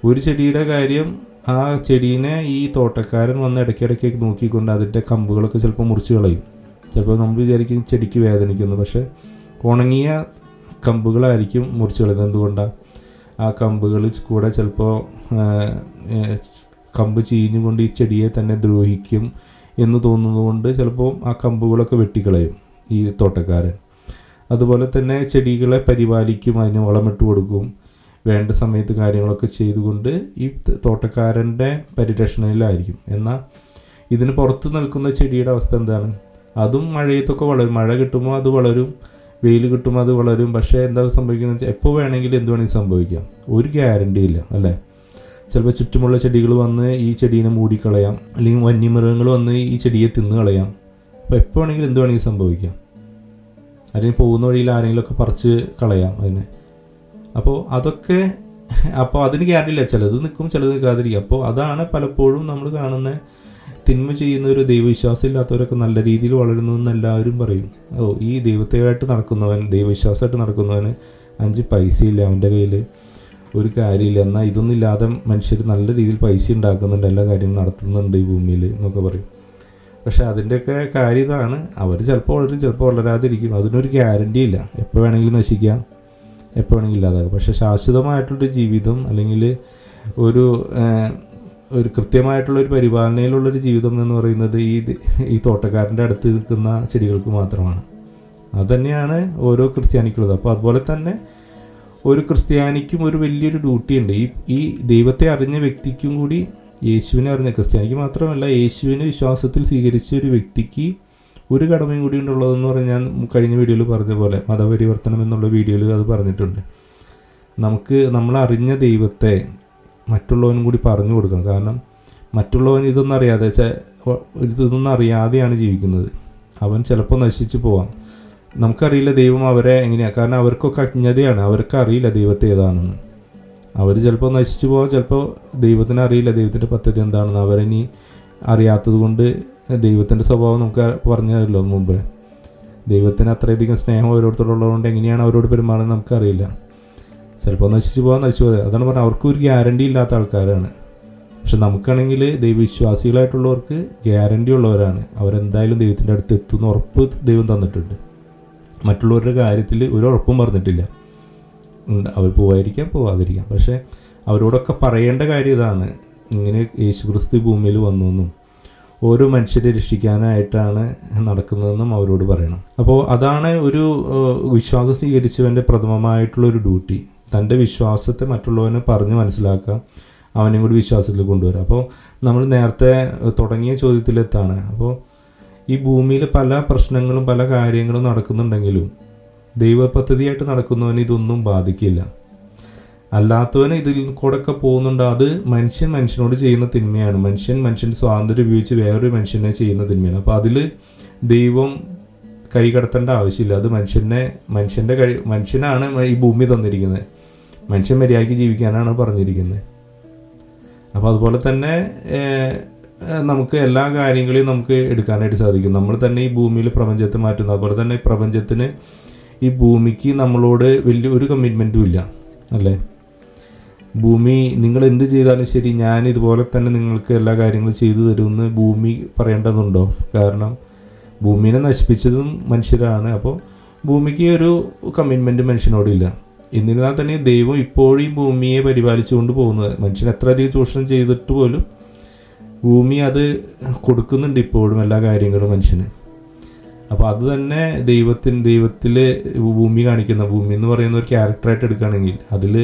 ഒരു ചെടിയുടെ കാര്യം, ആ ചെടീനെ ഈ തോട്ടക്കാരൻ വന്ന് ഇടയ്ക്കിടയ്ക്ക് നോക്കിക്കൊണ്ട് അതിൻ്റെ കമ്പുകളൊക്കെ ചിലപ്പോൾ മുറിച്ച് കളയും. ചിലപ്പോൾ നമ്മൾ വിചാരിക്കും ചെടിക്ക് വേദനിക്കുന്നു, പക്ഷേ ഉണങ്ങിയ കമ്പുകളായിരിക്കും മുറിച്ച് കളയുന്നത്. എന്തുകൊണ്ടാണ്? ആ കമ്പുകൾ കൂടെ ചിലപ്പോൾ കമ്പ് ചീഞ്ഞുകൊണ്ട് ഈ ചെടിയെ തന്നെ ദ്രോഹിക്കും എന്ന് തോന്നുന്നതുകൊണ്ട് ചിലപ്പോൾ ആ കമ്പുകളൊക്കെ വെട്ടിക്കളയും ഈ തോട്ടക്കാരൻ. അതുപോലെ തന്നെ ചെടികളെ പരിപാലിക്കും, അതിന് വളമിട്ട് കൊടുക്കും, വേണ്ട സമയത്ത് കാര്യങ്ങളൊക്കെ ചെയ്തുകൊണ്ട് ഈ തോട്ടക്കാരൻ്റെ പരിരക്ഷണയിലായിരിക്കും. എന്നാൽ ഇതിന് പുറത്ത് നിൽക്കുന്ന ചെടിയുടെ അവസ്ഥ എന്താണ്? അതും മഴയത്തൊക്കെ വളരും, മഴ കിട്ടുമ്പോൾ അത് വളരും, വെയിൽ കിട്ടുമ്പോൾ അത് വളരും. പക്ഷേ എന്താ സംഭവിക്കുന്നത് വെച്ചാൽ എപ്പോൾ വേണമെങ്കിലും എന്ത് വേണമെങ്കിലും സംഭവിക്കാം, ഒരു ഗ്യാരണ്ടി ഇല്ല അല്ലേ. ചിലപ്പോൾ ചുറ്റുമുള്ള ചെടികൾ വന്ന് ഈ ചെടീനെ മൂടിക്കളയാം, അല്ലെങ്കിൽ വന്യമൃഗങ്ങൾ വന്ന് ഈ ചെടിയെ തിന്ന് കളയാം. അപ്പോൾ എപ്പോൾ വേണമെങ്കിലും എന്ത് വേണമെങ്കിലും സംഭവിക്കാം. അല്ലെങ്കിൽ പോകുന്ന വഴിയിൽ ആരെങ്കിലുമൊക്കെ പറിച്ച് കളയാം അതിനെ. അപ്പോൾ അതിന് ഗ്യാരണ്ടി ഇല്ല, ചിലത് നിൽക്കും ചിലത് നിൽക്കാതിരിക്കും. അപ്പോൾ അതാണ് പലപ്പോഴും നമ്മൾ കാണുന്ന തിന്മ ചെയ്യുന്ന ഒരു ദൈവവിശ്വാസം ഇല്ലാത്തവരൊക്കെ നല്ല രീതിയിൽ വളരുന്നതെന്ന് എല്ലാവരും പറയും. ഈ ദൈവത്തെയായിട്ട് നടക്കുന്നവൻ, ദൈവവിശ്വാസമായിട്ട് നടക്കുന്നവന് 5 പൈസയില്ല, അവൻ്റെ കയ്യിൽ ഒരു കാര്യമില്ല. എന്നാൽ ഇതൊന്നും ഇല്ലാതെ മനുഷ്യർ നല്ല രീതിയിൽ പൈസ ഉണ്ടാക്കുന്നുണ്ട്, എല്ലാ കാര്യങ്ങളും നടത്തുന്നുണ്ട് ഈ ഭൂമിയിൽ എന്നൊക്കെ പറയും. പക്ഷേ അതിൻ്റെയൊക്കെ കാര്യം ഇതാണ്, അവർ ചിലപ്പോൾ വളരും ചിലപ്പോൾ വളരാതിരിക്കും. അതിനൊരു ഗ്യാരണ്ടി ഇല്ല, എപ്പോൾ വേണമെങ്കിലും നശിക്കാം, എപ്പോൾ വേണമെങ്കിലും ഇല്ലാതാകും. പക്ഷേ ശാശ്വതമായിട്ടുള്ളൊരു ജീവിതം, അല്ലെങ്കിൽ ഒരു കൃത്യമായിട്ടുള്ളൊരു പരിപാലനയിലുള്ളൊരു ജീവിതം എന്ന് പറയുന്നത് ഈ തോട്ടക്കാരൻ്റെ അടുത്ത് നിൽക്കുന്ന ചെടികൾക്ക് മാത്രമാണ്. അതുതന്നെയാണ് ഓരോ ക്രിസ്ത്യാനിക്കുള്ളത്. അപ്പോൾ അതുപോലെ തന്നെ ഒരു ക്രിസ്ത്യാനിക്കും ഒരു വലിയൊരു ഡ്യൂട്ടി ഉണ്ട്. ഈ ദൈവത്തെ അറിഞ്ഞ വ്യക്തിക്കും കൂടി, യേശുവിനെ അറിഞ്ഞ ക്രിസ്ത്യാനിക്ക് മാത്രമല്ല, യേശുവിനെ വിശ്വാസത്തിൽ സ്വീകരിച്ച ഒരു വ്യക്തിക്ക് ഒരു കടമയും കൂടി ഉണ്ടുള്ളതെന്ന് പറഞ്ഞാൽ ഞാൻ കഴിഞ്ഞ വീഡിയോയിൽ പറഞ്ഞ പോലെ, മതപരിവർത്തനം എന്നുള്ള വീഡിയോയിൽ അത് പറഞ്ഞിട്ടുണ്ട്. നമ്മൾ അറിഞ്ഞ ദൈവത്തെ മറ്റുള്ളവനും കൂടി പറഞ്ഞു കൊടുക്കണം. കാരണം മറ്റുള്ളവൻ ഇതൊന്നും അറിയാതെയാണ് ജീവിക്കുന്നത്. അവൻ ചിലപ്പോൾ നശിച്ചു പോവാം. നമുക്കറിയില്ല ദൈവം അവരെ എങ്ങനെയാണ്, കാരണം അവർക്കൊക്കെ അജ്ഞതയാണ്, അവർക്ക് അറിയില്ല ദൈവത്തെ ഏതാണെന്ന്. അവർ ചിലപ്പോൾ നശിച്ചു പോകാം, ചിലപ്പോൾ ദൈവത്തിന് അറിയില്ല ദൈവത്തിൻ്റെ പദ്ധതി എന്താണെന്ന്. അവരിനി അറിയാത്തത് കൊണ്ട് ദൈവത്തിൻ്റെ സ്വഭാവം നമുക്ക് പറഞ്ഞല്ലോ മുമ്പേ. ദൈവത്തിന് അത്രയധികം സ്നേഹം ഓരോരുത്തരുള്ളതുകൊണ്ട് എങ്ങനെയാണ് അവരോട് പെരുമാറുന്നത് നമുക്കറിയില്ല. ചിലപ്പോൾ നശിച്ചു പോകാൻ അതാണ് പറഞ്ഞത്, അവർക്ക് ഒരു ഗ്യാരണ്ടി ഇല്ലാത്ത ആൾക്കാരാണ്. പക്ഷെ നമുക്കാണെങ്കിൽ ദൈവവിശ്വാസികളായിട്ടുള്ളവർക്ക് ഗ്യാരണ്ടി ഉള്ളവരാണ്. അവരെന്തായാലും ദൈവത്തിൻ്റെ അടുത്ത് എത്തുന്ന ഉറപ്പ് ദൈവം തന്നിട്ടുണ്ട്. മറ്റുള്ളവരുടെ കാര്യത്തിൽ ഒരു ഉറപ്പും പറഞ്ഞിട്ടില്ല. അവർ പോവാതിരിക്കാം, പോവാതിരിക്കാം. പക്ഷേ അവരോടൊക്കെ പറയേണ്ട കാര്യം ഇതാണ്, ഇങ്ങനെ യേശുക്രിസ്തു ഭൂമിയിൽ വന്നു, ഓരോ മനുഷ്യരെ രക്ഷിക്കാനായിട്ടാണ് നടക്കുന്നതെന്നും അവരോട് പറയണം. അപ്പോൾ അതാണ് ഒരു വിശ്വാസം സ്വീകരിച്ചവൻ്റെ പ്രഥമമായിട്ടുള്ളൊരു ഡ്യൂട്ടി. തൻ്റെ വിശ്വാസത്തെ മറ്റുള്ളവനെ പറഞ്ഞ് മനസ്സിലാക്കുക, അവനെയും കൂടി വിശ്വാസത്തിൽ കൊണ്ടുവരിക. അപ്പോൾ നമ്മൾ നേരത്തെ തുടങ്ങിയ ചോദ്യത്തിലെത്താണ്. അപ്പോൾ ഈ ഭൂമിയിൽ പല പ്രശ്നങ്ങളും പല കാര്യങ്ങളും നടക്കുന്നുണ്ടെങ്കിലും ദൈവപദ്ധതിയായിട്ട് നടക്കുന്നവന് ഇതൊന്നും ബാധിക്കില്ല. അല്ലാത്തവന് ഇതിൽ കൂടെയൊക്കെ പോകുന്നുണ്ട്. അത് മനുഷ്യനോട് ചെയ്യുന്ന തിന്മയാണ്. മനുഷ്യൻ്റെ സ്വാതന്ത്ര്യം ഉപയോഗിച്ച് വേറൊരു മനുഷ്യനെ ചെയ്യുന്ന തിന്മയാണ്. അപ്പോൾ അതിൽ ദൈവം കൈകടത്തേണ്ട ആവശ്യമില്ല. അത് മനുഷ്യനാണ് ഈ ഭൂമി തന്നിരിക്കുന്നത്. മനുഷ്യൻ മര്യാദയ്ക്ക് ജീവിക്കാനാണ് പറഞ്ഞിരിക്കുന്നത്. അപ്പോൾ അതുപോലെ തന്നെ നമുക്ക് എല്ലാ കാര്യങ്ങളെയും നമുക്ക് എടുക്കാനായിട്ട് സാധിക്കും. നമ്മൾ തന്നെ ഈ ഭൂമിയിൽ പ്രപഞ്ചത്തെ മാറ്റുന്നു. അതുപോലെ തന്നെ പ്രപഞ്ചത്തിന്, ഈ ഭൂമിക്ക് നമ്മളോട് വലിയ ഒരു കമ്മിറ്റ്മെൻറ്റും ഇല്ല അല്ലേ. ഭൂമി നിങ്ങൾ എന്ത് ചെയ്താലും ശരി, ഞാൻ ഇതുപോലെ തന്നെ നിങ്ങൾക്ക് എല്ലാ കാര്യങ്ങളും ചെയ്തു തരുമെന്ന് ഭൂമി പറയേണ്ടതുണ്ടോ? കാരണം ഭൂമിനെ നശിപ്പിച്ചതും മനുഷ്യരാണ്. അപ്പോൾ ഭൂമിക്ക് ഒരു കമ്മിറ്റ്മെൻറ്റ് മനുഷ്യനോടില്ല. എന്നിരുന്നാൽ തന്നെ ദൈവം ഇപ്പോഴും ഭൂമിയെ പരിപാലിച്ചുകൊണ്ട് പോകുന്നത്, മനുഷ്യൻ എത്ര അധികം ചൂഷണം ചെയ്തിട്ട് പോലും ഭൂമി അത് കൊടുക്കുന്നുണ്ട് ഇപ്പോഴും എല്ലാ കാര്യങ്ങളും മനുഷ്യന്. അപ്പോൾ അത് തന്നെ ദൈവത്തിൽ ഭൂമി കാണിക്കുന്ന, ഭൂമി എന്ന് പറയുന്ന ഒരു ക്യാരക്ടറായിട്ട് എടുക്കുകയാണെങ്കിൽ, അതിൽ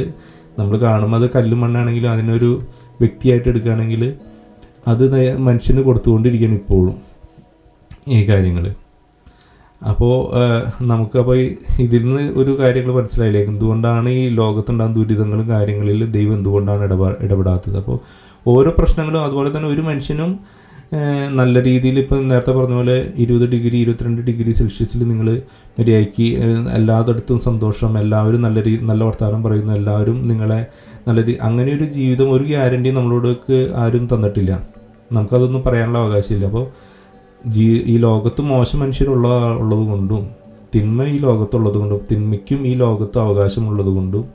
നമ്മൾ കാണുമ്പോൾ അത് കല്ലും മണ്ണാണെങ്കിലും അതിനൊരു വ്യക്തിയായിട്ട് എടുക്കുകയാണെങ്കിൽ അത് മനുഷ്യന് കൊടുത്തുകൊണ്ടിരിക്കുകയാണ് ഇപ്പോഴും ഈ കാര്യങ്ങൾ. അപ്പോൾ നമുക്കപ്പോൾ ഇതിൽ നിന്ന് ഒരു കാര്യങ്ങൾ മനസ്സിലായില്ലേ, എന്തുകൊണ്ടാണ് ഈ ലോകത്തുണ്ടാകുന്ന ദുരിതങ്ങളും കാര്യങ്ങളിൽ ദൈവം എന്തുകൊണ്ടാണ് ഇടപെടാത്തത്. അപ്പോൾ ഓരോ പ്രശ്നങ്ങളും അതുപോലെ തന്നെ ഒരു മനുഷ്യനും നല്ല രീതിയിൽ, ഇപ്പം നേരത്തെ പറഞ്ഞ പോലെ 20 ഡിഗ്രി 22 ഡിഗ്രി സെൽഷ്യസിൽ നിങ്ങൾ മര്യാദയ്ക്ക് എല്ലായിടത്തും സന്തോഷം, എല്ലാവരും നല്ല വർത്തമാനം പറയുന്നു, എല്ലാവരും നിങ്ങളെ അങ്ങനെ ഒരു ജീവിതം, ഒരു ഗ്യാരണ്ടി നമ്മളോടൊക്കെ ആരും തന്നിട്ടില്ല. നമുക്കതൊന്നും പറയാനുള്ള അവകാശമില്ല. അപ്പോൾ ഈ ലോകത്ത് മോശം മനുഷ്യരുള്ളത് കൊണ്ടും തിന്മ ഈ ലോകത്തുള്ളത് കൊണ്ടും തിന്മയ്ക്കും ഈ ലോകത്ത് അവകാശമുള്ളത് കൊണ്ടും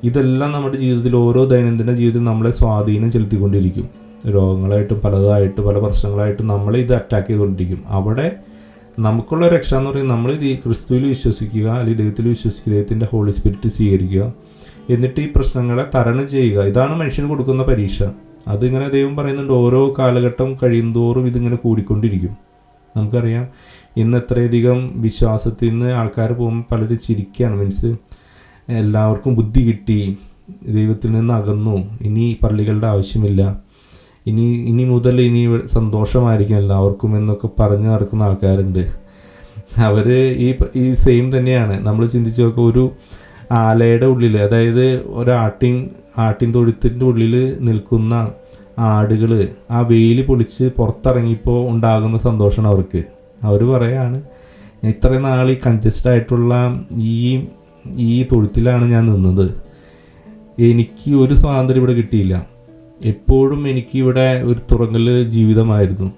ഇതെല്ലാം നമ്മുടെ ജീവിതത്തിൽ, ഓരോ ദൈനംദിന ജീവിതത്തിൽ നമ്മളെ സ്വാധീനം ചെലുത്തിക്കൊണ്ടിരിക്കും. രോഗങ്ങളായിട്ടും പലതായിട്ടും പല പ്രശ്നങ്ങളായിട്ടും നമ്മളെ ഇത് അറ്റാക്ക് ചെയ്തുകൊണ്ടിരിക്കും. അവിടെ നമുക്കുള്ള രക്ഷ എന്ന് പറയുന്നത് നമ്മൾ ഈ ക്രിസ്തുവിൽ വിശ്വസിക്കുക, അല്ലെങ്കിൽ ദൈവത്തിൽ വിശ്വസിക്കുക, ദൈവത്തിൻ്റെ ഹോളി സ്പിരിറ്റ് സ്വീകരിക്കുക, എന്നിട്ട് ഈ പ്രശ്നങ്ങളെ തരണം ചെയ്യുക. ഇതാണ് മനുഷ്യന് കൊടുക്കുന്ന പരീക്ഷ. അതിങ്ങനെ ദൈവം പറയുന്നുണ്ട്, ഓരോ കാലഘട്ടം കഴിയുന്തോറും ഇതിങ്ങനെ കൂടിക്കൊണ്ടിരിക്കും. നമുക്കറിയാം ഇന്ന് എത്രയധികം വിശ്വാസത്തിൽ നിന്ന് ആൾക്കാർ പോകുമ്പോൾ പലരും ചിരിക്കുകയാണ്. മീൻസ് എല്ലാവർക്കും ബുദ്ധി കിട്ടി, ദൈവത്തിൽ നിന്ന് അകന്നു, ഇനി പള്ളികളുടെ ആവശ്യമില്ല, ഇനി മുതൽ ഇനി സന്തോഷമായിരിക്കും എല്ലാവർക്കും എന്നൊക്കെ പറഞ്ഞു നടക്കുന്ന ആൾക്കാരുണ്ട്. അവർ ഈ സെയിം തന്നെയാണ്. നമ്മൾ ചിന്തിച്ച് നോക്കുക, ഒരു ആലയുടെ ഉള്ളിൽ, അതായത് ആട്ടിൻ തൊഴുത്തിൻ്റെ ഉള്ളിൽ നിൽക്കുന്ന ആടുകൾ ആ വെയിൽ പൊളിച്ച് പുറത്തിറങ്ങിയപ്പോൾ ഉണ്ടാകുന്ന സന്തോഷമാണ് അവർക്ക്. അവർ പറയാണ്, ഇത്രയും നാൾ ഈ കൺജസ്റ്റഡ് ആയിട്ടുള്ള ഈ തൊഴുത്തിലാണ് ഞാൻ നിന്നത്, എനിക്ക് ഒരു സ്വാതന്ത്ര്യം ഇവിടെ കിട്ടിയില്ല, എപ്പോഴും എനിക്കിവിടെ ഒരു തുറങ്ങൽ ജീവിതമായിരുന്നു.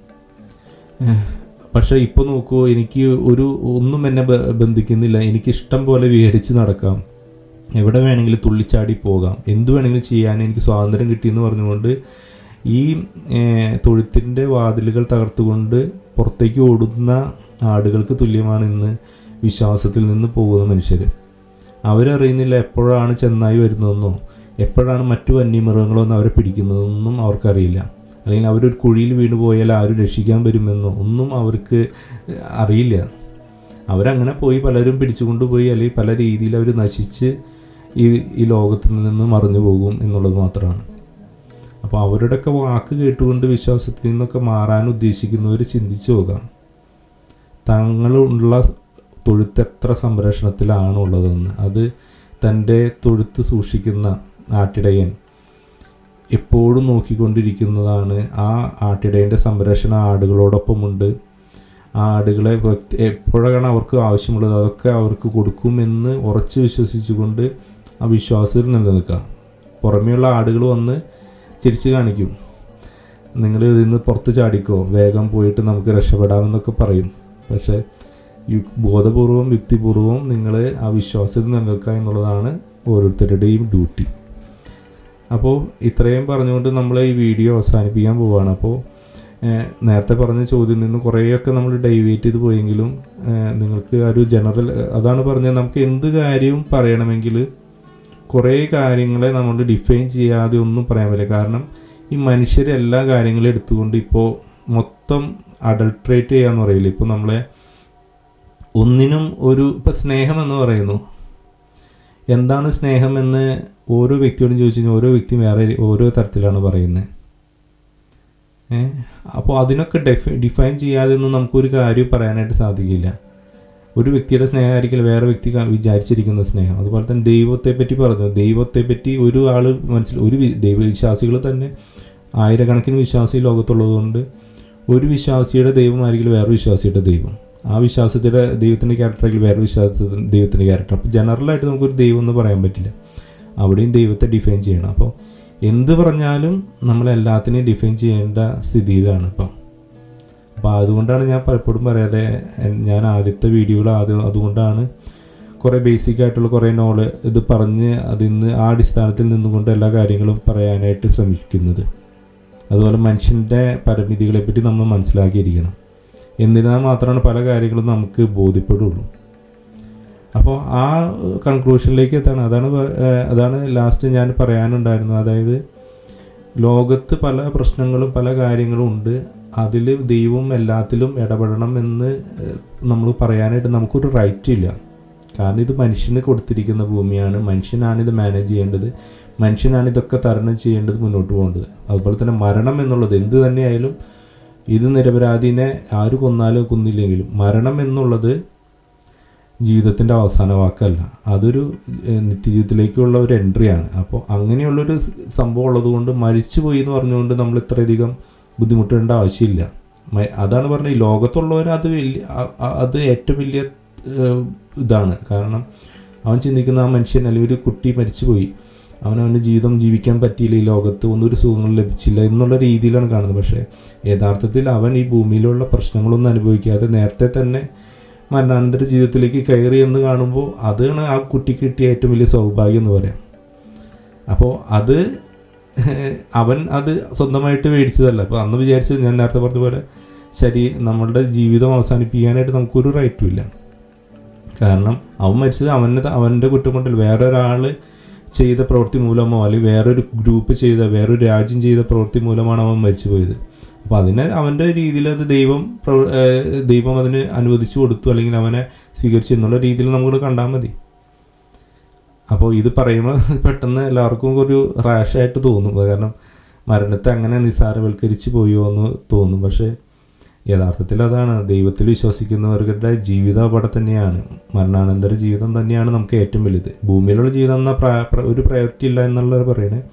പക്ഷേ ഇപ്പോൾ നോക്കൂ, എനിക്ക് ഒന്നും എന്നെ ബന്ധിക്കുന്നില്ല, എനിക്കിഷ്ടം പോലെ വിഹരിച്ച് നടക്കാം, എവിടെ വേണമെങ്കിലും തുള്ളിച്ചാടി പോകാം, എന്ത് വേണമെങ്കിലും ചെയ്യാൻ എനിക്ക് സ്വാതന്ത്ര്യം കിട്ടിയെന്ന് പറഞ്ഞുകൊണ്ട് ഈ തൊഴുത്തിൻ്റെ വാതിലുകൾ തകർത്തുകൊണ്ട് പുറത്തേക്ക് ഓടുന്ന ആടുകൾക്ക് തുല്യമാണ് ഇന്ന് വിശ്വാസത്തിൽ നിന്ന് പോകുന്ന മനുഷ്യർ. അവരറിയുന്നില്ല എപ്പോഴാണ് ചെന്നായി വരുന്നതെന്നോ എപ്പോഴാണ് മറ്റു വന്യമൃഗങ്ങളൊന്നും അവരെ പിടിക്കുന്നതെന്നും അവർക്കറിയില്ല. അല്ലെങ്കിൽ അവരൊരു കുഴിയിൽ വീണ് പോയാൽ ആരും രക്ഷിക്കാൻ വരുമെന്നോ ഒന്നും അവർക്ക് അറിയില്ല. അവരങ്ങനെ പോയി പലരും പിടിച്ചുകൊണ്ടുപോയി, അല്ലെങ്കിൽ പല രീതിയിൽ അവർ നശിച്ച് ഈ ലോകത്തിൽ നിന്ന് മറഞ്ഞു പോകും എന്നുള്ളത് മാത്രമാണ്. അപ്പോൾ അവരുടെയൊക്കെ വാക്ക് കേട്ടുകൊണ്ട് വിശ്വാസത്തിൽ നിന്നൊക്കെ മാറാൻ ഉദ്ദേശിക്കുന്നവർ ചിന്തിച്ചു പോകാം, തങ്ങളുള്ള തൊഴുത്ത് എത്ര സംരക്ഷണത്തിലാണുള്ളതെന്ന്. അത് തൻ്റെ തൊഴുത്ത് സൂക്ഷിക്കുന്ന ആട്ടിടയൻ എപ്പോഴും നോക്കിക്കൊണ്ടിരിക്കുന്നതാണ്. ആ ആട്ടിടയൻ്റെ സംരക്ഷണം ആടുകളോടൊപ്പമുണ്ട്. ആ ആടുകളെ എപ്പോഴാണ് അവർക്ക് ആവശ്യമുള്ളത് അതൊക്കെ അവർക്ക് കൊടുക്കുമെന്ന് ഉറച്ച് വിശ്വസിച്ചുകൊണ്ട് ആ വിശ്വാസത്തിൽ നിലനിൽക്കുക. പുറമേയുള്ള ആടുകൾ വന്ന് ചിരിച്ച് കാണിക്കും, നിങ്ങൾ ഇതിന്ന് പുറത്ത് ചാടിക്കോ, വേഗം പോയിട്ട് നമുക്ക് രക്ഷപ്പെടാമെന്നൊക്കെ പറയും. പക്ഷേ ബോധപൂർവം യുക്തിപൂർവം നിങ്ങൾ ആ വിശ്വാസത്തിൽ നിലനിൽക്കുക എന്നുള്ളതാണ് ഓരോരുത്തരുടെയും ഡ്യൂട്ടി. അപ്പോൾ ഇത്രയും പറഞ്ഞുകൊണ്ട് നമ്മൾ ഈ വീഡിയോ അവസാനിപ്പിക്കാൻ പോവുകയാണ്. അപ്പോൾ നേരത്തെ പറഞ്ഞ ചോദ്യം നിന്ന് കുറേയൊക്കെ നമ്മൾ ഡൈവേറ്റ് ചെയ്ത് പോയെങ്കിലും നിങ്ങൾക്ക് ഒരു ജനറൽ അതാണ് പറഞ്ഞത്, നമുക്ക് എന്ത് കാര്യവും പറയണമെങ്കിൽ കുറേ കാര്യങ്ങളെ നമ്മൾ ഡിഫൈൻ ചെയ്യാതെ ഒന്നും പറയാൻ പറ്റില്ല. കാരണം ഈ മനുഷ്യർ എല്ലാ കാര്യങ്ങളും എടുത്തുകൊണ്ട് ഇപ്പോൾ മൊത്തം അഡൾട്രേറ്റ് ചെയ്യാന്ന് പറയില്ല. ഇപ്പോൾ നമ്മളെ ഒന്നിനും ഇപ്പോൾ സ്നേഹം എന്ന് പറയുന്നു, എന്താണ് സ്നേഹമെന്ന് ഓരോ വ്യക്തിയോടും ചോദിച്ചു കഴിഞ്ഞാൽ ഓരോ വ്യക്തി വേറെ ഓരോ തരത്തിലാണ് പറയുന്നത്. അപ്പോൾ അതിനൊക്കെ ഡിഫൈൻ ചെയ്യാതെ ഒന്നും നമുക്കൊരു കാര്യം പറയാനായിട്ട് സാധിക്കില്ല. ഒരു വ്യക്തിയുടെ സ്നേഹമായിരിക്കില്ല വേറെ വ്യക്തി വിചാരിച്ചിരിക്കുന്ന സ്നേഹം. അതുപോലെ തന്നെ ദൈവത്തെപ്പറ്റി പറഞ്ഞു, ദൈവത്തെപ്പറ്റി ഒരു ആൾ ഒരു ദൈവവിശ്വാസികൾ തന്നെ ആയിരക്കണക്കിന് വിശ്വാസി ലോകത്തുള്ളതുകൊണ്ട് ഒരു വിശ്വാസിയുടെ ദൈവമായിരിക്കില്ല വേറെ വിശ്വാസിയുടെ ദൈവം. ആ വിശ്വാസത്തിൻ്റെ ദൈവത്തിൻ്റെ ക്യാരക്ടറായിരിക്കും വേറെ വിശ്വാസത്തിൻ്റെ ദൈവത്തിൻ്റെ ക്യാരക്ടർ. അപ്പോൾ ജനറലായിട്ട് നമുക്കൊരു ദൈവം എന്ന് പറയാൻ പറ്റില്ല, അവിടെയും ദൈവത്തെ ഡിഫൈൻ ചെയ്യണം. അപ്പോൾ എന്ത് പറഞ്ഞാലും നമ്മളെല്ലാത്തിനെയും ഡിഫൈൻ ചെയ്യേണ്ട സ്ഥിതിയിലാണ് ഇപ്പോൾ. അപ്പോൾ അതുകൊണ്ടാണ് ഞാൻ പലപ്പോഴും പറയാതെ ഞാൻ ആദ്യത്തെ വീഡിയോകൾ അതുകൊണ്ടാണ് കുറേ ബേസിക്കായിട്ടുള്ള കുറേ ഇത് പറഞ്ഞ് അതിന്ന് ആ അടിസ്ഥാനത്തിൽ നിന്നുകൊണ്ട് എല്ലാ കാര്യങ്ങളും പറയാനായിട്ട് ശ്രമിക്കുന്നത്. അതുപോലെ മനുഷ്യൻ്റെ പരിമിതികളെപ്പറ്റി നമ്മൾ മനസ്സിലാക്കിയിരിക്കണം. എന്തിനാൽ മാത്രമാണ് പല കാര്യങ്ങളും നമുക്ക് ബോധ്യപ്പെടുള്ളൂ. അപ്പോൾ ആ കൺക്ലൂഷനിലേക്ക് എത്താണ്. അതാണ് ലാസ്റ്റ് ഞാൻ പറയാനുണ്ടായിരുന്നത്. അതായത് ലോകത്ത് പല പ്രശ്നങ്ങളും പല കാര്യങ്ങളും ഉണ്ട്, അതിൽ ദൈവം എല്ലാത്തിലും ഇടപെടണം എന്ന് നമ്മൾ പറയാനായിട്ട് നമുക്കൊരു റൈറ്റ് ഇല്ല. കാരണം ഇത് മനുഷ്യന് കൊടുത്തിരിക്കുന്ന ഭൂമിയാണ്, മനുഷ്യനാണിത് മാനേജ് ചെയ്യേണ്ടത്, മനുഷ്യനാണ് ഇതൊക്കെ തരണം ചെയ്യേണ്ടത്, മുന്നോട്ട് പോകേണ്ടത്. അതുപോലെ തന്നെ മരണം എന്നുള്ളത് എന്ത് തന്നെയായാലും ഇത് നിരപരാധിനെ ആര് കൊന്നാലും കൊന്നില്ലെങ്കിലും മരണം എന്നുള്ളത് ജീവിതത്തിൻ്റെ അവസാന വാക്കല്ല, അതൊരു നിത്യജീവിതത്തിലേക്കുള്ള ഒരു എൻട്രിയാണ്. അപ്പോൾ അങ്ങനെയുള്ളൊരു സംഭവം ഉള്ളതുകൊണ്ട് മരിച്ചുപോയി എന്ന് പറഞ്ഞുകൊണ്ട് നമ്മൾ ഇത്രയധികം ബുദ്ധിമുട്ടേണ്ട ആവശ്യമില്ല. അതാണ് പറഞ്ഞത്, ഈ ലോകത്തുള്ളവർ അത് ഏറ്റവും വലിയ ഇതാണ്. കാരണം അവൻ ചിന്തിക്കുന്ന ആ മനുഷ്യൻ അല്ലെങ്കിൽ ഒരു കുട്ടി മരിച്ചുപോയി, അവനവൻ്റെ ജീവിതം ജീവിക്കാൻ പറ്റിയില്ല, ഈ ലോകത്ത് ഒന്നും ഒരു സുഖങ്ങൾ ലഭിച്ചില്ല എന്നുള്ള രീതിയിലാണ് കാണുന്നത്. പക്ഷേ യഥാർത്ഥത്തിൽ അവൻ ഈ ഭൂമിയിലുള്ള പ്രശ്നങ്ങളൊന്നും അനുഭവിക്കാതെ നേരത്തെ തന്നെ മരണാനന്തര ജീവിതത്തിലേക്ക് കയറി എന്ന് കാണുമ്പോൾ അതാണ് ആ കുട്ടിക്ക് കിട്ടിയ ഏറ്റവും വലിയ സൗഭാഗ്യം എന്ന് പറയാം. അപ്പോൾ അവൻ അത് സ്വന്തമായിട്ട് മേടിച്ചതല്ല. അപ്പോൾ അന്ന് വിചാരിച്ചത്, ഞാൻ നേരത്തെ പറഞ്ഞ പോലെ നമ്മളുടെ ജീവിതം അവസാനിപ്പിക്കാനായിട്ട് നമുക്കൊരു റൈറ്റും ഇല്ല. കാരണം അവൻ മരിച്ചത് അവൻ്റെ കുറ്റം കൊണ്ടല്ല, വേറൊരാൾ ചെയ്ത പ്രവൃത്തി മൂലമോ അല്ലെങ്കിൽ വേറൊരു ഗ്രൂപ്പ് വേറൊരു രാജ്യം ചെയ്ത പ്രവൃത്തി മൂലമാണ് അവൻ മരിച്ചു പോയത്. അപ്പോൾ അതിനെ അവൻ്റെ രീതിയിൽ അത് ദൈവം അതിന് അനുവദിച്ചു കൊടുത്തു, അല്ലെങ്കിൽ അവനെ സ്വീകരിച്ചു എന്നുള്ള രീതിയിൽ നമ്മൾ കണ്ടാൽ മതി. അപ്പോൾ ഇത് പറയുമ്പോൾ പെട്ടെന്ന് എല്ലാവർക്കും ഒരു റാഷായിട്ട് തോന്നും, കാരണം മരണത്തെ അങ്ങനെ നിസ്സാരവൽക്കരിച്ച് പോയോ എന്ന് തോന്നും. പക്ഷേ യഥാർത്ഥത്തിൽ അതാണ് ദൈവത്തിൽ വിശ്വസിക്കുന്നവരുടെ ജീവിതം അവിടെ തന്നെയാണ്. മരണാനന്തര ജീവിതം തന്നെയാണ് നമുക്ക് ഏറ്റവും വലുത്. ഭൂമിയിലുള്ള ജീവിതം എന്നാൽ ഒരു പ്രയോറിറ്റി ഇല്ല എന്നുള്ളത് പറയുന്നത്.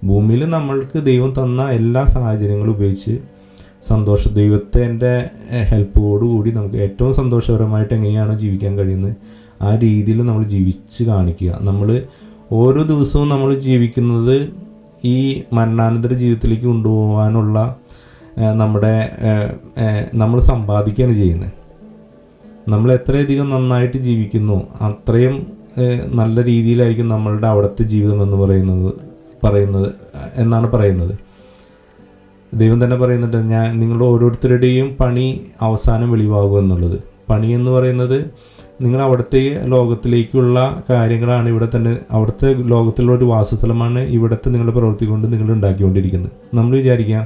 ഭൂമിയിൽ നമ്മൾക്ക് ദൈവം തന്ന എല്ലാ സാഹചര്യങ്ങളും ഉപയോഗിച്ച് ദൈവത്തിൻ്റെ ഹെൽപ്പോടുകൂടി നമുക്ക് ഏറ്റവും സന്തോഷകരമായിട്ട് എങ്ങനെയാണോ ജീവിക്കാൻ കഴിയുന്നത് ആ രീതിയിൽ നമ്മൾ ജീവിച്ച് കാണിക്കുക. നമ്മൾ ഓരോ ദിവസവും നമ്മൾ ജീവിക്കുന്നത് ഈ മരണാനന്തര ജീവിതത്തിലേക്ക് കൊണ്ടുപോകാനുള്ള നമ്മൾ സമ്പാദിക്കുകയാണ് ചെയ്യുന്നത്. നമ്മൾ എത്രയധികം നന്നായിട്ട് ജീവിക്കുന്നു അത്രയും നല്ല രീതിയിലായിരിക്കും നമ്മളുടെ അവിടുത്തെ ജീവിതം എന്ന് പറയുന്നത് എന്നാണ് പറയുന്നത്. ദൈവം തന്നെ പറയുന്നുണ്ട്, നിങ്ങളുടെ ഓരോരുത്തരുടെയും പണി അവസാനം വെളിവാകും എന്നുള്ളത്. പണി എന്ന് പറയുന്നത് നിങ്ങൾ അവിടുത്തെ ലോകത്തിലേക്കുള്ള കാര്യങ്ങളാണ്. ഇവിടെ തന്നെ അവിടുത്തെ ലോകത്തിലുള്ള ഒരു വാസസ്ഥലമാണ് ഇവിടുത്തെ നിങ്ങളുടെ പ്രവൃത്തി കൊണ്ട് നിങ്ങൾ ഉണ്ടാക്കിക്കൊണ്ടിരിക്കുന്നത്. നമ്മൾ വിചാരിക്കുക,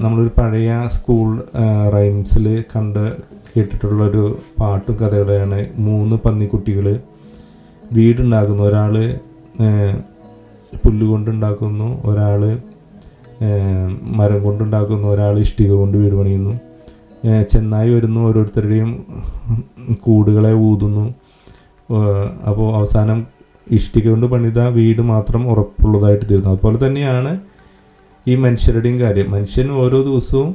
നമ്മളൊരു പഴയ സ്കൂൾ റൈംസിൽ കേട്ടിട്ടുള്ളൊരു പാട്ടും കഥകളാണ്. 3 പന്നിക്കുട്ടികൾ വീടുണ്ടാക്കുന്നു. ഒരാൾ പുല്ലുകൊണ്ടുണ്ടാക്കുന്നു, ഒരാൾ മരം കൊണ്ടുണ്ടാക്കുന്നു, ഒരാൾ ഇഷ്ടിക കൊണ്ട് വീട് പണിയുന്നു. ചെന്നായി വരുന്നു, ഓരോരുത്തരുടെയും കൂടുകളെ ഊതുന്നു. അപ്പോൾ അവസാനം ഇഷ്ടിക കൊണ്ട് പണിത വീട് മാത്രം ഉറപ്പുള്ളതായിട്ട് തീരുന്നു. അതുപോലെ തന്നെയാണ് ഈ മനുഷ്യരുടെയും കാര്യം. മനുഷ്യൻ ഓരോ ദിവസവും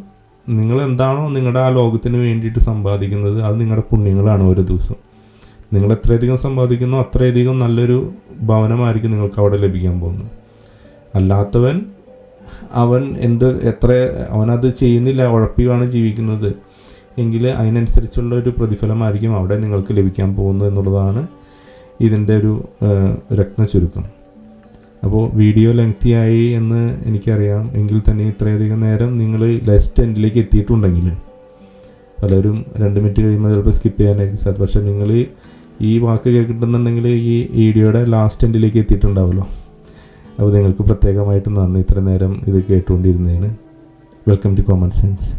നിങ്ങൾ എന്താണോ നിങ്ങളുടെ ആ ലോകത്തിന് വേണ്ടിയിട്ട് സമ്പാദിക്കുന്നത് അത് നിങ്ങളുടെ പുണ്യങ്ങളാണ്. ഓരോ ദിവസവും നിങ്ങൾ എത്രയധികം സമ്പാദിക്കുന്നോ അത്രയധികം നല്ലൊരു ഭവനമായിരിക്കും നിങ്ങൾക്ക് അവിടെ ലഭിക്കാൻ പോകുന്നത്. അല്ലാത്തവൻ അവനത് ചെയ്യുന്നില്ല, ഉഴപ്പിയാണ് ജീവിക്കുന്നത് എങ്കിൽ അതിനനുസരിച്ചുള്ള ഒരു പ്രതിഫലമായിരിക്കും അവിടെ നിങ്ങൾക്ക് ലഭിക്കാൻ പോകുന്നത് എന്നുള്ളതാണ് ഇതിൻ്റെ ഒരു രത്നചുരുക്കം. അപ്പോൾ വീഡിയോ ലെങ്തി ആയി എന്ന് എനിക്കറിയാം, എങ്കിൽ തന്നെ ഇത്രയധികം നേരം നിങ്ങൾ ലാസ്റ്റ് എൻഡിലേക്ക് എത്തിയിട്ടുണ്ടെങ്കിൽ, പലരും 2 മിനിറ്റ് കഴിയുമ്പോൾ ചിലപ്പോൾ സ്കിപ്പ് ചെയ്യാനായിരിക്കും സാധ്യത. പക്ഷേ നിങ്ങൾ ഈ വാക്ക് കേൾക്കുന്നുണ്ടെങ്കിൽ ഈ വീഡിയോയുടെ ലാസ്റ്റ് എൻഡിലേക്ക് എത്തിയിട്ടുണ്ടാവുമല്ലോ. അപ്പോൾ നിങ്ങൾക്ക് പ്രത്യേകമായിട്ട് നന്ദി ഇത്ര നേരം ഇത് കേട്ടുകൊണ്ടിരുന്നതിന്. Welcome to common sense.